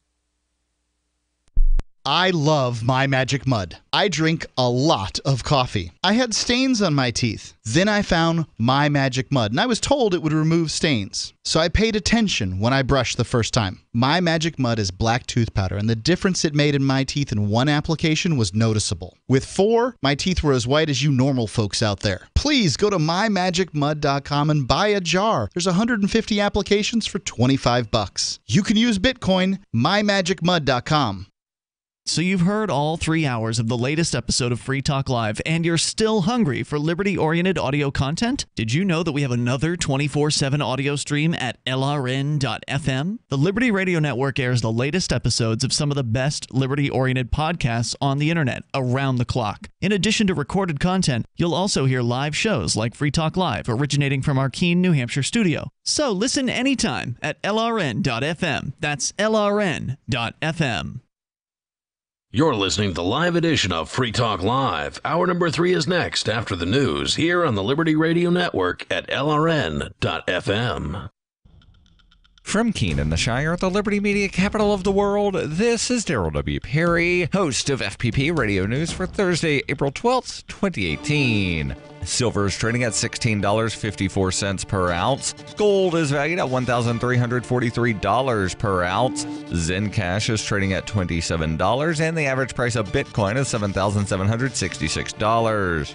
I love My Magic Mud. I drink a lot of coffee. I had stains on my teeth. Then I found My Magic Mud, and I was told it would remove stains. So I paid attention when I brushed the first time. My Magic Mud is black tooth powder, and the difference it made in my teeth in one application was noticeable. With 4, my teeth were as white as you normal folks out there. Please go to mymagicmud.com and buy a jar. There's 150 applications for $25. You can use Bitcoin, mymagicmud.com. So you've heard all 3 hours of the latest episode of Free Talk Live, and you're still hungry for liberty-oriented audio content? Did you know that we have another 24/7 audio stream at LRN.FM? The Liberty Radio Network airs the latest episodes of some of the best liberty-oriented podcasts on the internet around the clock. In addition to recorded content, you'll also hear live shows like Free Talk Live, originating from our Keene, New Hampshire studio. So listen anytime at LRN.FM. That's LRN.FM. You're listening to the live edition of Free Talk Live. Hour number 3 is next after the news here on the Liberty Radio Network at LRN.FM. From Keene in the Shire, the Liberty Media capital of the world, this is Daryl W. Perry, host of FPP Radio News for Thursday, April 12th, 2018. Silver is trading at $16.54 per ounce. Gold is valued at $1,343 per ounce. Zencash is trading at $27, and the average price of Bitcoin is $7,766.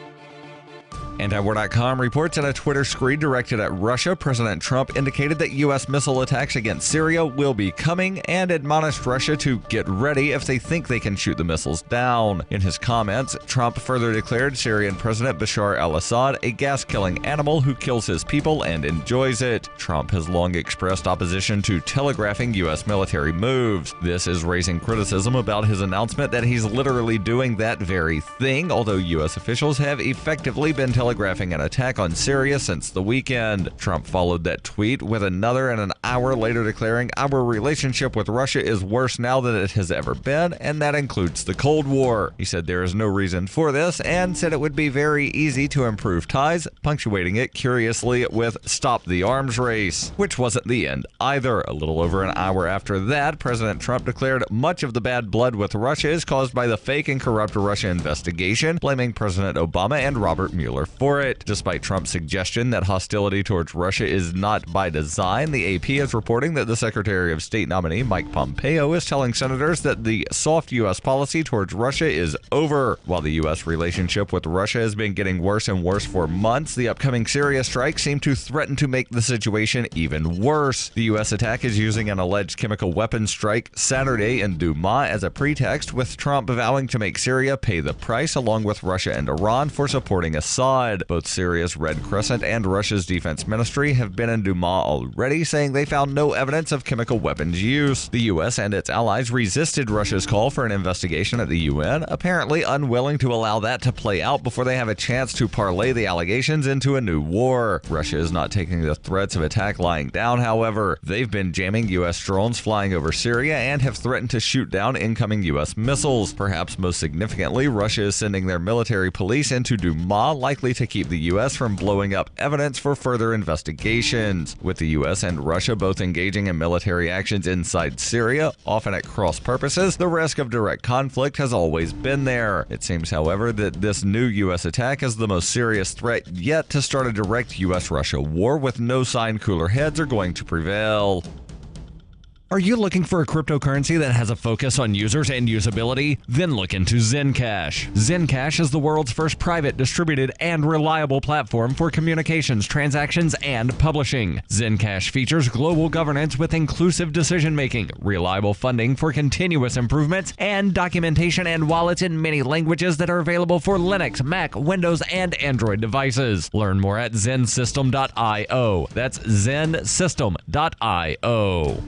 Antiwar.com reports in a Twitter screed directed at Russia, President Trump indicated that U.S. missile attacks against Syria will be coming and admonished Russia to get ready if they think they can shoot the missiles down. In his comments, Trump further declared Syrian President Bashar al-Assad a gas-killing animal who kills his people and enjoys it. Trump has long expressed opposition to telegraphing U.S. military moves. This is raising criticism about his announcement that he's literally doing that very thing, although U.S. officials have effectively been telegraphing an attack on Syria since the weekend. Trump followed that tweet with another and an hour later declaring, "Our relationship with Russia is worse now than it has ever been, and that includes the Cold War." He said there is no reason for this and said it would be very easy to improve ties, punctuating it curiously with "stop the arms race," which wasn't the end either. A little over an hour after that, President Trump declared much of the bad blood with Russia is caused by the fake and corrupt Russia investigation, blaming President Obama and Robert Mueller for it. Despite Trump's suggestion that hostility towards Russia is not by design, the AP is reporting that the Secretary of State nominee Mike Pompeo is telling senators that the soft U.S. policy towards Russia is over. While the U.S. relationship with Russia has been getting worse and worse for months, the upcoming Syria strikes seem to threaten to make the situation even worse. The U.S. attack is using an alleged chemical weapons strike Saturday in Douma as a pretext, with Trump vowing to make Syria pay the price along with Russia and Iran for supporting Assad. Both Syria's Red Crescent and Russia's Defense Ministry have been in Douma already, saying they found no evidence of chemical weapons use. The U.S. and its allies resisted Russia's call for an investigation at the UN, apparently unwilling to allow that to play out before they have a chance to parlay the allegations into a new war. Russia is not taking the threats of attack lying down, however. They've been jamming U.S. drones flying over Syria and have threatened to shoot down incoming U.S. missiles. Perhaps most significantly, Russia is sending their military police into Douma, likely to keep the U.S. from blowing up evidence for further investigations. With the U.S. and Russia both engaging in military actions inside Syria, often at cross purposes, the risk of direct conflict has always been there. It seems, however, that this new U.S. attack is the most serious threat yet to start a direct U.S.-Russia war, with no sign cooler heads are going to prevail. Are you looking for a cryptocurrency that has a focus on users and usability? Then look into Zencash. Zencash is the world's first private, distributed, and reliable platform for communications, transactions, and publishing. Zencash features global governance with inclusive decision-making, reliable funding for continuous improvements, and documentation and wallets in many languages that are available for Linux, Mac, Windows, and Android devices. Learn more at zensystem.io. That's zensystem.io.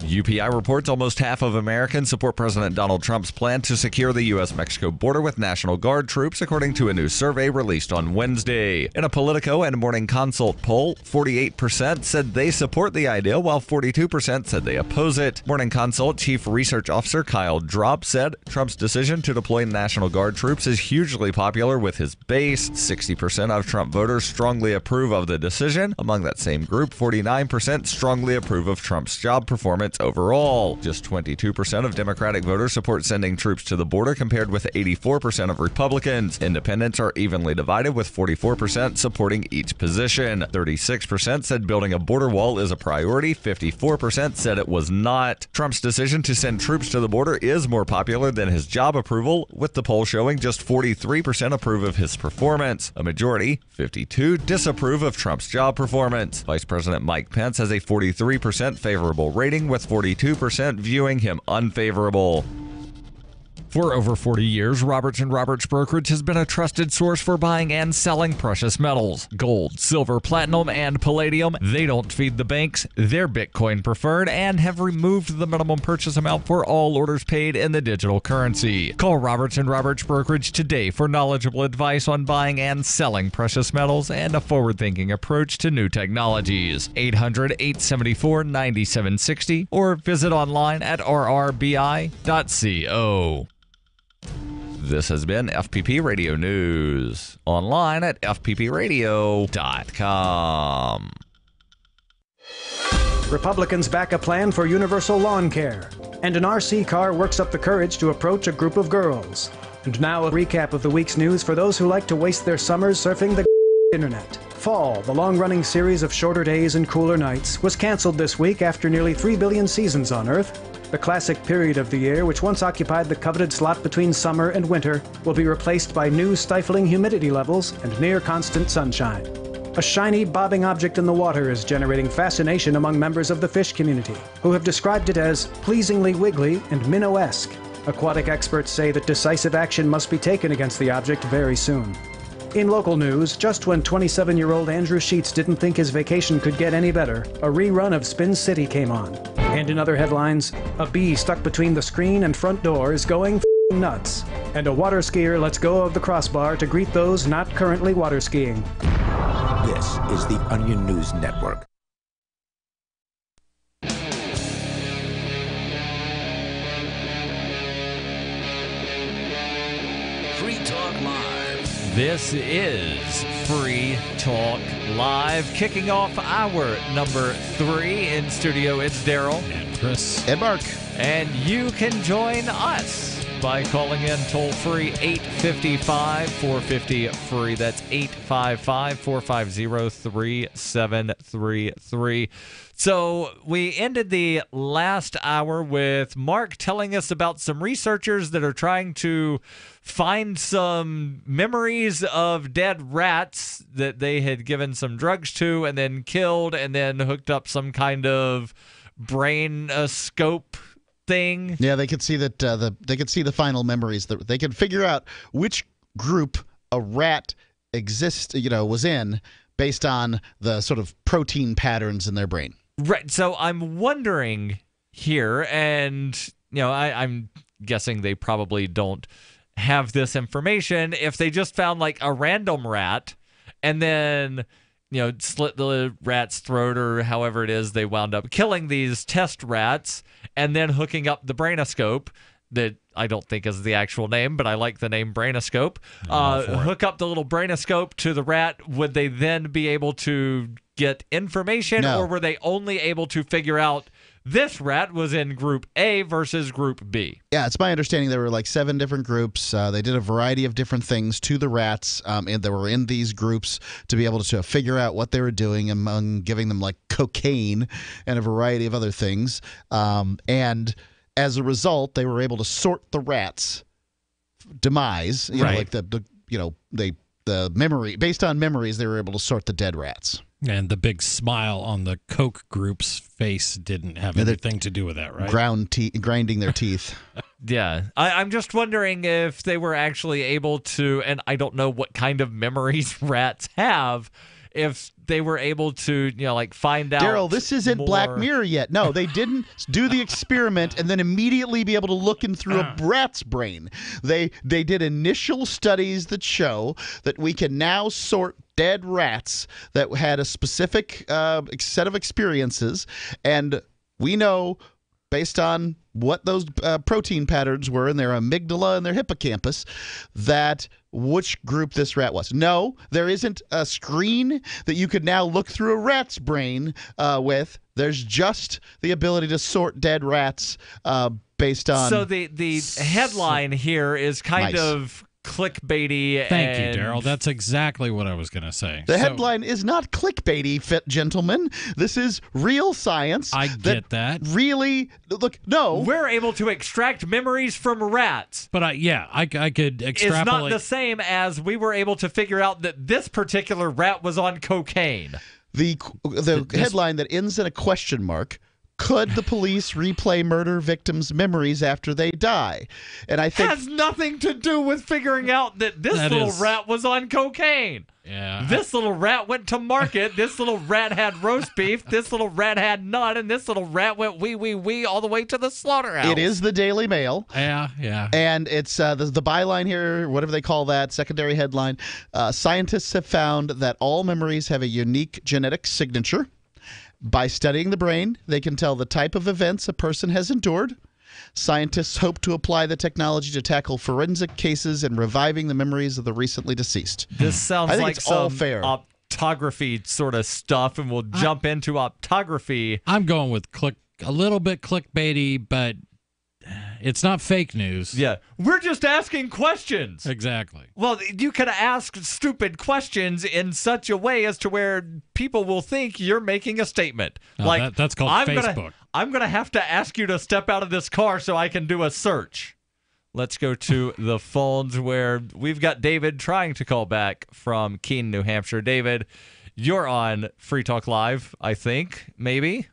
UPI reports almost half of Americans support President Donald Trump's plan to secure the U.S.-Mexico border with National Guard troops, according to a new survey released on Wednesday. In a Politico and Morning Consult poll, 48% said they support the idea, while 42% said they oppose it. Morning Consult Chief Research Officer Kyle Drop said Trump's decision to deploy National Guard troops is hugely popular with his base. 60% of Trump voters strongly approve of the decision. Among that same group, 49% strongly approve of Trump's job performance overall. Just 22% of Democratic voters support sending troops to the border, compared with 84% of Republicans. Independents are evenly divided, with 44% supporting each position. 36% said building a border wall is a priority. 54% said it was not. Trump's decision to send troops to the border is more popular than his job approval, with the poll showing just 43% approve of his performance. A majority, 52%, disapprove of Trump's job performance. Vice President Mike Pence has a 43% favorable rating, with 42% viewing him unfavorable. For over 40 years, Roberts & Roberts Brokerage has been a trusted source for buying and selling precious metals. Gold, silver, platinum, and palladium. They don't feed the banks. They're Bitcoin preferred and have removed the minimum purchase amount for all orders paid in the digital currency. Call Roberts & Roberts Brokerage today for knowledgeable advice on buying and selling precious metals and a forward-thinking approach to new technologies. 800-874-9760 or visit online at rrbi.co. This has been FPP Radio News, online at fppradio.com. Republicans back a plan for universal lawn care, and an RC car works up the courage to approach a group of girls. And now a recap of the week's news for those who like to waste their summers surfing the internet. Fall, the long-running series of shorter days and cooler nights, was canceled this week after nearly 3 billion seasons on Earth. The classic period of the year, which once occupied the coveted slot between summer and winter, will be replaced by new stifling humidity levels and near-constant sunshine. A shiny, bobbing object in the water is generating fascination among members of the fish community, who have described it as pleasingly wiggly and minnow-esque. Aquatic experts say that decisive action must be taken against the object very soon. In local news, just when 27-year-old Andrew Sheets didn't think his vacation could get any better, a rerun of Spin City came on. And in other headlines, a bee stuck between the screen and front door is going nuts. And a water skier lets go of the crossbar to greet those not currently water skiing. This is the Onion News Network. Free Talk Live. This is Free Talk Live, kicking off hour number 3. In studio, it's Daryl and Chris and Mark. And you can join us by calling in toll-free 855-450-FREE. That's 855-450-3733. So we ended the last hour with Mark telling us about some researchers that are trying to find some memories of dead rats that they had given some drugs to and then killed and then hooked up some kind of brain scope thing. Yeah, they could see that they could see the final memories. That they could figure out which group a rat was in based on the sort of protein patterns in their brain. Right. So I'm wondering here, and I'm guessing they probably don't have this information, if they just found like a random rat and then slit the rat's throat, or however it is they wound up killing these test rats and then hooking up the brainoscope, that I don't think is the actual name, but I like the name brainoscope. Hook up the little brainoscope to the rat. Would they then be able to get information, or were they only able to figure out this rat was in Group A versus Group B. Yeah, it's my understanding there were like 7 different groups. They did a variety of different things to the rats, and they were in these groups to be able to figure out what they were doing, among giving them like cocaine and a variety of other things. And as a result, they were able to sort the rats' demise. You know, like the memory, based on memories, they were able to sort the dead rats. And the big smile on the Coke group's face didn't have anything to do with that, right? Grinding their teeth. Yeah. I'm just wondering if they were actually able to, and I don't know what kind of memories rats have, if they were able to, find out. Daryl, this isn't more. Black Mirror yet. No, they didn't do the experiment and then immediately be able to look in through a rat's brain. They did initial studies that show that we can now sort dead rats that had a specific set of experiences, and we know, based on what those protein patterns were in their amygdala and their hippocampus, that which group this rat was. No, there isn't a screen that you could now look through a rat's brain with. There's just the ability to sort dead rats based on... So the headline here is kind of clickbaity. Thank you, Daryl. That's exactly what I was going to say. The headline is not clickbaity, gentlemen. This is real science. I get that. Really, look, no. We're able to extract memories from rats. But I could extrapolate. It's not the same as we were able to figure out that this particular rat was on cocaine. The headline that ends in a question mark: could the police replay murder victims' memories after they die? And I think has nothing to do with figuring out that this little rat was on cocaine. Yeah. This little rat went to market. This little rat had roast beef. This little rat had none. And this little rat went wee all the way to the slaughterhouse. It is the Daily Mail. Yeah. And it's the byline here, whatever they call that, secondary headline. Scientists have found that all memories have a unique genetic signature. By studying the brain, they can tell the type of events a person has endured. Scientists hope to apply the technology to tackle forensic cases and reviving the memories of the recently deceased. This sounds like it's all some fair. Optography sort of stuff, and we'll jump into optography. I'm going with a little bit clickbaity, but it's not fake news. Yeah. We're just asking questions. Exactly. Well, you can ask stupid questions in such a way as to where people will think you're making a statement. That's called Facebook. I'm going to have to ask you to step out of this car so I can do a search. Let's go to the phones where we've got David trying to call back from Keene, New Hampshire. David, you're on Free Talk Live, I think, maybe?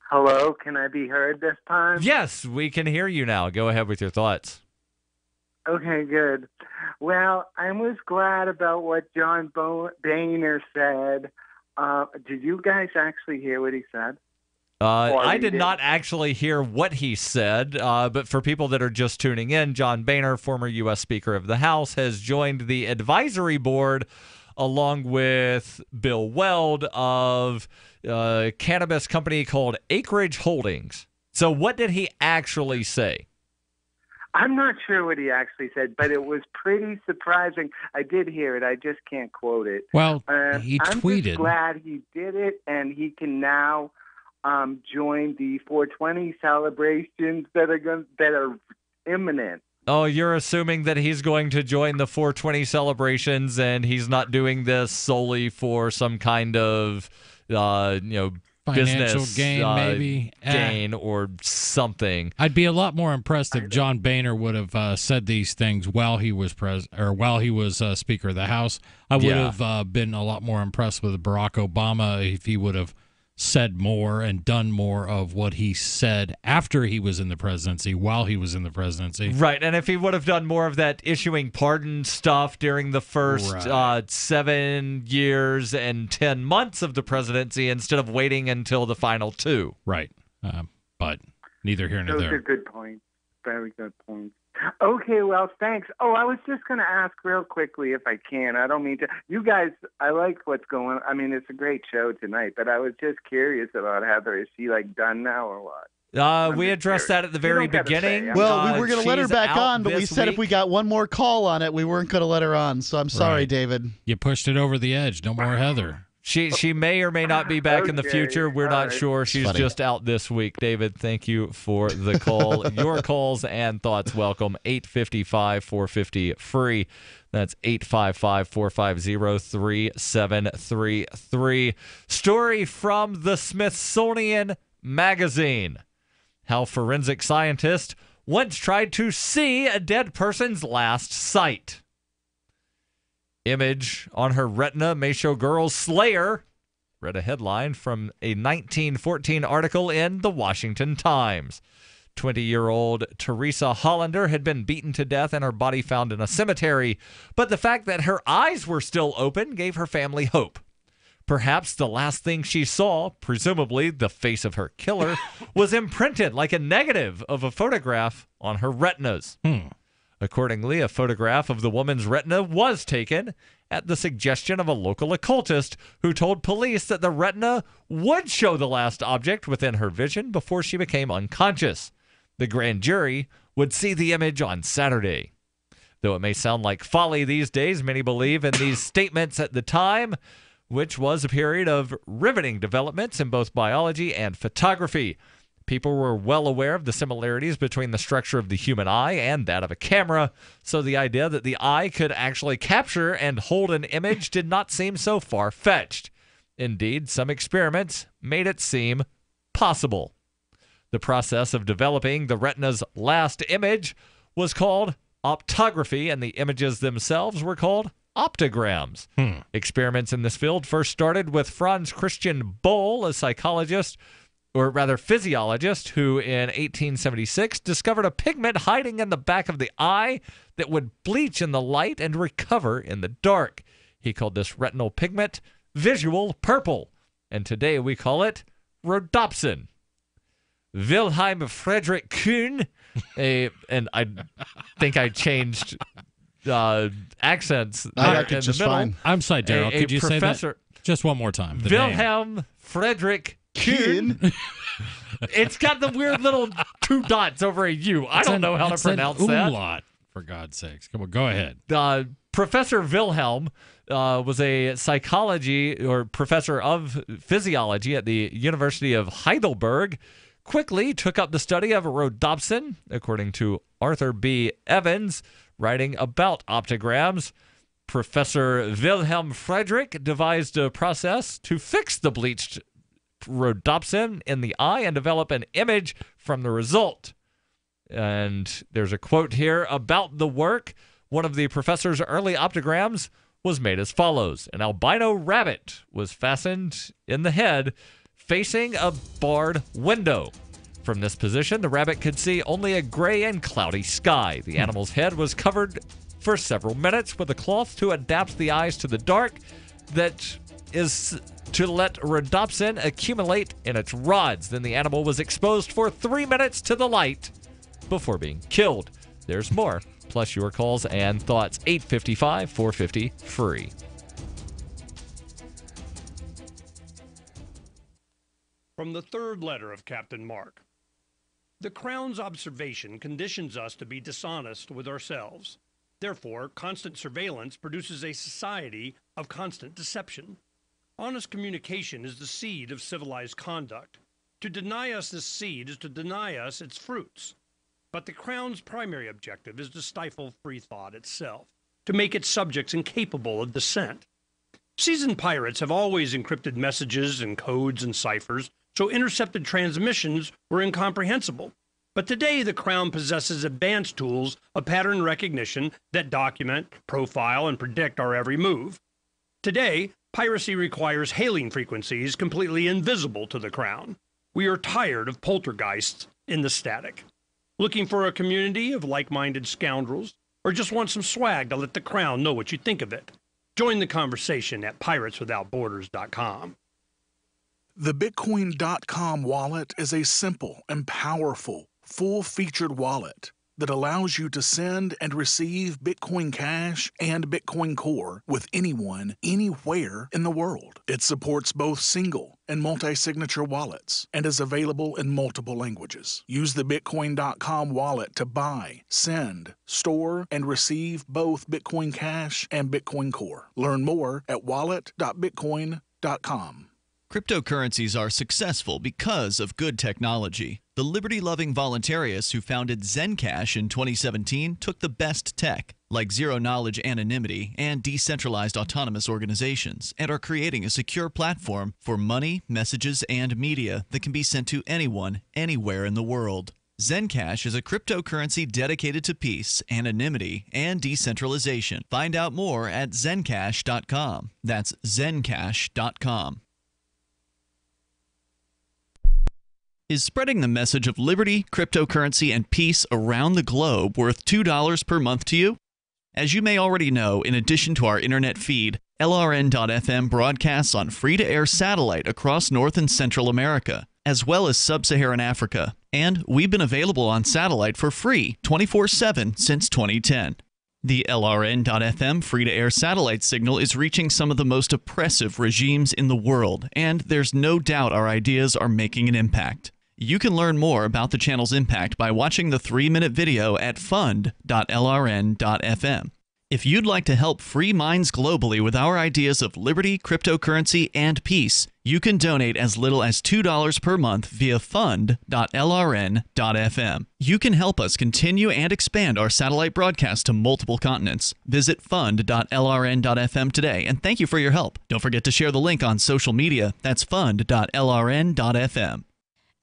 Hello, can I be heard this time? Yes, we can hear you now. Go ahead with your thoughts. Okay, good. Well, I was glad about what John Boehner said. Did you guys actually hear what he said? I did not actually hear what he said, but for people that are just tuning in, John Boehner, former U.S. Speaker of the House, has joined the advisory board along with Bill Weld of a cannabis company called Acreage Holdings. So what did he actually say? I'm not sure what he actually said, but it was pretty surprising. I did hear it. I just can't quote it. Well, he tweeted. I'm just glad he did it, and he can now join the 420 celebrations that are imminent. Oh, you're assuming that he's going to join the 420 celebrations, and he's not doing this solely for some kind of, financial business gain, gain or something. I'd be a lot more impressed if John Boehner would have said these things while he was Speaker of the House. I would have been a lot more impressed with Barack Obama if he would have said more and done more of what he said after he was in the presidency, while he was in the presidency. Right, and if he would have done more of that issuing pardon stuff during the first 7 years and 10 months of the presidency instead of waiting until the final 2. Right, but neither here nor there. Those are good points. Very good points. Okay, well, thanks. Oh, I was just going to ask real quickly if I can. I don't mean to. You guys, I like what's going on. I mean, it's a great show tonight, but I was just curious about Heather. Is she, done now or what? We addressed that at the very beginning. Well, we were going to let her back on, but we said week. if we got one more call on it, we weren't going to let her on. So I'm sorry, David. You pushed it over the edge. No more Heather. She may or may not be back in the Okay, future. We're all not right. sure. She's Funny. just out this week. David, thank you for the call. Your calls and thoughts welcome. 855-450 free. That's 855-450-3733. Story from the Smithsonian Magazine. How forensic scientists once tried to see a dead person's last sight. Image on her retina may show girl's slayer. Read a headline from a 1914 article in the Washington Times. 20-year-old Teresa Hollander had been beaten to death and her body found in a cemetery, but the fact that her eyes were still open gave her family hope. Perhaps the last thing she saw, presumably the face of her killer, was imprinted like a negative of a photograph on her retinas. Accordingly, a photograph of the woman's retina was taken at the suggestion of a local occultist who told police that the retina would show the last object within her vision before she became unconscious. The grand jury would see the image on Saturday. Though it may sound like folly these days, many believe in these statements at the time, which was a period of riveting developments in both biology and photography. People were well aware of the similarities between the structure of the human eye and that of a camera, so the idea that the eye could actually capture and hold an image did not seem so far-fetched. Indeed, some experiments made it seem possible. The process of developing the retina's last image was called optography, and the images themselves were called optograms. Experiments in this field first started with Franz Christian Boll, a psychologist, or rather physiologist, who in 1876 discovered a pigment hiding in the back of the eye that would bleach in the light and recover in the dark. He called this retinal pigment visual purple, and today we call it rhodopsin. Wilhelm Friedrich Kuhn, and I think I changed accents. I there got in just the middle. fine. I'm sorry, Daryl. Could you say that just one more time? The name. Wilhelm Friedrich Kuhn. It's got the weird little two dots over a U. I don't know how to pronounce an that. umlaut, for God's sakes. Come on, go ahead. Professor Wilhelm was a psychology or professor of physiology at the University of Heidelberg. Quickly took up the study of rhodopsin, according to Arthur B. Evans, writing about optograms. Professor Wilhelm Friedrich devised a process to fix the bleached rhodopsin in the eye and develop an image from the result. And there's a quote here about the work. One of the professor's early optograms was made as follows. An albino rabbit was fastened in the head facing a barred window. From this position, the rabbit could see only a gray and cloudy sky. The animal's head was covered for several minutes with a cloth to adapt the eyes to the dark, that is to let rhodopsin accumulate in its rods. Then the animal was exposed for 3 minutes to the light before being killed. There's more, plus your calls and thoughts. 855-450 free. From the third letter of Captain Mark. The Crown's observation conditions us to be dishonest with ourselves. Therefore, constant surveillance produces a society of constant deception. Honest communication is the seed of civilized conduct. To deny us this seed is to deny us its fruits. But the Crown's primary objective is to stifle free thought itself, to make its subjects incapable of dissent. Seasoned pirates have always encrypted messages and codes and ciphers, so intercepted transmissions were incomprehensible. But today, the Crown possesses advanced tools of pattern recognition that document, profile, and predict our every move. Today, piracy requires hailing frequencies completely invisible to the Crown. We are tired of poltergeists in the static. Looking for a community of like-minded scoundrels, or just want some swag to let the Crown know what you think of it? Join the conversation at pirateswithoutborders.com. The Bitcoin.com wallet is a simple and powerful, full-featured wallet that allows you to send and receive Bitcoin Cash and Bitcoin Core with anyone, anywhere in the world. It supports both single and multi-signature wallets and is available in multiple languages. Use the Bitcoin.com wallet to buy, send, store, and receive both Bitcoin Cash and Bitcoin Core. Learn more at wallet.bitcoin.com. LibertyRadioNetwork.com. Cryptocurrencies are successful because of good technology. The liberty-loving voluntarists who founded Zencash in 2017 took the best tech, like zero-knowledge anonymity and decentralized autonomous organizations, and are creating a secure platform for money, messages, and media that can be sent to anyone, anywhere in the world. Zencash is a cryptocurrency dedicated to peace, anonymity, and decentralization. Find out more at zencash.com. That's zencash.com. Is spreading the message of liberty, cryptocurrency, and peace around the globe worth $2 per month to you? As you may already know, in addition to our internet feed, LRN.FM broadcasts on free-to-air satellite across North and Central America, as well as Sub-Saharan Africa. And we've been available on satellite for free 24/7 since 2010. The LRN.FM free-to-air satellite signal is reaching some of the most oppressive regimes in the world, and there's no doubt our ideas are making an impact. You can learn more about the channel's impact by watching the 3-minute video at fund.lrn.fm. If you'd like to help free minds globally with our ideas of liberty, cryptocurrency, and peace, you can donate as little as $2 per month via fund.lrn.fm. You can help us continue and expand our satellite broadcast to multiple continents. Visit fund.lrn.fm today, and thank you for your help. Don't forget to share the link on social media. That's fund.lrn.fm.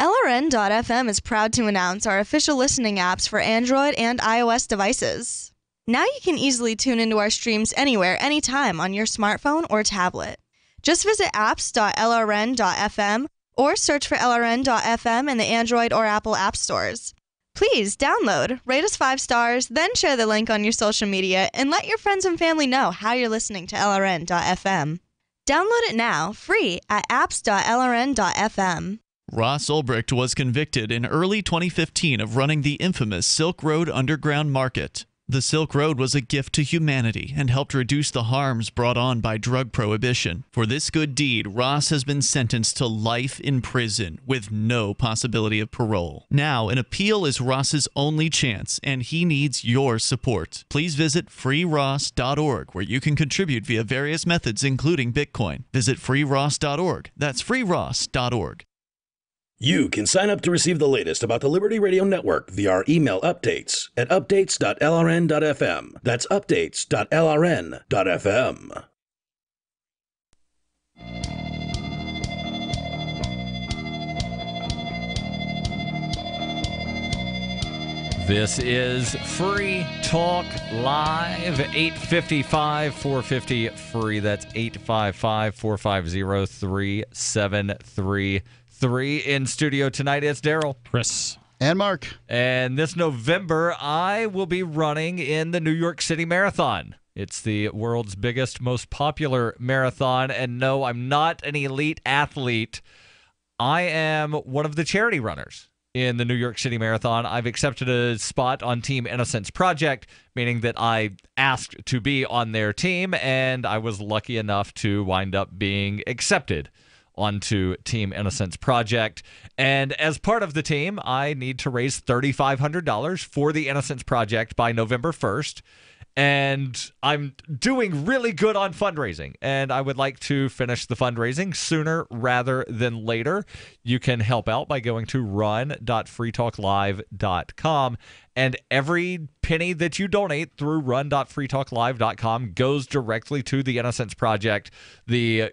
LRN.FM is proud to announce our official listening apps for Android and iOS devices. Now you can easily tune into our streams anywhere, anytime on your smartphone or tablet. Just visit apps.lrn.fm or search for LRN.FM in the Android or Apple app stores. Please download, rate us 5 stars, then share the link on your social media and let your friends and family know how you're listening to LRN.FM. Download it now, free at apps.lrn.fm. Ross Ulbricht was convicted in early 2015 of running the infamous Silk Road Underground Market. The Silk Road was a gift to humanity and helped reduce the harms brought on by drug prohibition. For this good deed, Ross has been sentenced to life in prison with no possibility of parole. Now, an appeal is Ross's only chance, and he needs your support. Please visit freeross.org, where you can contribute via various methods, including Bitcoin. Visit freeross.org. That's freeross.org. You can sign up to receive the latest about the Liberty Radio Network via our email updates at updates.lrn.fm. That's updates.lrn.fm. This is Free Talk Live, 855-450-FREE. That's 855-450-3733. In studio tonight, it's Daryl, Chris, and Mark. And this November, I will be running in the New York City Marathon. It's the world's biggest, most popular marathon. And no, I'm not an elite athlete. I am one of the charity runners in the New York City Marathon. I've accepted a spot on Team Innocence Project, meaning that I asked to be on their team, and I was lucky enough to wind up being accepted onto Team Innocence Project. And as part of the team, I need to raise $3,500 for the Innocence Project by November 1st. And I'm doing really good on fundraising, and I would like to finish the fundraising sooner rather than later. You can help out by going to run.freetalklive.com, and every penny that you donate through run.freetalklive.com goes directly to the Innocence Project. The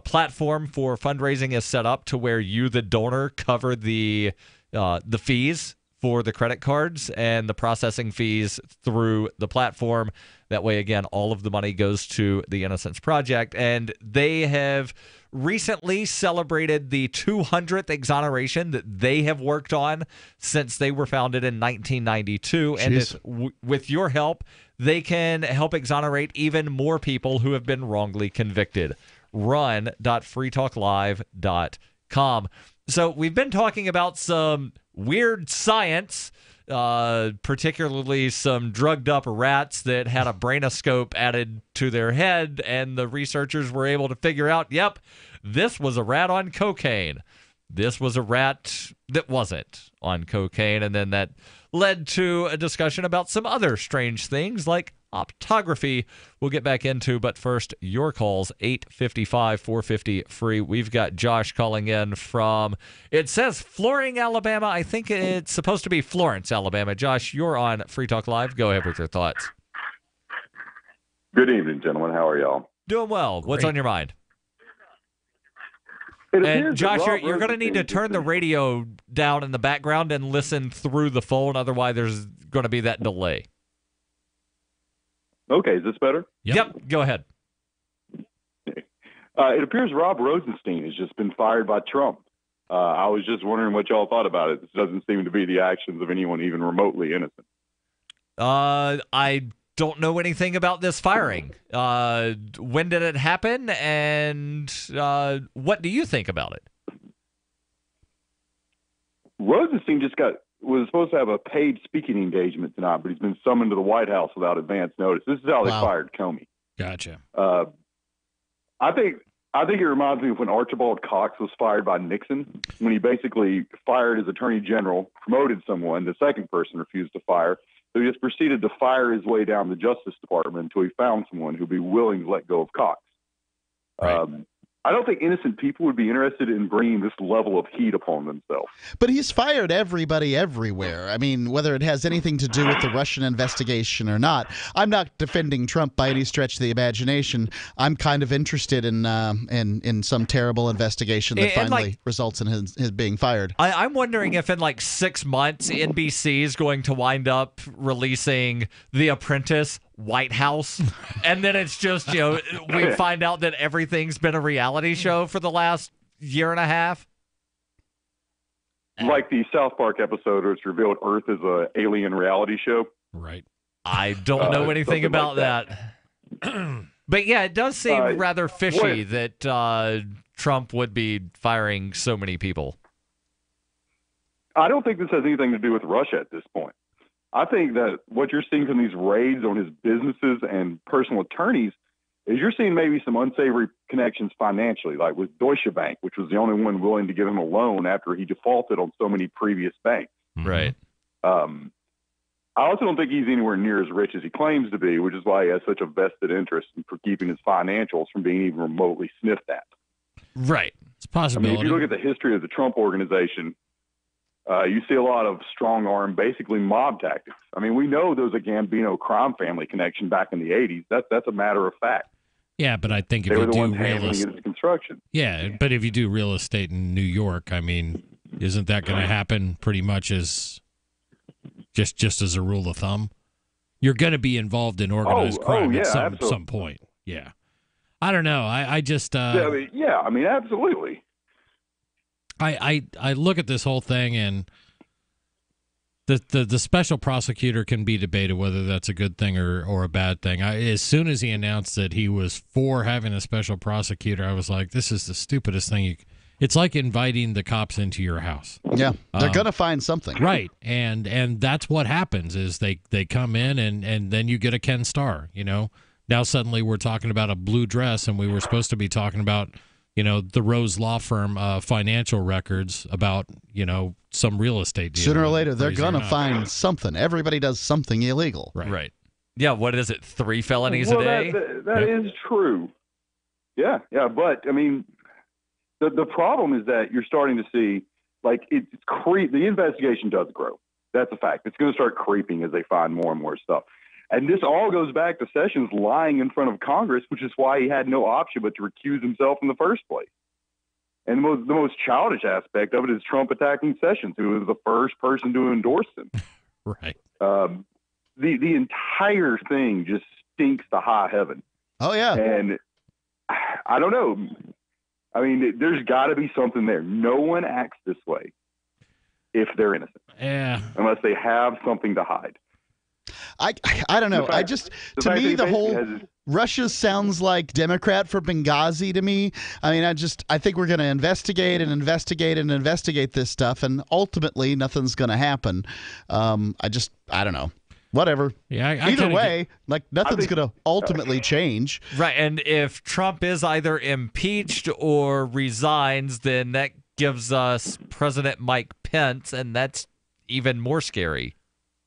platform for fundraising is set up to where you, the donor, cover the fees for the credit cards and the processing fees through the platform. That way, again, all of the money goes to the Innocence Project. And they have recently celebrated the 200th exoneration that they have worked on since they were founded in 1992. Jeez. And with your help, they can help exonerate even more people who have been wrongly convicted. Run.freetalklive.com. So we've been talking about some weird science, particularly some drugged up rats that had a brainoscope added to their head, and the researchers were able to figure out, yep, this was a rat on cocaine. This was a rat that wasn't on cocaine, and then that led to a discussion about some other strange things like optography we'll get back into. But first, your calls, 855-450-FREE. We've got Josh calling in from, it says Flooring, Alabama. I think it's supposed to be Florence, Alabama. Josh, you're on Free Talk Live. Go ahead with your thoughts. Good evening, gentlemen. How are y'all? Doing well. What's on your mind? And Josh, you're going to need to turn the radio down in the background and listen through the phone. Otherwise, there's going to be that delay. Okay, is this better? Yep. Go ahead. It appears Rob Rosenstein has just been fired by Trump. I was just wondering what y'all thought about it. This doesn't seem to be the actions of anyone even remotely innocent. I don't know anything about this firing. When did it happen, and what do you think about it? Rosenstein was supposed to have a paid speaking engagement tonight, but he's been summoned to the White House without advance notice. This is how they fired Comey. Gotcha. I think it reminds me of when Archibald Cox was fired by Nixon, when he basically fired his attorney general, promoted someone, the second person refused to fire. So he just proceeded to fire his way down the Justice Department until he found someone who'd be willing to let go of Cox. Right. I don't think innocent people would be interested in bringing this level of heat upon themselves. But he's fired everybody everywhere. I mean, whether it has anything to do with the Russian investigation or not. I'm not defending Trump by any stretch of the imagination. I'm kind of interested in some terrible investigation that finally results in his being fired. I'm wondering if in like 6 months, NBC is going to wind up releasing The Apprentice, White House, and then it's just, we find out that everything's been a reality show for the last year and a half. Like the South Park episode where it's revealed Earth is an alien reality show. Right. I don't know anything about that. But yeah, it does seem rather fishy that Trump would be firing so many people. I don't think this has anything to do with Russia at this point. I think that what you're seeing from these raids on his businesses and personal attorneys is you're seeing maybe some unsavory connections financially, like with Deutsche Bank, which was the only one willing to give him a loan after he defaulted on so many previous banks. Right. I also don't think he's anywhere near as rich as he claims to be, which is why he has such a vested interest in keeping his financials from being even remotely sniffed at. Right. It's a possibility. I mean, if you look at the history of the Trump organization, you see a lot of strong-arm, basically mob tactics. I mean, we know there's a Gambino crime family connection back in the 80s. That's a matter of fact. Yeah, but I think if they were you the do ones handling it as construction. Yeah, but if you do real estate in New York, I mean, isn't that going to happen pretty much as just as a rule of thumb? You're going to be involved in organized crime at some point. Yeah, I don't know. I just I mean, absolutely. I look at this whole thing, and the special prosecutor can be debated whether that's a good thing or a bad thing. As soon as he announced that he was for having a special prosecutor, I was like, this is the stupidest thing. It's like inviting the cops into your house. Yeah, they're going to find something. Right, and that's what happens is they come in, and then you get a Ken Starr, Now suddenly we're talking about a blue dress, and we were supposed to be talking about the Rose Law Firm financial records about, some real estate deal. Sooner or later, they're going to find something. Everybody does something illegal. Right. Yeah, what is it, 3 felonies a day? That is true. Yeah, but, I mean, the problem is that you're starting to see, like, the investigation does grow. That's a fact. It's going to start creeping as they find more and more stuff. And this all goes back to Sessions lying in front of Congress, which is why he had no option but to recuse himself in the first place. And the most childish aspect of it is Trump attacking Sessions, who was the first person to endorse him. Right. The entire thing just stinks to high heaven. Oh, yeah. And I don't know. I mean, there's got to be something there. No one acts this way if they're innocent. Yeah. Unless they have something to hide. I don't know. To me, the whole Russia sounds like Democrat for Benghazi to me. I mean, I think we're going to investigate this stuff, and ultimately nothing's going to happen. I don't know. Whatever. Yeah. Either way, nothing's going to ultimately change. Right. And if Trump is either impeached or resigns, then that gives us President Mike Pence, and that's even more scary.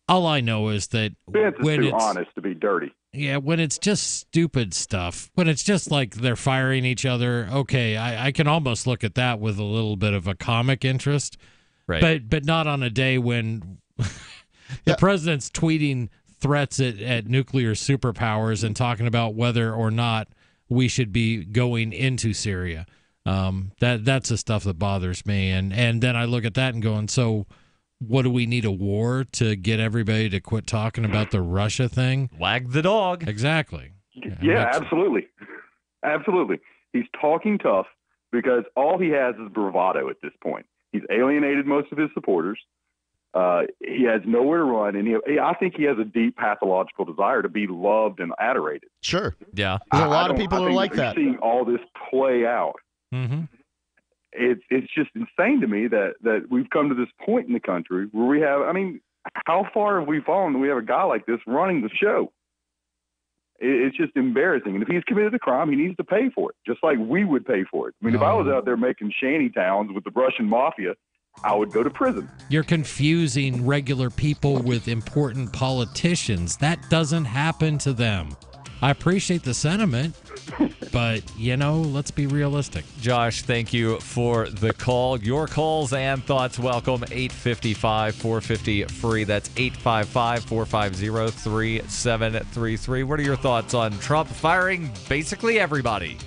All I know is that Vince is when too it's honest to be dirty. yeah, when it's just stupid stuff, when it's just like they're firing each other, okay, I can almost look at that with a little bit of a comic interest, Right. but not on a day when the president's tweeting threats at nuclear superpowers and talking about whether or not we should be going into Syria. That's the stuff that bothers me, and then I look at that and going, so what do we need a war to get everybody to quit talking about the Russia thing? Wag the dog. Exactly. Yeah, absolutely. Absolutely. He's talking tough because all he has is bravado at this point. He's alienated most of his supporters. He has nowhere to run, and I think he has a deep pathological desire to be loved and adorated. Sure. Yeah. There's a lot of people who are like you're that. Seeing all this play out. Mm-hmm. It's just insane to me that we've come to this point in the country where we have, I mean, how far have we fallen that we have a guy like this running the show? It's just embarrassing. And if he's committed a crime, he needs to pay for it, just like we would pay for it. I mean, if I was out there making shanty towns with the Russian mafia, I would go to prison. You're confusing regular people with important politicians. That doesn't happen to them. I appreciate the sentiment, but, let's be realistic. Josh, thank you for the call. Your calls and thoughts welcome. 855-450-FREE. That's 855-450-3733. What are your thoughts on Trump firing basically everybody?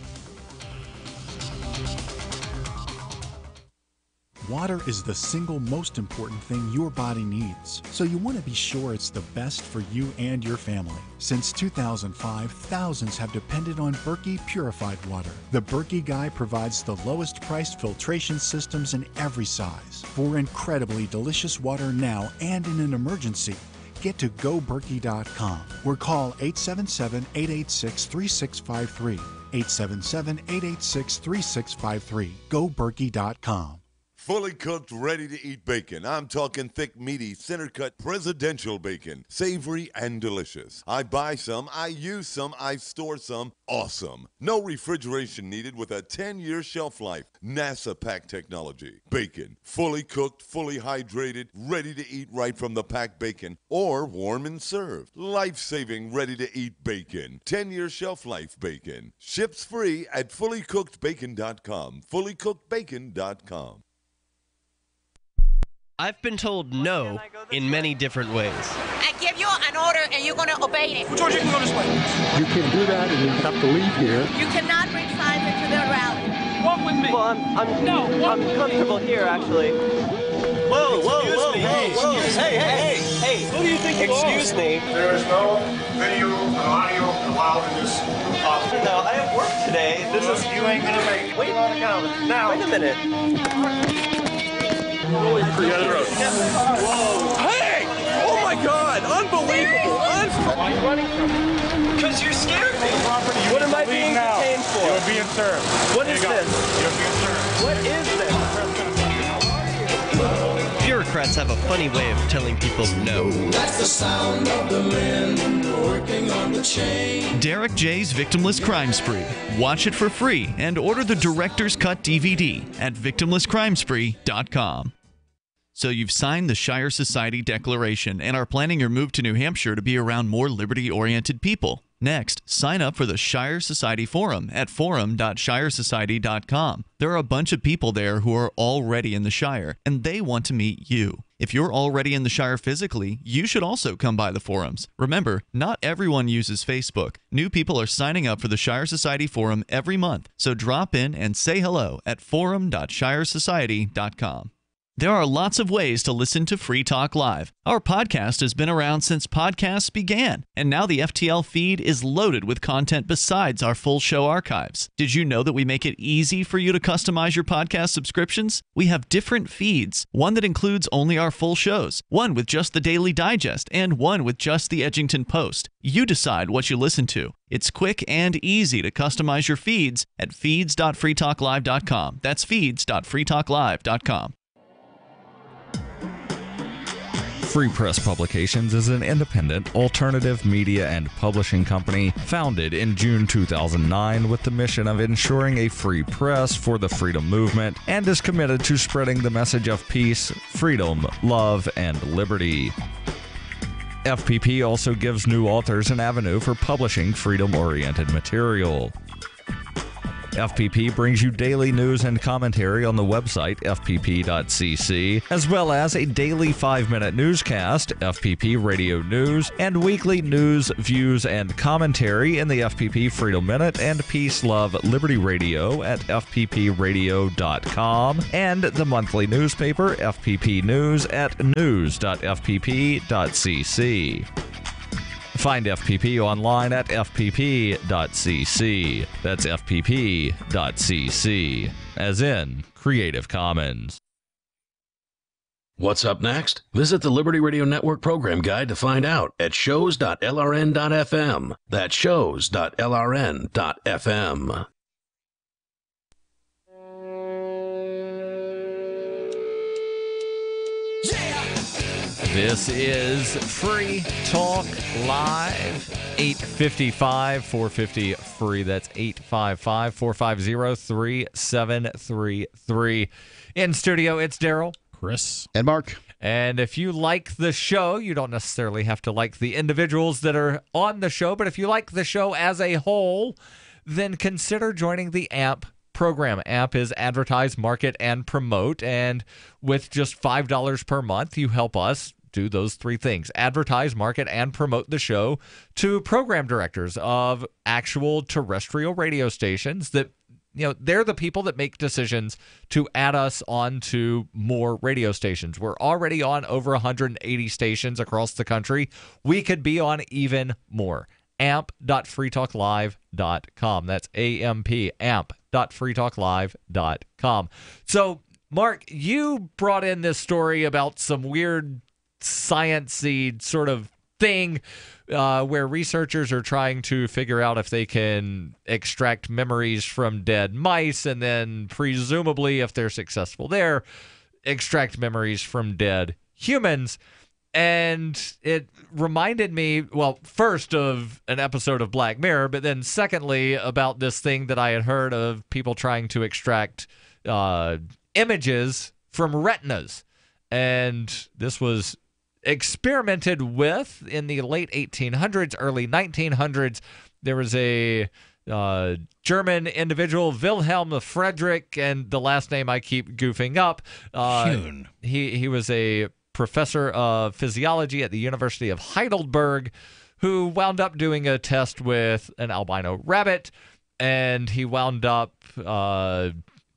Water is the single most important thing your body needs, so you want to be sure it's the best for you and your family. Since 2005, thousands have depended on Berkey purified water. The Berkey Guy provides the lowest priced filtration systems in every size. For incredibly delicious water now and in an emergency, get to GoBerkey.com or call 877-886-3653. 877-886-3653. GoBerkey.com. Fully cooked, ready-to-eat bacon. I'm talking thick, meaty, center-cut presidential bacon. Savory and delicious. I buy some, I use some, I store some. Awesome. No refrigeration needed with a 10-year shelf life. NASA pack technology. Bacon. Fully cooked, fully hydrated, ready to eat right from the packed bacon or warm and served. Life-saving, ready-to-eat bacon. 10-year shelf life bacon. Ships free at fullycookedbacon.com. Fullycookedbacon.com. I've been told no in many different ways. I give you an order and you're going to obey it. George, you can go this way. You can do that and you have to leave here. You cannot bring signs into the rally. Walk with me. Well, I'm comfortable here, actually. Whoa, Hey. Who do you think you are? Excuse me. There is no video and audio allowed in this office. No, I have work today. You ain't gonna make it. Wait on account. Now. Wait a minute. Whoa! Hey! Oh my God! Unbelievable! Why are you running from me? Because you scared me. Property. What am I being detained for? You're being served. What is this? You're being served. What is this? Bureaucrats have a funny way of telling people no. That's the sound of the men working on the chain. Derek J's Victimless Crime Spree. Watch it for free and order the Director's Cut DVD at victimlesscrimespree.com. So you've signed the Shire Society Declaration and are planning your move to New Hampshire to be around more liberty-oriented people. Next, sign up for the Shire Society Forum at forum.shiresociety.com. There are a bunch of people there who are already in the Shire, and they want to meet you. If you're already in the Shire physically, you should also come by the forums. Remember, not everyone uses Facebook. New people are signing up for the Shire Society Forum every month, so drop in and say hello at forum.shiresociety.com. There are lots of ways to listen to Free Talk Live. Our podcast has been around since podcasts began, and now the FTL feed is loaded with content besides our full show archives. Did you know that we make it easy for you to customize your podcast subscriptions? We have different feeds, one that includes only our full shows, one with just the Daily Digest, and one with just the Edgington Post. You decide what you listen to. It's quick and easy to customize your feeds at feeds.freetalklive.com. That's feeds.freetalklive.com. Free Press Publications is an independent, alternative media and publishing company founded in June 2009 with the mission of ensuring a free press for the freedom movement and is committed to spreading the message of peace, freedom, love, and liberty. FPP also gives new authors an avenue for publishing freedom-oriented material. FPP brings you daily news and commentary on the website fpp.cc, as well as a daily 5-minute newscast, FPP Radio News, and weekly news, views, and commentary in the FPP Freedom Minute and Peace, Love, Liberty Radio at fppradio.com, and the monthly newspaper FPP News at news.fpp.cc. Find FPP online at fpp.cc. That's fpp.cc, as in Creative Commons. What's up next? Visit the Liberty Radio Network program guide to find out at shows.lrn.fm. That's shows.lrn.fm. This is Free Talk Live, 855 450 free. That's 855 450 3733. In studio, it's Daryl, Chris, and Mark. And if you like the show, you don't necessarily have to like the individuals that are on the show, but if you like the show as a whole, then consider joining the AMP program. AMP is Advertise, Market, and Promote. And with just $5 per month, you help us do those three things: advertise, market, and promote the show to program directors of actual terrestrial radio stations that, you know, they're the people that make decisions to add us onto more radio stations. We're already on over 180 stations across the country. We could be on even more. amp.freetalklive.com. That's AMP, amp.freetalklive.com. So, Mark, you brought in this story about some weird science-y sort of thing where researchers are trying to figure out if they can extract memories from dead mice, and then presumably, if they're successful there, extract memories from dead humans. And it reminded me, well, first of an episode of Black Mirror, but then secondly about this thing that I had heard of people trying to extract images from retinas. And this was experimented with in the late 1800s, early 1900s. There was a German individual, Wilhelm Friedrich, and the last name I keep goofing up. Kuhn. He was a professor of physiology at the University of Heidelberg who wound up doing a test with an albino rabbit, and he wound up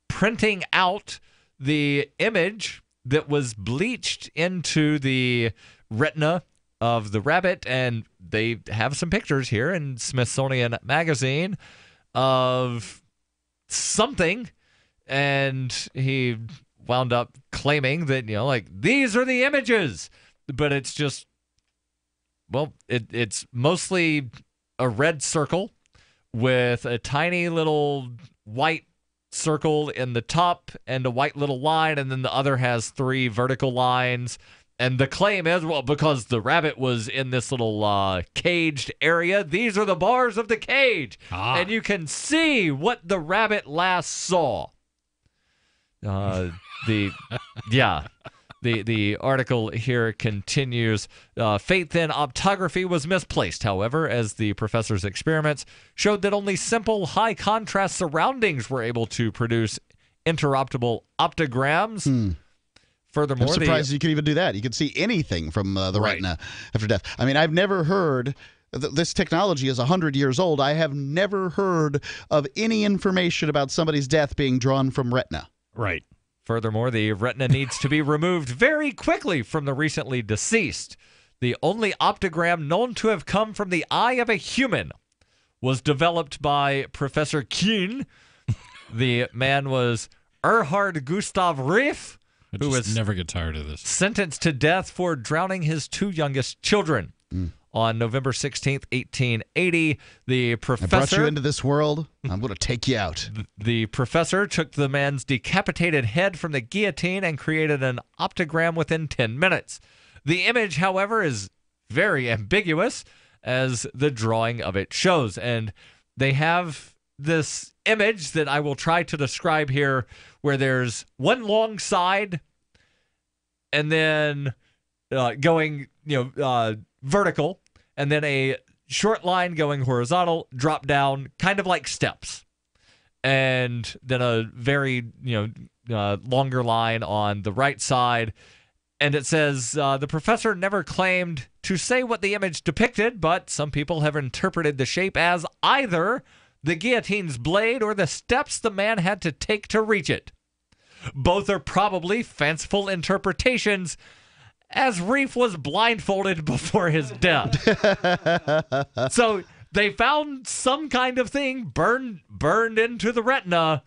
printing out the image that was bleached into the retina of the rabbit. And they have some pictures here in Smithsonian Magazine of something, and he wound up claiming that, you know, like, these are the images, but it's just, well, it's mostly a red circle with a tiny little white circle in the top and a white little line, and then the other has 3 vertical lines. And the claim is, well, because the rabbit was in this little caged area, these are the bars of the cage, and you can see what the rabbit last saw. The article here continues. Faith in optography was misplaced, however, as the professor's experiments showed that only simple high-contrast surroundings were able to produce interoperable optograms. Furthermore, I'm surprised you could even do that. You could see anything from the retina after death. I mean, I've never heard... This technology is 100 years old. I have never heard of any information about somebody's death being drawn from retina. Right. Furthermore, the retina needs to be removed very quickly from the recently deceased. The only optogram known to have come from the eye of a human was developed by Professor Kuhn. The man was Erhard Gustav Riff, who was never get tired of this. Sentenced to death for drowning his 2 youngest children. On November 16th, 1880, the professor... I brought you into this world. I'm going to take you out. The professor took the man's decapitated head from the guillotine and created an optogram within 10 minutes. The image, however, is very ambiguous, as the drawing of it shows. And they have this image that I will try to describe here, where there's one long side and then going vertical, and then a short line going horizontal, drop down, kind of like steps. And then a very, longer line on the right side. And it says, the professor never claimed to say what the image depicted, but some people have interpreted the shape as either the guillotine's blade or the steps the man had to take to reach it. Both are probably fanciful interpretations, as Reef was blindfolded before his death. So they found some kind of thing burned into the retina,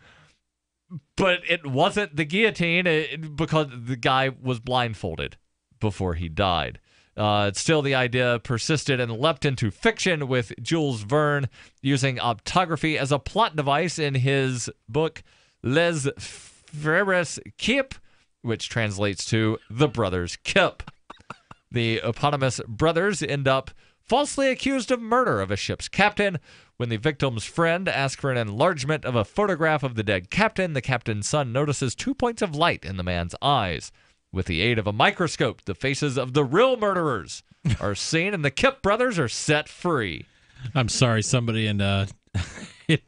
but it wasn't the guillotine because the guy was blindfolded before he died. Still, the idea persisted and leapt into fiction, with Jules Verne using optography as a plot device in his book Les Frères Kip, which translates to The Brothers Kip. The eponymous brothers end up falsely accused of murder of a ship's captain. When the victim's friend asks for an enlargement of a photograph of the dead captain, the captain's son notices 2 points of light in the man's eyes. With the aid of a microscope, the faces of the real murderers are seen, and the Kip brothers are set free. I'm sorry, somebody in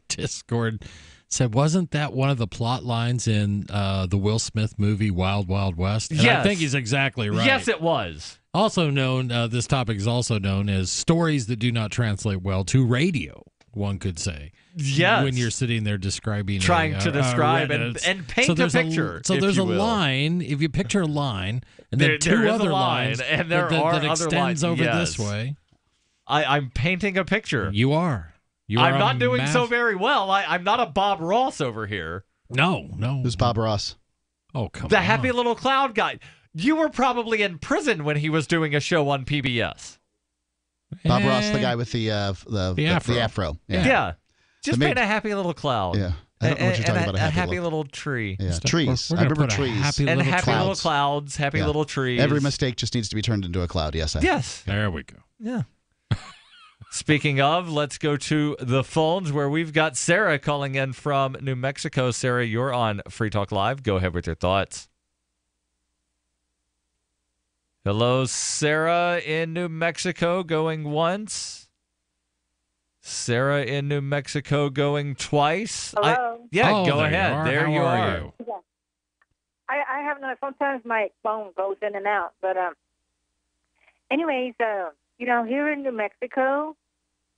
Discord said, wasn't that one of the plot lines in the Will Smith movie Wild Wild West? And yes. I think he's exactly right. Yes, it was. Also known, this topic is also known as stories that do not translate well to radio, one could say. Yes. When you're sitting there describing trying to describe and paint a picture. So there's a line, if you picture a line, and then two other lines, and there are that other extends lines. over Yes. this way. I'm painting a picture. You are. I'm not doing so very well. I'm not a Bob Ross over here. No. Who's Bob Ross? Oh, come on. The Happy Little Cloud guy. You were probably in prison when he was doing a show on PBS. Bob Ross, the guy with the afro. Yeah. Just paint a happy little cloud. Yeah. I don't know what you're talking about. A happy little tree. Yeah, trees. I remember trees. Happy little clouds, happy little trees. Every mistake just needs to be turned into a cloud. Yes. Yes. There we go. Yeah. Speaking of, let's go to the phones where we've got Sarah calling in from New Mexico. Sarah, you're on Free Talk Live. Go ahead with your thoughts. Hello, Sarah in New Mexico, going once. Sarah in New Mexico going twice. Hello? Go ahead. There you are. Yeah. I have no. Sometimes my phone goes in and out, but anyways, here in New Mexico,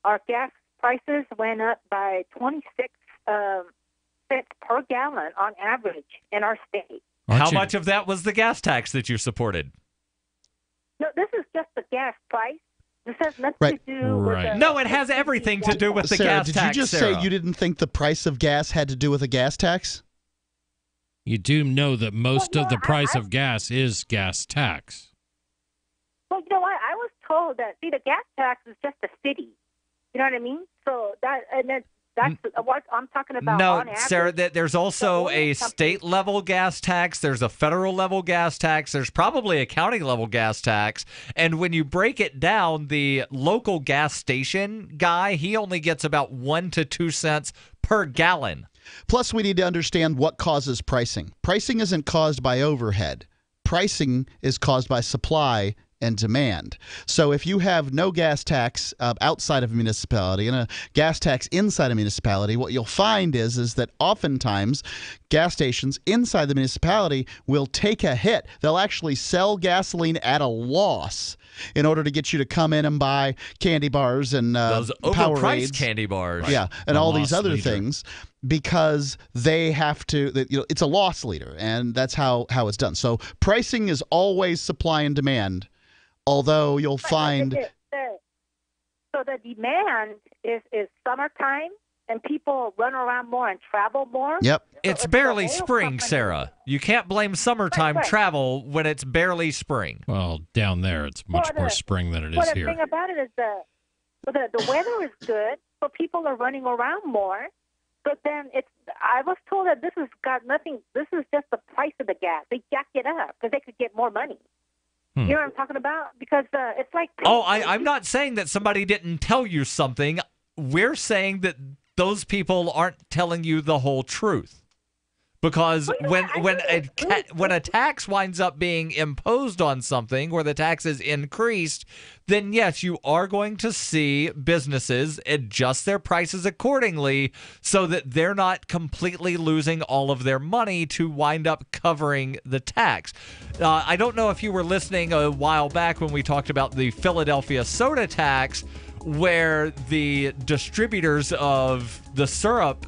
our gas prices went up by 26 cents per gallon on average in our state. How much of that was the gas tax that you supported? No, this is just the gas price. This has nothing to do with the... No, it has everything to do with the Sarah, gas tax, did you just Sarah. say you didn't think the price of gas had to do with a gas tax? You do know that most of the price of gas is gas tax. Well, you know what? I was told that, the gas tax is just a city. You know what I mean? So that's what I'm talking about. No, on average. Sarah, there's also a state-level gas tax. There's a federal-level gas tax. There's probably a county-level gas tax. And when you break it down, the local gas station guy, he only gets about 1 to 2 cents per gallon. Plus, we need to understand what causes pricing. Pricing isn't caused by overhead. Pricing is caused by supply and demand. So if you have no gas tax outside of a municipality and a gas tax inside a municipality, what you'll find is that oftentimes gas stations inside the municipality will take a hit. They'll actually sell gasoline at a loss in order to get you to come in and buy candy bars and those Powerades. overpriced candy bars. Yeah, and all these other leader. things, because they have to, it's a loss leader, and that's how it's done. So pricing is always supply and demand, although you'll find... So the demand is summertime, and people run around more and travel more. Yep. It's barely spring, Sarah. You can't blame summertime travel when it's barely spring. Well, down there, it's much more spring than it is here. The thing about it is the weather is good, so people are running around more. But then I was told that this has got nothing. This is just the price of the gas. They jack it up because they could get more money. You know what I'm talking about? Because it's like... I'm not saying that somebody didn't tell you something. We're saying that those people aren't telling you the whole truth. Because when a tax winds up being imposed on something where the tax is increased, then yes, you are going to see businesses adjust their prices accordingly so that they're not completely losing all of their money to wind up covering the tax. I don't know if you were listening a while back when we talked about the Philadelphia soda tax, where the distributors of the syrup,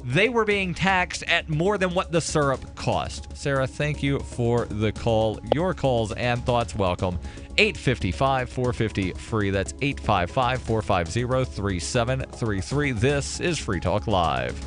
they were being taxed at more than what the syrup cost. Sarah, thank you for the call. Your calls and thoughts welcome. 855-450-FREE. That's 855-450-3733. This is Free Talk Live.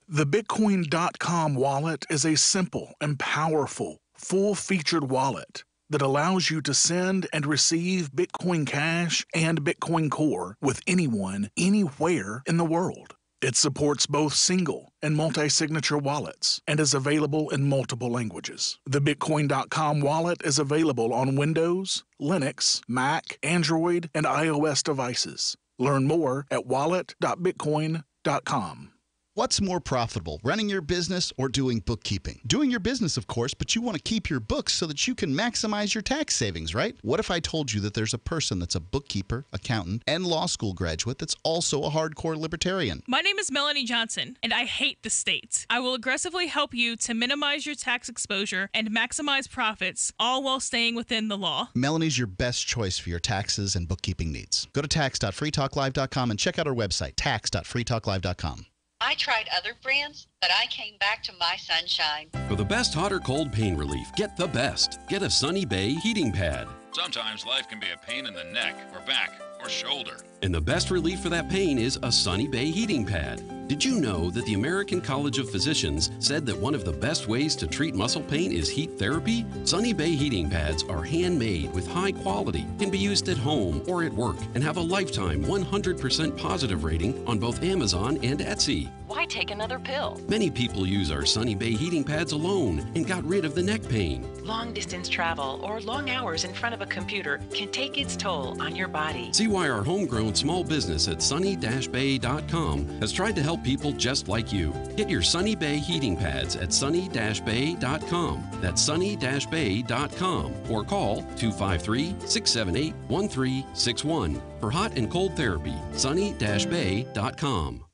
The Bitcoin.com wallet is a simple and powerful, full-featured wallet that allows you to send and receive Bitcoin Cash and Bitcoin Core with anyone, anywhere in the world. It supports both single and multi-signature wallets and is available in multiple languages. The Bitcoin.com wallet is available on Windows, Linux, Mac, Android, and iOS devices. Learn more at wallet.bitcoin.com. What's more profitable, running your business or doing bookkeeping? Doing your business, of course, but you want to keep your books so that you can maximize your tax savings, right? What if I told you that there's a person that's a bookkeeper, accountant, and law school graduate that's also a hardcore libertarian? My name is Melanie Johnson, and I hate the state. I will aggressively help you to minimize your tax exposure and maximize profits, all while staying within the law. Melanie's your best choice for your taxes and bookkeeping needs. Go to tax.freetalklive.com and check out our website, tax.freetalklive.com. I tried other brands, but I came back to my Sunshine. For the best hot or cold pain relief, get the best. Get a Sunny Bay heating pad. Sometimes life can be a pain in the neck or back or shoulder. And the best relief for that pain is a Sunny Bay heating pad. Did you know that the American College of Physicians said that one of the best ways to treat muscle pain is heat therapy? Sunny Bay heating pads are handmade with high quality, can be used at home or at work, and have a lifetime 100% positive rating on both Amazon and Etsy. Why take another pill? Many people use our Sunny Bay heating pads alone and got rid of the neck pain. Long distance travel or long hours in front of a computer can take its toll on your body. See why our homegrown small business at sunny-bay.com has tried to help people just like you. Get your Sunny Bay heating pads at sunny-bay.com. That's sunny-bay.com or call 253-678-1361 for hot and cold therapy. sunny-bay.com.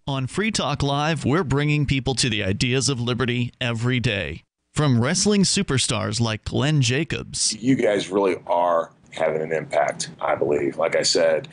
On Free Talk Live, we're bringing people to the ideas of liberty every day. From wrestling superstars like Glenn Jacobs. You guys really are having an impact, I believe. Like I said,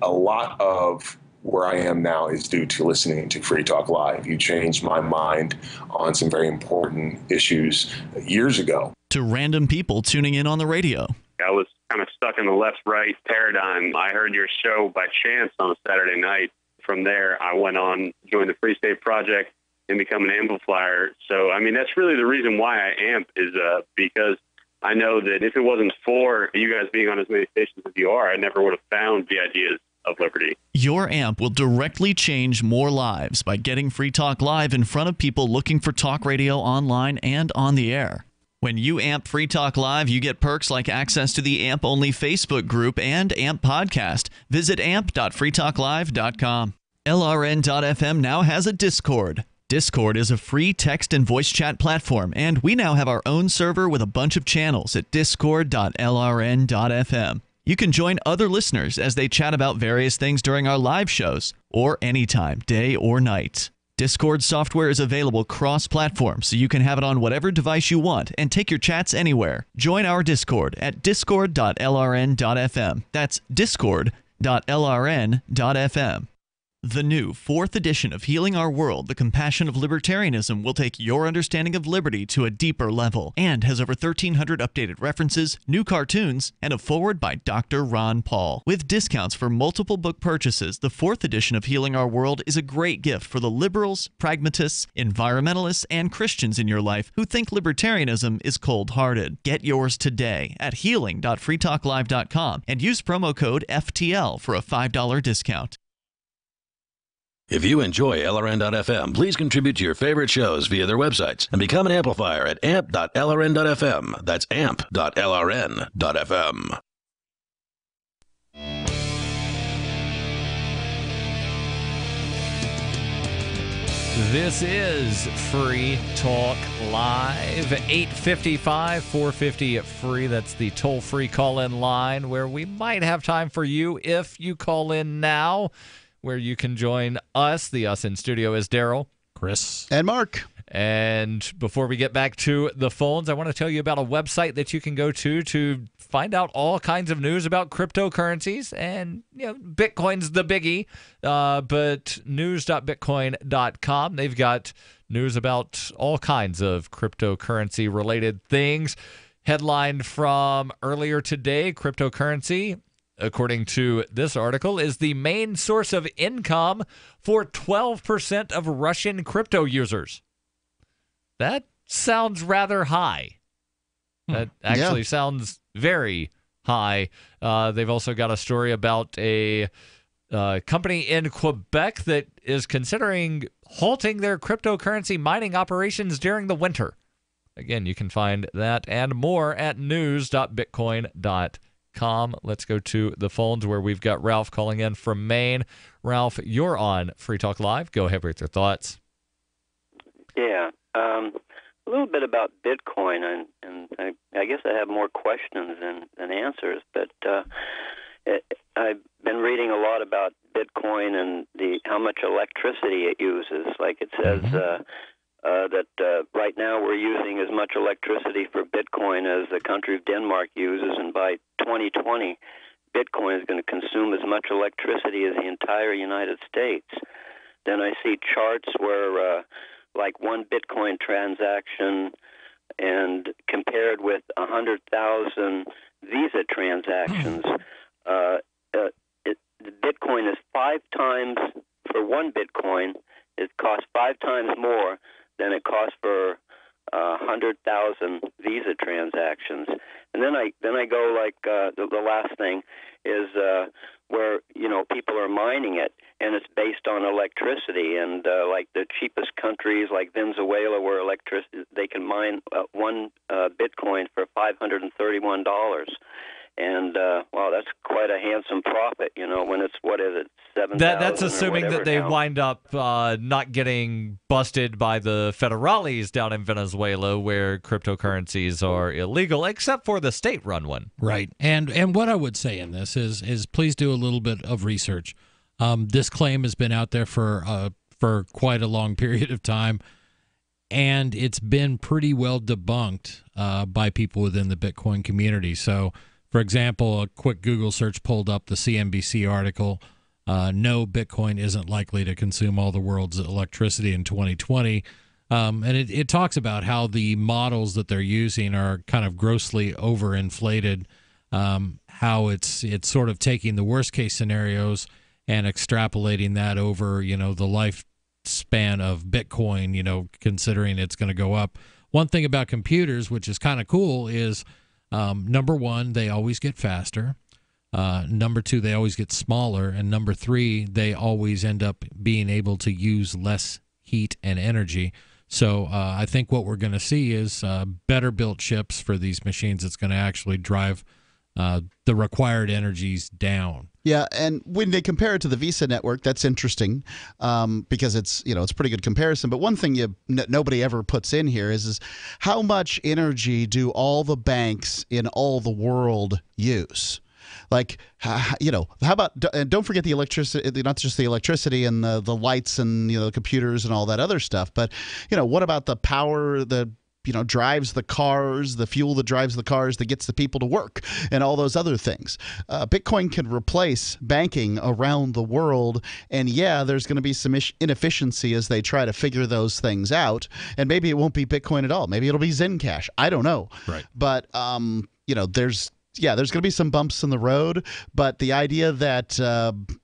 a lot of where I am now is due to listening to Free Talk Live. You changed my mind on some very important issues years ago. To random people tuning in on the radio. I was kind of stuck in the left-right paradigm. I heard your show by chance on a Saturday night. From there, I went on, joined the Free State Project, and become an amplifier. So, I mean, that's really the reason why I amp is because I know that if it wasn't for you guys being on as many stations as you are, I never would have found the ideas of liberty. Your amp will directly change more lives by getting Free Talk Live in front of people looking for talk radio online and on the air. When you amp Free Talk Live, you get perks like access to the AMP-only Facebook group and AMP podcast. Visit amp.freetalklive.com. LRN.FM now has a Discord. Discord is a free text and voice chat platform, and we now have our own server with a bunch of channels at discord.lrn.fm. You can join other listeners as they chat about various things during our live shows, or anytime, day or night. Discord software is available cross-platform, so you can have it on whatever device you want and take your chats anywhere. Join our Discord at discord.lrn.fm. That's discord.lrn.fm. The new 4th edition of Healing Our World, The Compassion of Libertarianism will take your understanding of liberty to a deeper level and has over 1,300 updated references, new cartoons, and a foreword by Dr. Ron Paul. With discounts for multiple book purchases, the 4th edition of Healing Our World is a great gift for the liberals, pragmatists, environmentalists, and Christians in your life who think libertarianism is cold-hearted. Get yours today at healing.freetalklive.com and use promo code FTL for a $5 discount. If you enjoy LRN.FM, please contribute to your favorite shows via their websites and become an amplifier at amp.lrn.fm. That's amp.lrn.fm. This is Free Talk Live, 855-450-FREE. That's the toll-free call-in line where we might have time for you if you call in now, where you can join us. The us in studio is Daryl, Chris, and Mark. And before we get back to the phones, I want to tell you about a website that you can go to find out all kinds of news about cryptocurrencies. And, Bitcoin's the biggie, but news.bitcoin.com. They've got news about all kinds of cryptocurrency-related things. Headline from earlier today, cryptocurrency, according to this article, is the main source of income for 12% of Russian crypto users. That sounds rather high. That actually sounds very high. They've also got a story about a company in Quebec that is considering halting their cryptocurrency mining operations during the winter. Again, you can find that and more at news.bitcoin.com. Let's go to the phones where we've got Ralph calling in from Maine. Ralph, you're on Free Talk Live. Go ahead with your thoughts. Yeah. A little bit about Bitcoin, and I guess I have more questions than answers, but I've been reading a lot about Bitcoin and how much electricity it uses. Like it says that right now we're using as much electricity for Bitcoin as the country of Denmark uses, and by 2020, Bitcoin is going to consume as much electricity as the entire United States. Then I see charts where like one Bitcoin transaction and compared with 100,000 Visa transactions, Bitcoin is 5 times, for one Bitcoin, it costs 5 times more than it costs for 100,000 Visa transactions. And then I go like the last thing is where people are mining it, and it's based on electricity. And like the cheapest countries, like Venezuela, where they can mine one Bitcoin for $531. And wow, that's quite a handsome profit. When it's $7,000. That's assuming that they wind up not getting busted by the federales down in Venezuela, where cryptocurrencies are illegal, except for the state-run one. Right. And what I would say in this is please do a little bit of research. This claim has been out there for quite a long period of time, and it's been pretty well debunked by people within the Bitcoin community. So, for example, a quick Google search pulled up the CNBC article, no, Bitcoin isn't likely to consume all the world's electricity in 2020. And it talks about how the models that they're using are kind of grossly overinflated, how it's sort of taking the worst case scenarios and extrapolating that over, the lifespan of Bitcoin, considering it's going to go up. One thing about computers, which is kind of cool, is number one, they always get faster. Number two, they always get smaller. And number three, they always end up being able to use less heat and energy. So I think what we're going to see is better built chips for these machines that's going to actually drive the required energies down. Yeah, and when they compare it to the Visa network, that's interesting because it's a pretty good comparison. But one thing nobody ever puts in here is how much energy do all the banks in all the world use? Like, how about, and don't forget the electricity, not just the electricity and the lights and, the computers and all that other stuff, but, what about the power, drives the cars, the fuel that drives the cars that gets the people to work and all those other things. Bitcoin can replace banking around the world. And yeah, there's going to be some inefficiency as they try to figure those things out. And maybe it won't be Bitcoin at all. Maybe it'll be Zencash. I don't know. Right. But, there's going to be some bumps in the road, but the idea that,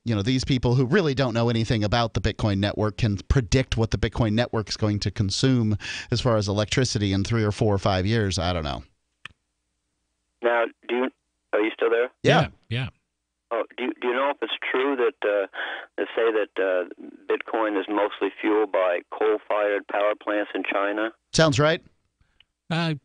these people who really don't know anything about the Bitcoin network can predict what the Bitcoin network is going to consume as far as electricity in 3 or 4 or 5 years, I don't know. Now, are you still there? Yeah. Oh, do you know if it's true that they say that Bitcoin is mostly fueled by coal-fired power plants in China? Sounds right.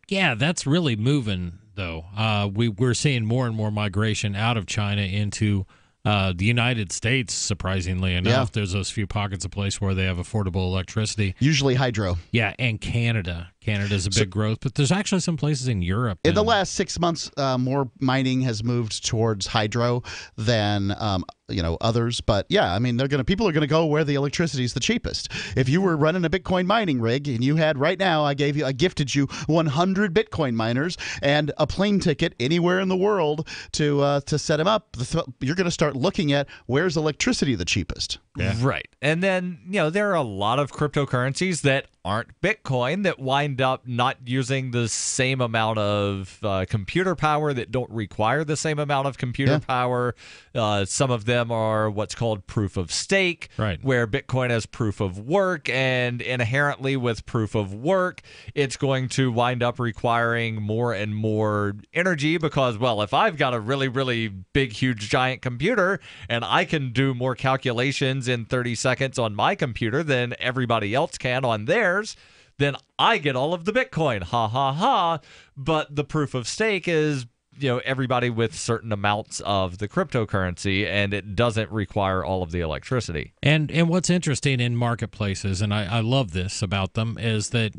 Yeah, that's really moving, though. We're seeing more and more migration out of China into The United States, surprisingly enough, there's those few pockets of place where they have affordable electricity. Usually hydro. Yeah, and Canada. Canada's a big growth, but there's actually some places in Europe. In the last 6 months, more mining has moved towards hydro than others. But yeah, I mean, people are gonna go where the electricity is the cheapest. If you were running a Bitcoin mining rig and you had right now, I gifted you 100 Bitcoin miners and a plane ticket anywhere in the world to set them up. You're gonna start looking at where's electricity the cheapest. Yeah. Right. And then, there are a lot of cryptocurrencies that aren't Bitcoin that wind up not using the same amount of computer power, that don't require the same amount of computer power. Some of them are what's called proof of stake, where Bitcoin has proof of work, and inherently with proof of work, it's going to wind up requiring more and more energy because, well, if I've got a really, really big, huge, giant computer and I can do more calculations in 30 seconds on my computer than everybody else can on theirs, then I get all of the Bitcoin. Ha, ha, ha. But the proof of stake is, everybody with certain amounts of the cryptocurrency, and it doesn't require all of the electricity. And what's interesting in marketplaces, and I love this about them, is that,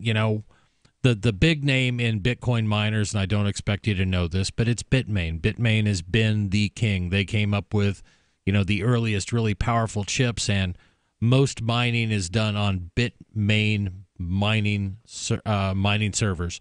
the big name in Bitcoin miners, and I don't expect you to know this, but it's Bitmain. Bitmain has been the king. They came up with, the earliest really powerful chips, and most mining is done on Bitmain mining servers.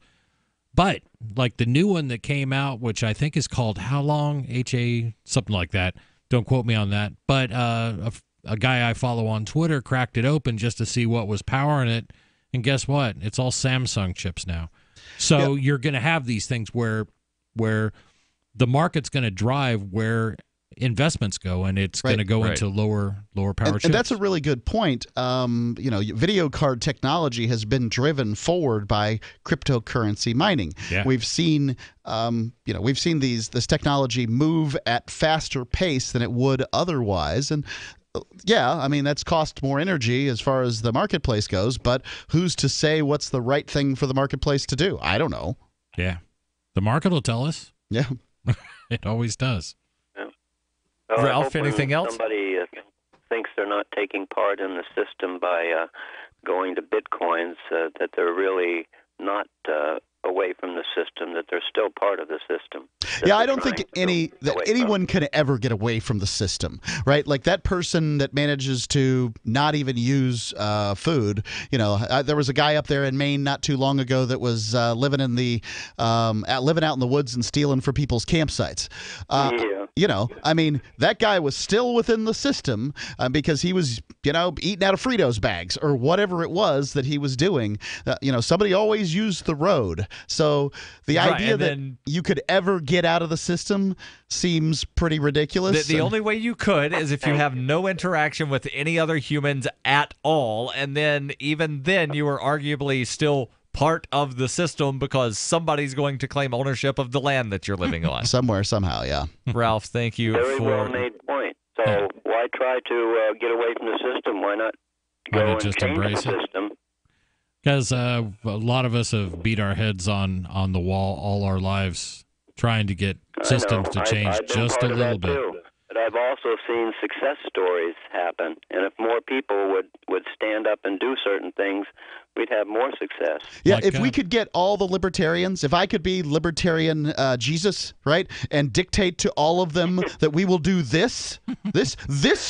But like the new one that came out, which I think is called How Long? HA, something like that. Don't quote me on that. But a guy I follow on Twitter cracked it open just to see what was powering it. And guess what? It's all Samsung chips now. So you're going to have these things where the market's going to drive where investments go, and it's going to go into lower power chips. And that's a really good point. Video card technology has been driven forward by cryptocurrency mining. Yeah. We've seen this technology move at faster pace than it would otherwise, and that's cost more energy as far as the marketplace goes, but who's to say what's the right thing for the marketplace to do? I don't know. Yeah. The market will tell us. Yeah. It always does. Well, Ralph, anything else? Somebody thinks they're not taking part in the system by going to Bitcoins, that they're really not away from the system, that they're still part of the system. Yeah, I don't think anyone can ever get away from the system, right? Like that person that manages to not even use food. There was a guy up there in Maine not too long ago that was living out in the woods and stealing from people's campsites. That guy was still within the system because he was, eating out of Fritos bags or whatever it was that he was doing. Somebody always used the road. So the idea that you could ever get out of the system seems pretty ridiculous. The only way you could is if you have no interaction with any other humans at all, and then even then you are arguably still part of the system because somebody's going to claim ownership of the land that you're living on. Somewhere, somehow, yeah. Ralph, thank you Very well made point. So why try to get away from the system? Why not go and just change embrace the it? system? Because a lot of us have beat our heads on the wall all our lives trying to get systems to change I've been just a part of little that bit. too. But I've also seen success stories happen, and if more people would stand up and do certain things, we'd have more success. Yeah, if we could get all the libertarians, if I could be libertarian Jesus, right, and dictate to all of them that we will do this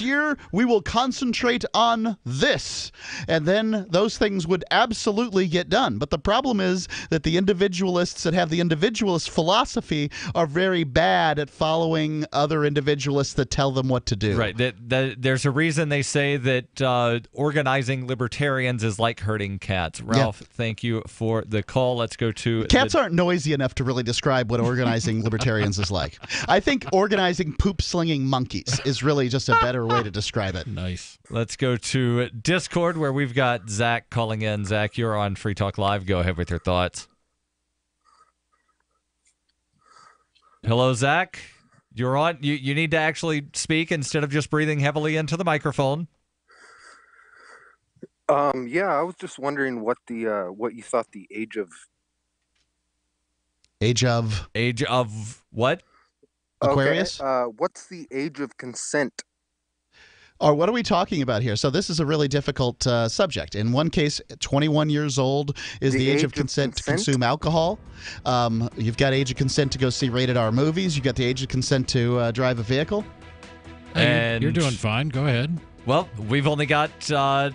year, we will concentrate on this, and then those things would absolutely get done. But the problem is that the individualists that have the individualist philosophy are very bad at following other individualists that tell them what to do. Right. There's a reason they say that organizing libertarians is like herding cats. Ralph, thank you for the call. Let's go to... Cats aren't noisy enough to really describe what organizing libertarians is like. I think organizing poop-slinging monkeys is really just a better way to describe it. Nice. Let's go to Discord where we've got Zach calling in. Zach, you're on Free Talk Live. Go ahead with your thoughts. Hello, Zach. You're on. You need to actually speak instead of just breathing heavily into the microphone. Yeah, I was just wondering what you thought the age of what? Aquarius? Okay. What's the age of consent? Or what are we talking about here? So this is a really difficult subject. In one case, 21 years old is the age of consent to consume alcohol. You've got age of consent to go see rated R movies. You've got the age of consent to drive a vehicle. Hey, you're doing fine. Go ahead. Well, we've only got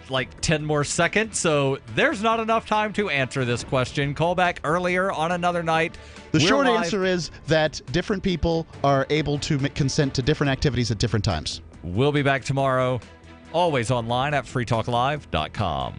like 10 more seconds, so there's not enough time to answer this question. Call back earlier on another night. The short answer is that different people are able to consent to different activities at different times. We'll be back tomorrow, always online at freetalklive.com.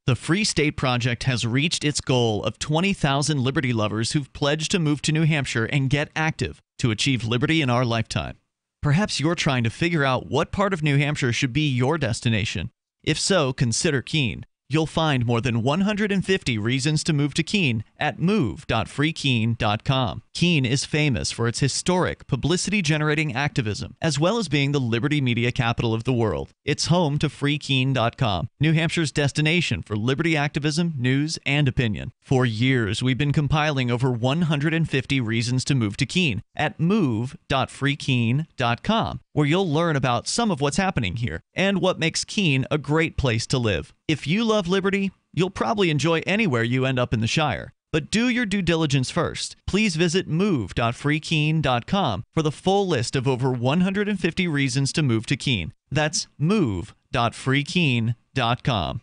The Free State Project has reached its goal of 20,000 liberty lovers who've pledged to move to New Hampshire and get active to achieve liberty in our lifetime. Perhaps you're trying to figure out what part of New Hampshire should be your destination. If so, consider Keene. You'll find more than 150 reasons to move to Keene at move.freekeene.com. Keene is famous for its historic, publicity-generating activism, as well as being the liberty media capital of the world. It's home to freekeene.com, New Hampshire's destination for liberty activism, news, and opinion. For years, we've been compiling over 150 reasons to move to Keene at move.freekeene.com, where you'll learn about some of what's happening here and what makes Keene a great place to live. If you love liberty, you'll probably enjoy anywhere you end up in the Shire. But do your due diligence first. Please visit move.freekeene.com for the full list of over 150 reasons to move to Keene. That's move.freekeene.com.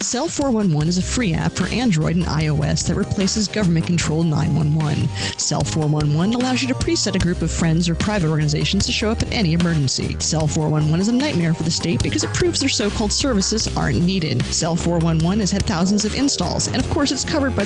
Cell 411 is a free app for Android and iOS that replaces government-controlled 911. Cell 411 allows you to preset a group of friends or private organizations to show up at any emergency. Cell 411 is a nightmare for the state because it proves their so-called services aren't needed. Cell 411 has had thousands of installs, and of course it's covered by